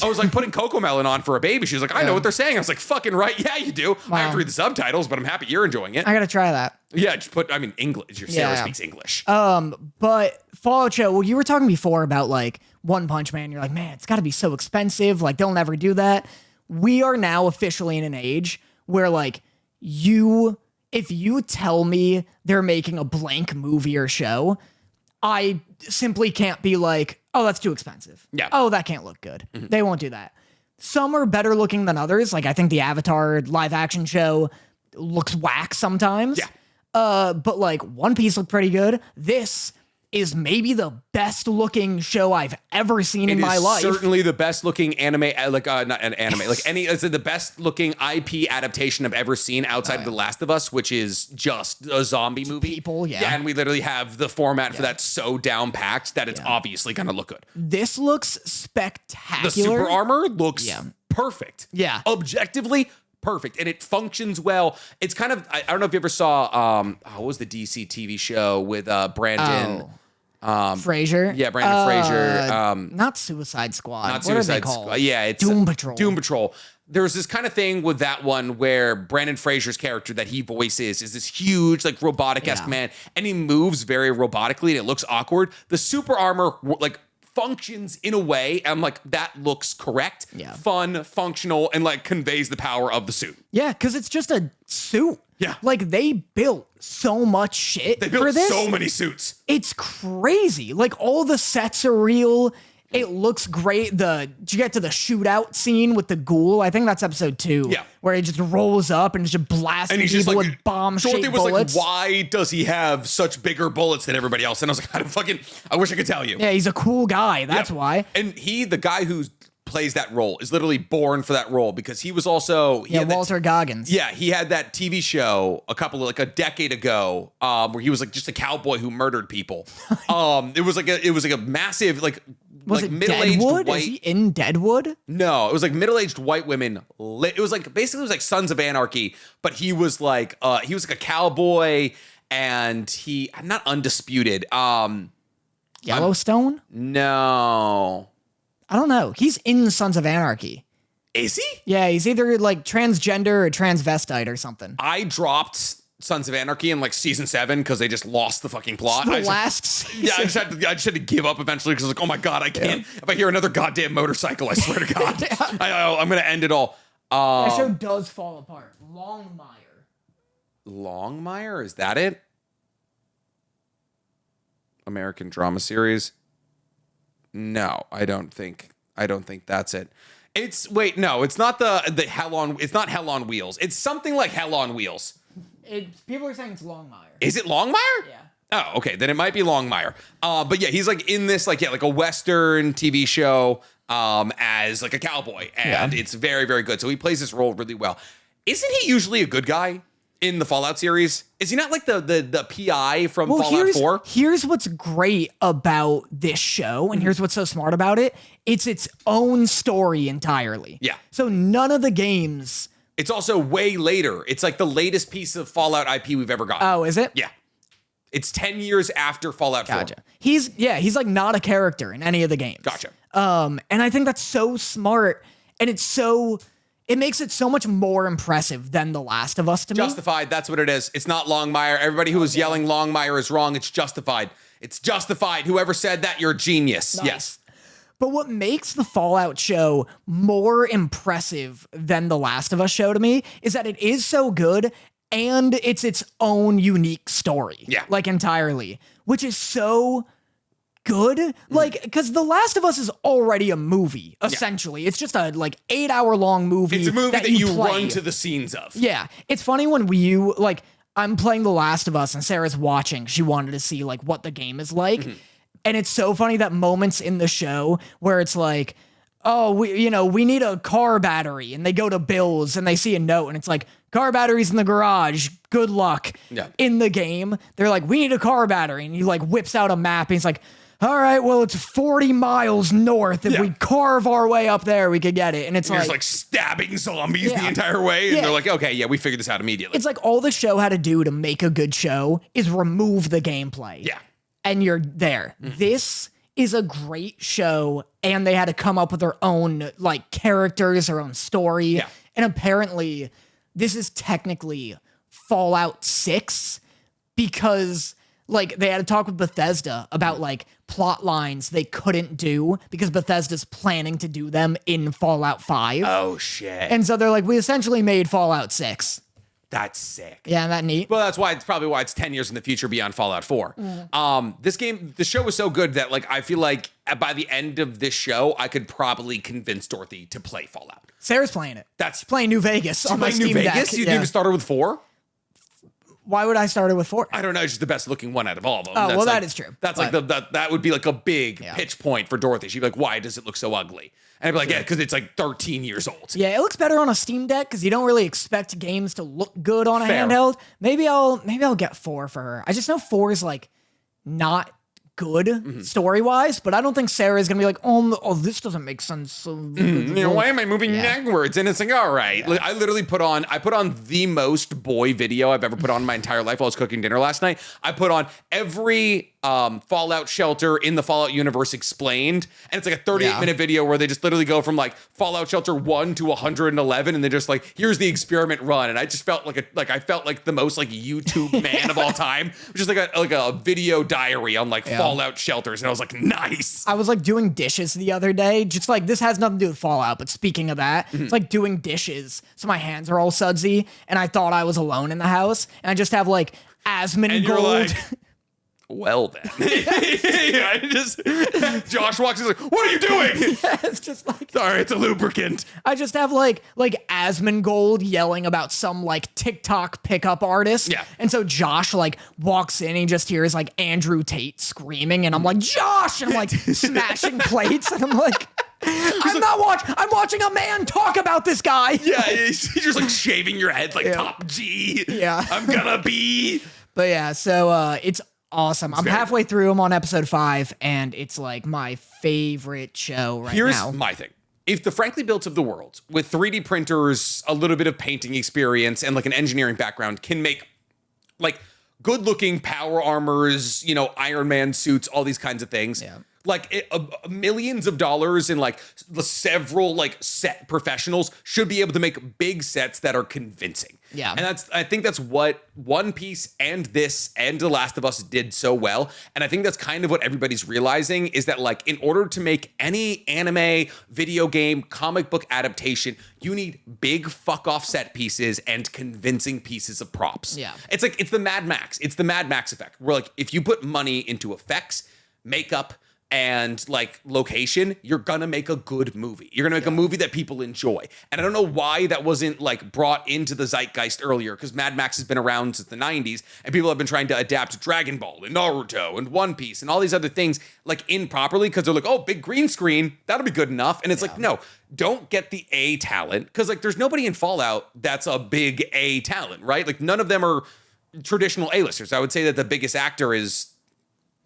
I was like putting Cocomelon on for a baby. She was like, I know what they're saying. I was like, fucking right. Yeah, you do. Wow. I have to read the subtitles, but I'm happy you're enjoying it. I gotta try that. Yeah, just English. Your Sarah speaks English. But Fallout show, well, you were talking before about like One Punch Man. You're like, man, it's gotta be so expensive. Like, they'll never do that. We are now officially in an age where like if you tell me they're making a blank movie or show, I simply can't be like, oh, that's too expensive. Yeah. Oh, that can't look good. Mm-hmm. They won't do that. Some are better looking than others. Like I think the Avatar live action show looks whack sometimes. Yeah. But like One Piece looked pretty good. This is maybe the best looking show I've ever seen in my life. Certainly the best looking anime, not an anime, it's the best looking IP adaptation I've ever seen outside of The Last of Us, which is just a zombie movie. People, yeah. And we literally have the format for that so down packed that it's obviously going to look good. This looks spectacular. The super armor looks perfect. Yeah. Objectively perfect. And it functions well. It's kind of, I don't know if you ever saw, what was the DC TV show with Brandon? Frasier. Yeah, Brandon Fraser. Not Suicide Squad. Not What are they Suicide called? Squad. Yeah, it's Doom Patrol. Doom Patrol. There's this kind of thing with that one where Brandon Fraser's character that he voices is this huge, like robotic-esque man, and he moves very robotically and it looks awkward. The super armor, like, functions in a way, I'm like, that looks correct, fun, functional, and like conveys the power of the suit. Yeah, because it's just a suit. Yeah. Like they built so much shit They built for this. so many suits. It's crazy. Like all the sets are real. It looks great. Did you get to the shootout scene with the ghoul? I think that's episode 2. Yeah. Where he just rolls up and just blasting people with bomb-shaped Dorothy was bullets. like, why does he have such bigger bullets than everybody else? And I was like, I wish I could tell you. Yeah, he's a cool guy. That's why. And the guy who plays that role is literally born for that role because he was also Walter Goggins. Yeah, he had that TV show a decade ago, where he was like just a cowboy who murdered people. It was like a massive Was it middle-aged Deadwood? white. Is he in Deadwood? No, it was like middle-aged white women. It was like basically it was like Sons of Anarchy, but he was like a cowboy, and he not undisputed. Yellowstone? No. I don't know. He's in Sons of Anarchy. Is he? Yeah, he's either like transgender or transvestite or something. I dropped Sons of Anarchy in like season 7 because they just lost the fucking plot. The last season. Yeah, I just had to give up eventually because I was like, oh my God, I can't. If I hear another goddamn motorcycle, I swear to God, I'm going to end it all. That show does fall apart. Longmire? Is that it? American drama series? No, I don't think that's it. It's not the Hell on. It's not Hell on Wheels. It's something like Hell on Wheels. People are saying it's Longmire. Is it Longmire? Yeah. Oh, okay. Then it might be Longmire. But yeah, he's like in this like a Western TV show as like a cowboy, and it's very, very good. So he plays this role really well. Isn't he usually a good guy in the Fallout series? Is he not like the PI from Fallout 4? Here's what's great about this show, and here's what's so smart about it. It's its own story entirely. Yeah. So none of the games. It's also way later. It's like the latest piece of Fallout IP we've ever gotten. Oh, is it? Yeah. It's 10 years after Fallout 4. Gotcha. He's like not a character in any of the games. Gotcha. And I think that's so smart, and it makes it so much more impressive than The Last of Us to me. Justified, that's what it is. It's not Longmire. Everybody who was yelling Longmire is wrong. It's Justified. It's Justified. Whoever said that, you're a genius. Nice. Yes. But what makes the Fallout show more impressive than The Last of Us show to me is that it is so good and it's its own unique story. Yeah. Like entirely, which is so good. Like, because The Last of Us is already a movie, essentially. Yeah. It's just a 8-hour long movie. It's a movie that you play. run to the scenes of. Yeah. It's funny when I'm playing The Last of Us and Sarah's watching. She wanted to see what the game is like. Mm-hmm. And it's so funny that moments in the show where it's like, oh, we need a car battery. And they go to Bill's and they see a note and it's like, car batteries in the garage. Good luck. Yeah. In the game, they're like, we need a car battery. And he whips out a map and he's like, all right, well, it's 40 miles north. If we carve our way up there, we could get it. And it's you're just stabbing zombies the entire way. And they're like, okay, yeah, we figured this out immediately. It's like all the show had to do to make a good show is remove the gameplay. Yeah. And you're there. Mm-hmm. This is a great show, and they had to come up with their own characters, their own story. Yeah. And apparently, this is technically Fallout 6 because they had to talk with Bethesda about plot lines they couldn't do because Bethesda's planning to do them in Fallout 5. Oh shit. And so they're like, we essentially made Fallout 6. That's sick. Yeah, isn't that neat? Well, that's probably why it's 10 years in the future beyond Fallout 4. The show was so good that I feel like by the end of this show, I could probably convince Dorothy to play Fallout. Sarah's playing it. That's playing New Vegas on my New Steam Vegas? Deck. You didn't even start her with 4? Why would I start it with 4? I don't know. It's just the best looking one out of all of them. Oh, well, that is true. That's that would be a big pitch point for Dorothy. She'd be like, why does it look so ugly? And I'd be like, yeah, because it's 13 years old. Yeah, it looks better on a Steam Deck because you don't really expect games to look good on a Fair. handheld. Maybe I'll get 4 for her. I just know 4 is not good story-wise, but I don't think Sarah is gonna be like, oh, this doesn't make sense. So why am I moving backwards? And it's like, all right. Like, I literally put on the most boy video I've ever put on in my entire life while I was cooking dinner last night. I put on every Fallout shelter in the Fallout universe explained, and it's like a 38-minute video where they just literally go from like Fallout Shelter 1 to 111, and they're just like, here's the experiment run. And I just felt I felt like the most like YouTube man of all time, just like a video diary on like Fallout shelters, and I was like, nice. I was like doing dishes the other day, just like this has nothing to do with Fallout, but speaking of that, it's like doing dishes, so my hands are all sudsy, and I thought I was alone in the house, and I just have like Asmon gold. Like, well then, Josh walks in, like, what are you doing? It's just like, sorry, it's a lubricant. I just have like Asmongold yelling about some like TikTok pickup artist. Yeah. And so Josh like walks in and he just hears like Andrew Tate screaming, and I'm like, Josh, and I'm like smashing plates, and I'm like, I'm watching a man talk about this guy. Yeah, he's just like shaving your head like top G. Yeah. I'm gonna be. But yeah, so it's awesome. I'm halfway through. I'm on episode 5, and it's like my favorite show right now. Here's my thing. If the Frankly Built of the world, with 3D printers, a little bit of painting experience, and like an engineering background, can make like good-looking power armors, Iron Man suits, all these kinds of things. Yeah. Like millions of dollars in like several like set professionals should be able to make big sets that are convincing. Yeah. And I think that's what One Piece and this and The Last of Us did so well. And I think that's kind of what everybody's realizing, is that like in order to make any anime, video game, comic book adaptation, you need big fuck off set pieces and convincing pieces of props. Yeah. It's like, it's the Mad Max. It's the Mad Max effect. Where like if you put money into effects, makeup, and like location, you're gonna make a good movie. You're gonna make a movie that people enjoy. And I don't know why that wasn't like brought into the zeitgeist earlier, because Mad Max has been around since the 90s, and people have been trying to adapt Dragon Ball and Naruto and One Piece and all these other things like improperly, because they're like, oh, big green screen, that'll be good enough. And it's like, no, don't get the A talent, because like there's nobody in Fallout that's a big A talent, right? Like none of them are traditional A-listers. I would say that the biggest actor is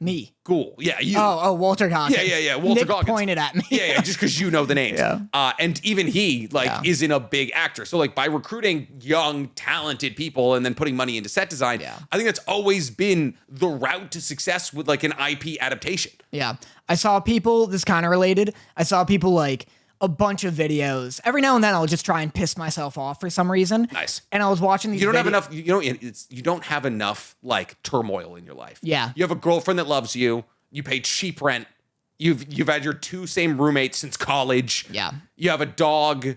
me. Cool. Yeah. You. Oh, Walter Goggins. Yeah. Walter Nick Goggins pointed at me. Yeah. Just because you know the names. Yeah. And even he isn't a big actor. So like by recruiting young, talented people and then putting money into set design, I think that's always been the route to success with like an IP adaptation. Yeah. I saw people, this kind of related. I saw people like a bunch of videos. Every now and then I'll just try and piss myself off for some reason. Nice. And I was watching these You don't have enough, you don't have enough like turmoil in your life. Yeah. You have a girlfriend that loves you. You pay cheap rent. You've had your 2 same roommates since college. Yeah. You have a dog.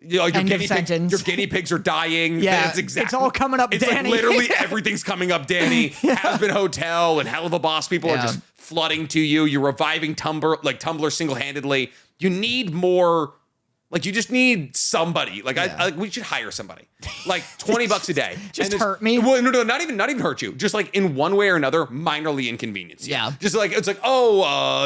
Your guinea pigs are dying. Yeah, it's all coming up, it's Danny. Like literally everything's coming up, Danny. Has-Been Hotel and Hell of a Boss people are just flooding to you. You're reviving Tumblr single-handedly. You need more. Like, you just need somebody. Like, we should hire somebody. Like, $20 a day. Just hurt me. Well, no, not even hurt you. Just like in one way or another, minorly inconvenience. Yeah. Just like, it's like,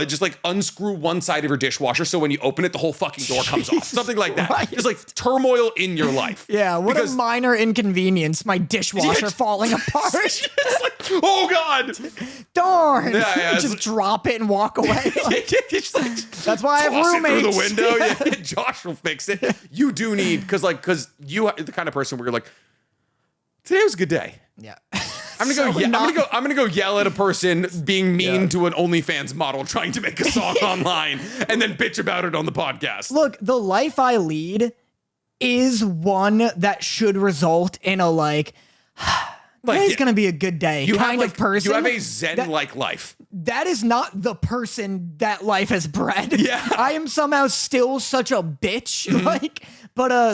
just like unscrew one side of your dishwasher so when you open it, the whole fucking door comes off. Something like that. Right. Just like turmoil in your life. Yeah, what a minor inconvenience. My dishwasher falling apart. It's like, oh God. Darn. Yeah, just drop it and walk away. Like, that's why I have toss roommates. It through the window. Yeah, Josh will fix it. You do need, because you are the kind of person where you're like, today was a good day. Yeah. I'm gonna go yell at a person being mean to an OnlyFans model trying to make a song online and then bitch about it on the podcast. Look, the life I lead is one that should result in a today's gonna be a good day kind of person. You have a Zen-like life. That is not the person that life has bred. Yeah. I am somehow still such a bitch.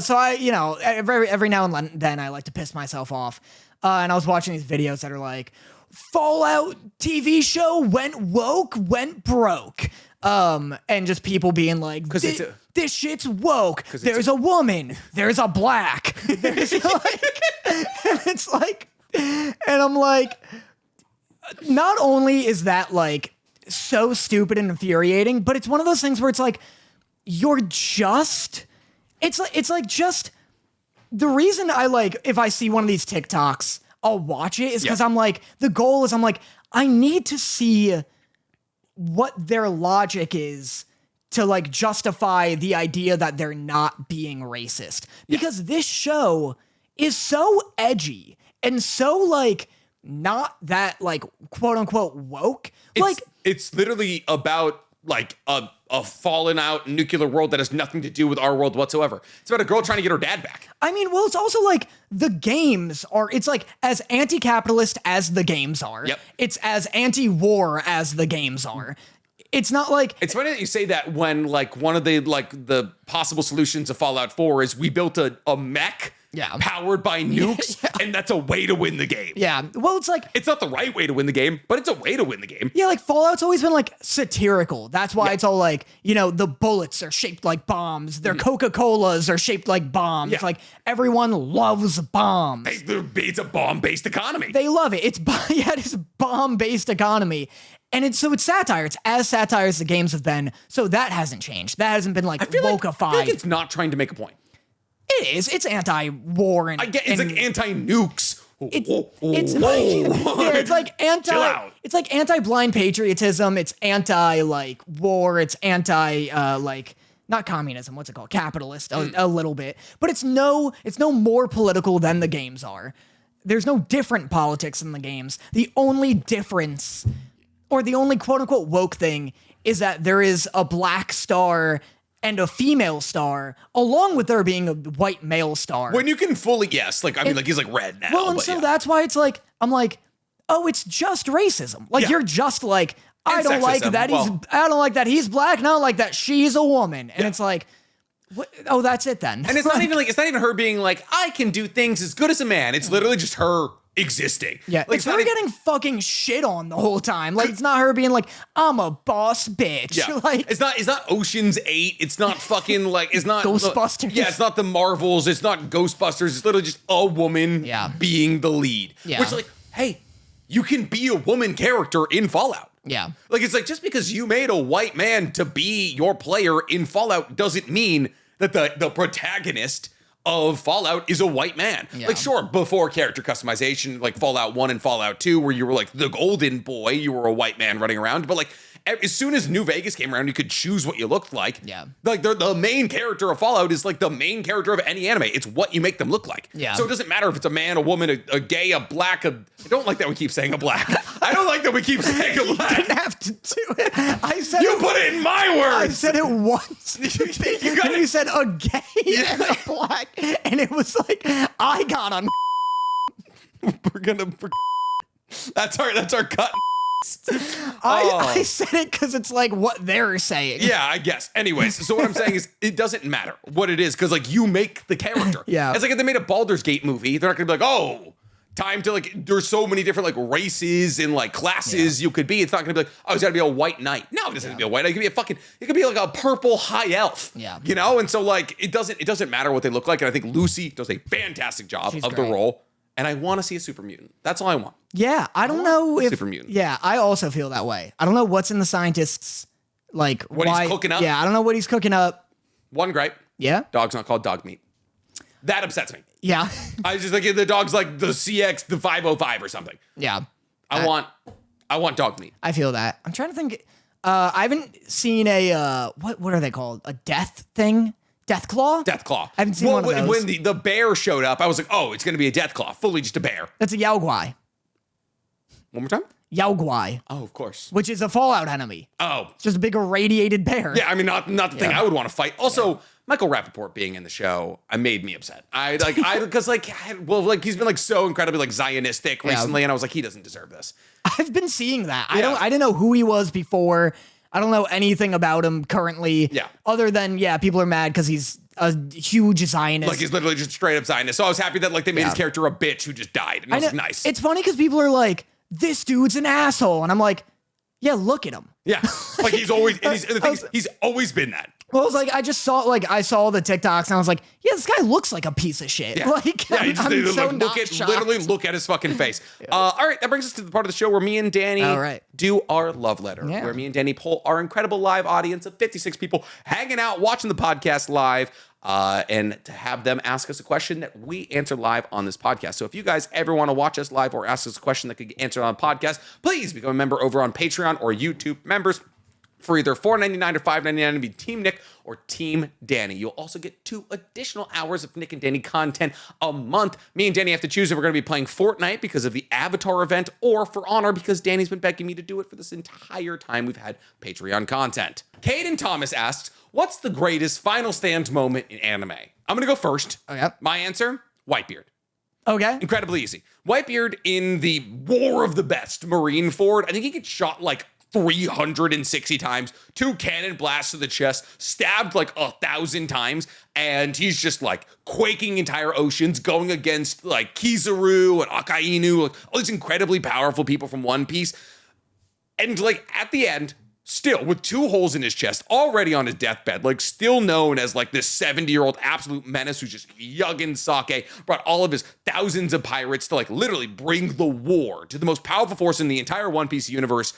So I, every now and then I like to piss myself off. And I was watching these videos that are like, Fallout TV show went woke, went broke. And just people being like, this shit's woke. There's a woman. There's a black. There's and it's like, and I'm like, not only is that like so stupid and infuriating, but it's one of those things where it's like, it's like just the reason I if I see one of these TikToks, I'll watch it is because I'm like, the goal is I need to see what their logic is to like justify the idea that they're not being racist. Because this show is so edgy and so like not that like quote unquote woke. It's literally about like a fallen out nuclear world that has nothing to do with our world whatsoever. It's about a girl trying to get her dad back. I mean, well, it's also like the games are, it's like as anti-capitalist as the games are. Yep. It's as anti-war as the games are. It's not like... It's funny that you say that when like one of the possible solutions of Fallout 4 is we built a mech powered by nukes, and that's a way to win the game. Yeah. Well, it's like... It's not the right way to win the game, but it's a way to win the game. Yeah, like Fallout's always been like satirical. That's why it's all like, you know, the bullets are shaped like bombs. Their Coca-Colas are shaped like bombs. Yeah. Like everyone loves bombs. It's a bomb-based economy. They love it. It's bomb-based economy. And it's satire. It's as satire as the games have been. So that hasn't changed. That hasn't been like wokeified. I feel like it's not trying to make a point. It is. It's anti-war and it's like anti-nukes. It's like anti. Chill out. It's like anti-blind patriotism. It's anti like war. It's anti like not communism. What's it called? Capitalist. A little bit, but it's no more political than the games are. There's no different politics in the games. The only difference, or the only quote unquote woke thing, is that there is a black star and a female star, along with there being a white male star. When you can fully, yes, like, I mean, like, he's like red now. Well, and so that's why it's like, I'm like, oh, it's just racism. Like, you're just like, I don't like that he's black, and I don't like that she's a woman. And it's like, what? Oh, that's it then. And it's not even like, it's not even her being like, I can do things as good as a man. It's literally just her existing. Yeah, like it's her getting fucking shit on the whole time. Like, it's not her being like, I'm a boss bitch. Yeah. Like, it's not Ocean's 8. It's not fucking like, it's not Ghostbusters. Yeah, it's not the Marvels. It's not Ghostbusters. It's literally just a woman being the lead. Yeah. Which, like, hey, you can be a woman character in Fallout. Yeah. Like, it's like, just because you made a white man to be your player in Fallout doesn't mean that the protagonist of Fallout is a white man. Yeah. Like, sure, before character customization, like Fallout 1 and Fallout 2, where you were like the golden boy, you were a white man running around. But like, as soon as New Vegas came around, you could choose what you looked like. Yeah. Like, the main character of Fallout is like the main character of any anime. It's what you make them look like. Yeah. So it doesn't matter if it's a man, a woman, a gay, a black, I don't like that we keep saying a black. I don't like that we keep saying a black. I didn't have to do it. I said You put it in my words. I said it once. You said a gay and a black, and it was like I got on. That's our cut. I said it because it's like what they're saying. Yeah, I guess. Anyways, so what I'm saying is it doesn't matter what it is because like you make the character. Yeah. It's like if they made a Baldur's Gate movie, they're not gonna be like, oh, time to like. There's so many different like races and like classes you could be. It's not gonna be like, oh, it's gotta be a white knight. No, it doesn't have to be a white knight. It could be like a purple high elf. Yeah. You know, and so like it doesn't matter what they look like. And I think Lucy does a fantastic job of the role. And I want to see a super mutant. That's all I want. Yeah, I don't know if super mutant. Yeah, I also feel that way. I don't know what's in the scientist's like What he's cooking up? Yeah, I don't know what he's cooking up. One gripe. Yeah. Dog's not called dog meat. That upsets me. Yeah. I just like the dog's like the CX, the 505 or something. Yeah. I want dog meat. I feel that. I'm trying to think. I haven't seen a what are they called? A death thing? Deathclaw? Deathclaw. I haven't seen one of those. When the bear showed up, I was like, oh, it's going to be a Deathclaw. Fully just a bear. That's a Yaoguai. One more time? Yaoguai. Oh, of course. Which is a Fallout enemy. Oh. It's just a big irradiated bear. Yeah, I mean, not the thing I would want to fight. Also, Michael Rappaport being in the show, made me upset. Because he's been like so incredibly like Zionistic recently, and I was like, he doesn't deserve this. I've been seeing that. I didn't know who he was before. I don't know anything about him currently. Yeah. Other than, people are mad because he's a huge Zionist. Like, he's literally just straight up Zionist. So I was happy that like they made his character a bitch who just died. And I was like, nice. It's funny because people are like, this dude's an asshole. And I'm like, yeah, look at him. Yeah. Like he's always, and he's always been that. Well, I was like, I saw the TikToks and I was like, yeah, this guy looks like a piece of shit. Yeah. Like, you just shocked. literally look at his fucking face. All right, that brings us to the part of the show where me and Danny do our love letter, where me and Danny poll our incredible live audience of 56 people hanging out, watching the podcast live, and to have them ask us a question that we answer live on this podcast. So if you guys ever want to watch us live or ask us a question that could get answered on a podcast, please become a member over on Patreon or YouTube. Members, for either $4.99 or $5.99 to be Team Nick or Team Danny. You'll also get 2 additional hours of Nick and Danny content a month. Me and Danny have to choose if we're going to be playing Fortnite because of the Avatar event or For Honor because Danny's been begging me to do it for this entire time we've had Patreon content. Caden Thomas asks, what's the greatest final stand moment in anime? I'm going to go first. Okay. My answer, Whitebeard. Okay. Incredibly easy. Whitebeard in the War of the Best Marine Ford, I think he gets shot like 360 times, 2 cannon blasts to the chest, stabbed like 1,000 times, and he's just like quaking entire oceans, going against like Kizaru and Akainu, like all these incredibly powerful people from One Piece. And like at the end, still with 2 holes in his chest, already on his deathbed, like still known as like this 70-year-old absolute menace who's just yugging sake, brought all of his thousands of pirates to like literally bring the war to the most powerful force in the entire One Piece universe.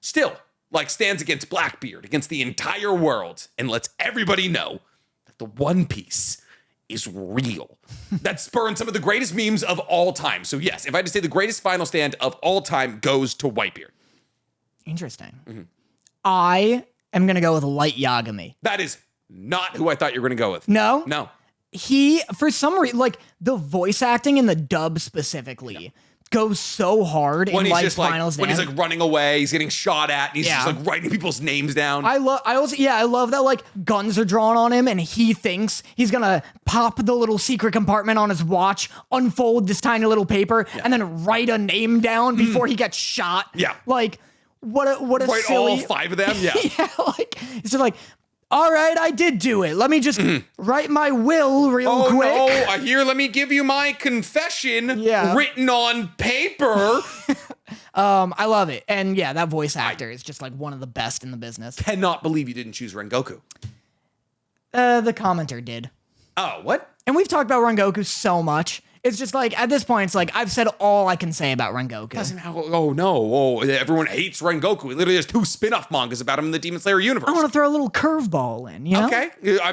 Still, like, stands against Blackbeard, against the entire world, and lets everybody know that the One Piece is real. That spurned some of the greatest memes of all time. So yes, if I had to say the greatest final stand of all time goes to Whitebeard. Interesting. Mm-hmm. I am going to go with Light Yagami. That is not who I thought you were going to go with. No? No. He, for some reason, like, the voice acting in the dub specifically goes so hard when in he's Light's just like, final stand. when he's like running away, he's getting shot at, and he's just like writing people's names down. I love that like guns are drawn on him and he thinks he's gonna pop the little secret compartment on his watch, unfold this tiny little paper, and then write a name down before he gets shot. Yeah. Like what a Write silly all 5 of them. Yeah. yeah, like it's just like, all right, I did do it. Let me just write my will real quick. Oh, no, here, let me give you my confession written on paper. I love it. And yeah, that voice actor is just like one of the best in the business. Cannot believe you didn't choose Rengoku. The commenter did. Oh, what? And we've talked about Rengoku so much. It's just like, at this point, it's like, I've said all I can say about Rengoku. Oh, no. Oh, everyone hates Rengoku. He literally has 2 spin-off mangas about him in the Demon Slayer universe. I want to throw a little curveball in, you know? Okay. I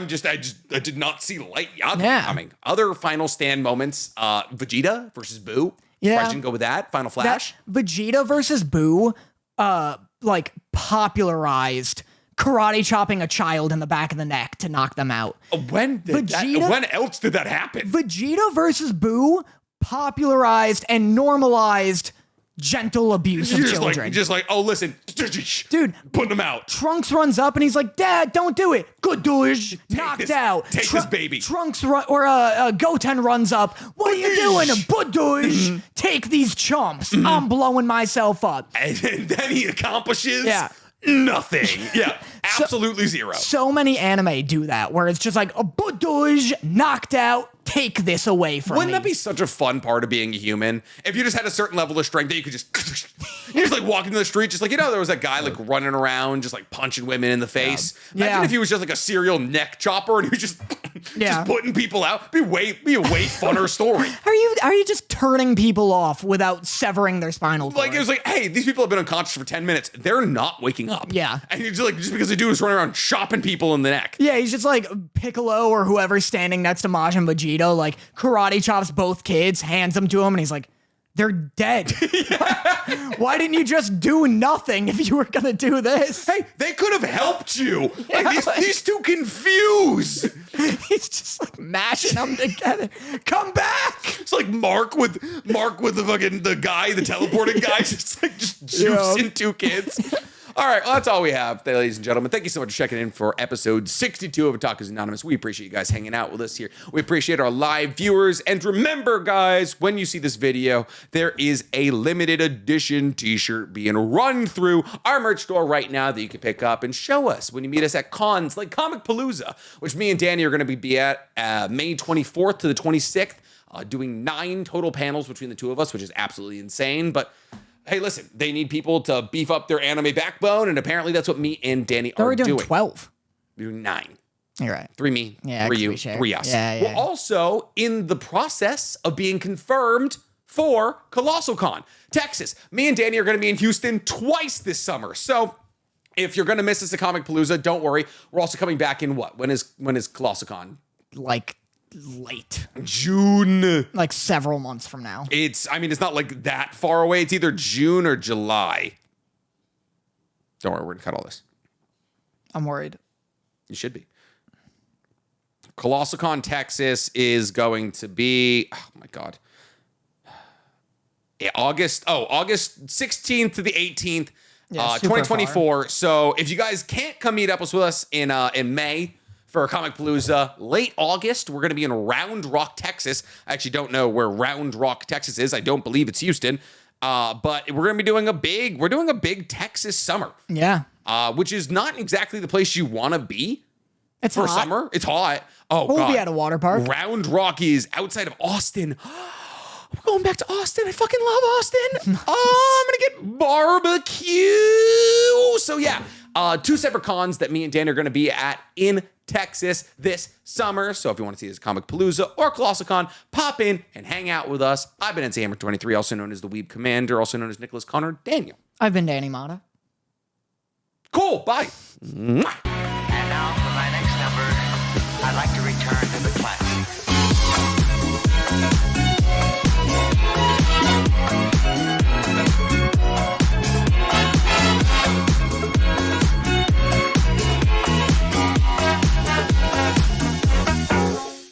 did not see Light Yagami coming. Other final stand moments, Vegeta versus Boo. Yeah. I didn't go with that. Final Flash. That Vegeta versus Boo, like, popularized karate chopping a child in the back of the neck to knock them out. When else did that happen? Vegeta versus Boo popularized and normalized gentle abuse of children. Just like, oh, listen. Dude. Putting them out. Trunks runs up and he's like, Dad, don't do it. Good dude. Knocked out. Take this baby. Goten runs up. What are you doing? Budush. Take these chumps. I'm blowing myself up. And then he accomplishes nothing. Yeah, absolutely zero. So many anime do that, where it's just like, a Budush knocked out. Take this away from me. Wouldn't that be such a fun part of being a human? If you just had a certain level of strength that you could just, you're just like walking the street, just like, you know, there was that guy like running around, just like punching women in the face. Imagine if he was just like a serial neck chopper and he was just putting people out. Be a way funner story. Are you just turning people off without severing their spinal cord? Like, it was like, hey, these people have been unconscious for 10 minutes. They're not waking up. Yeah. And you're just like, just because they do is running around chopping people in the neck. Yeah, he's just like Piccolo or whoever's standing next to Majin Vegeta, like karate chops both kids, hands them to him, and he's like, they're dead. Why didn't you just do nothing if you were gonna do this? Hey, they could have helped you. Yeah, like these two confuse. He's just like mashing them together. Come back. It's like Mark with the fucking the teleporting guy, just juicing 2 kids. All right, well, that's all we have, ladies and gentlemen. Thank you so much for checking in for episode 62 of Otakus Anonymous. We appreciate you guys hanging out with us here. We appreciate our live viewers. And remember, guys, when you see this video, there is a limited edition t-shirt being run through our merch store right now that you can pick up and show us when you meet us at cons like Comic Palooza, which me and Danny are going to be at May 24th to the 26th, doing 9 total panels between the 2 of us, which is absolutely insane. But hey, listen, they need people to beef up their anime backbone, and apparently that's what me and Danny are doing. We're doing 12. We're doing 9. You're right. 3 me, 3 you, 3 us. Yeah. We're also in the process of being confirmed for Colossal Con, Texas. Me and Danny are going to be in Houston twice this summer. So if you're going to miss us at Comic Palooza, don't worry. We're also coming back in what? When is Colossal Con? Like late June, like several months from now. It's not like that far away. It's either June or July. Don't worry, we're gonna cut all this. I'm worried. You should be. ColossalCon Texas is going to be, oh my God. August 16th to the 18th, Yeah, super 2024. So if you guys can't come meet up with us in May for Comic Palooza, late August, we're going to be in Round Rock, Texas. I actually don't know where Round Rock, Texas is. I don't believe it's Houston. But we're going to be doing a big Texas summer. Yeah. Which is not exactly the place you want to be It's for hot. summer. It's hot. Oh, We'll God. be at a water park. Round Rock is outside of Austin. We're going back to Austin. I fucking love Austin. Oh, I'm going to get barbecue. So, yeah, 2 separate cons that me and Dan are going to be at in Texas this summer. So if you want to see this Comic Palooza or ColossalCon, pop in and hang out with us. I've been NCHammer23, also known as the Weeb Commander, also known as Nicholas Connor Daniel. I've been Danny Motta. Cool. Bye. And now for my next number, I'd like to return to the classics.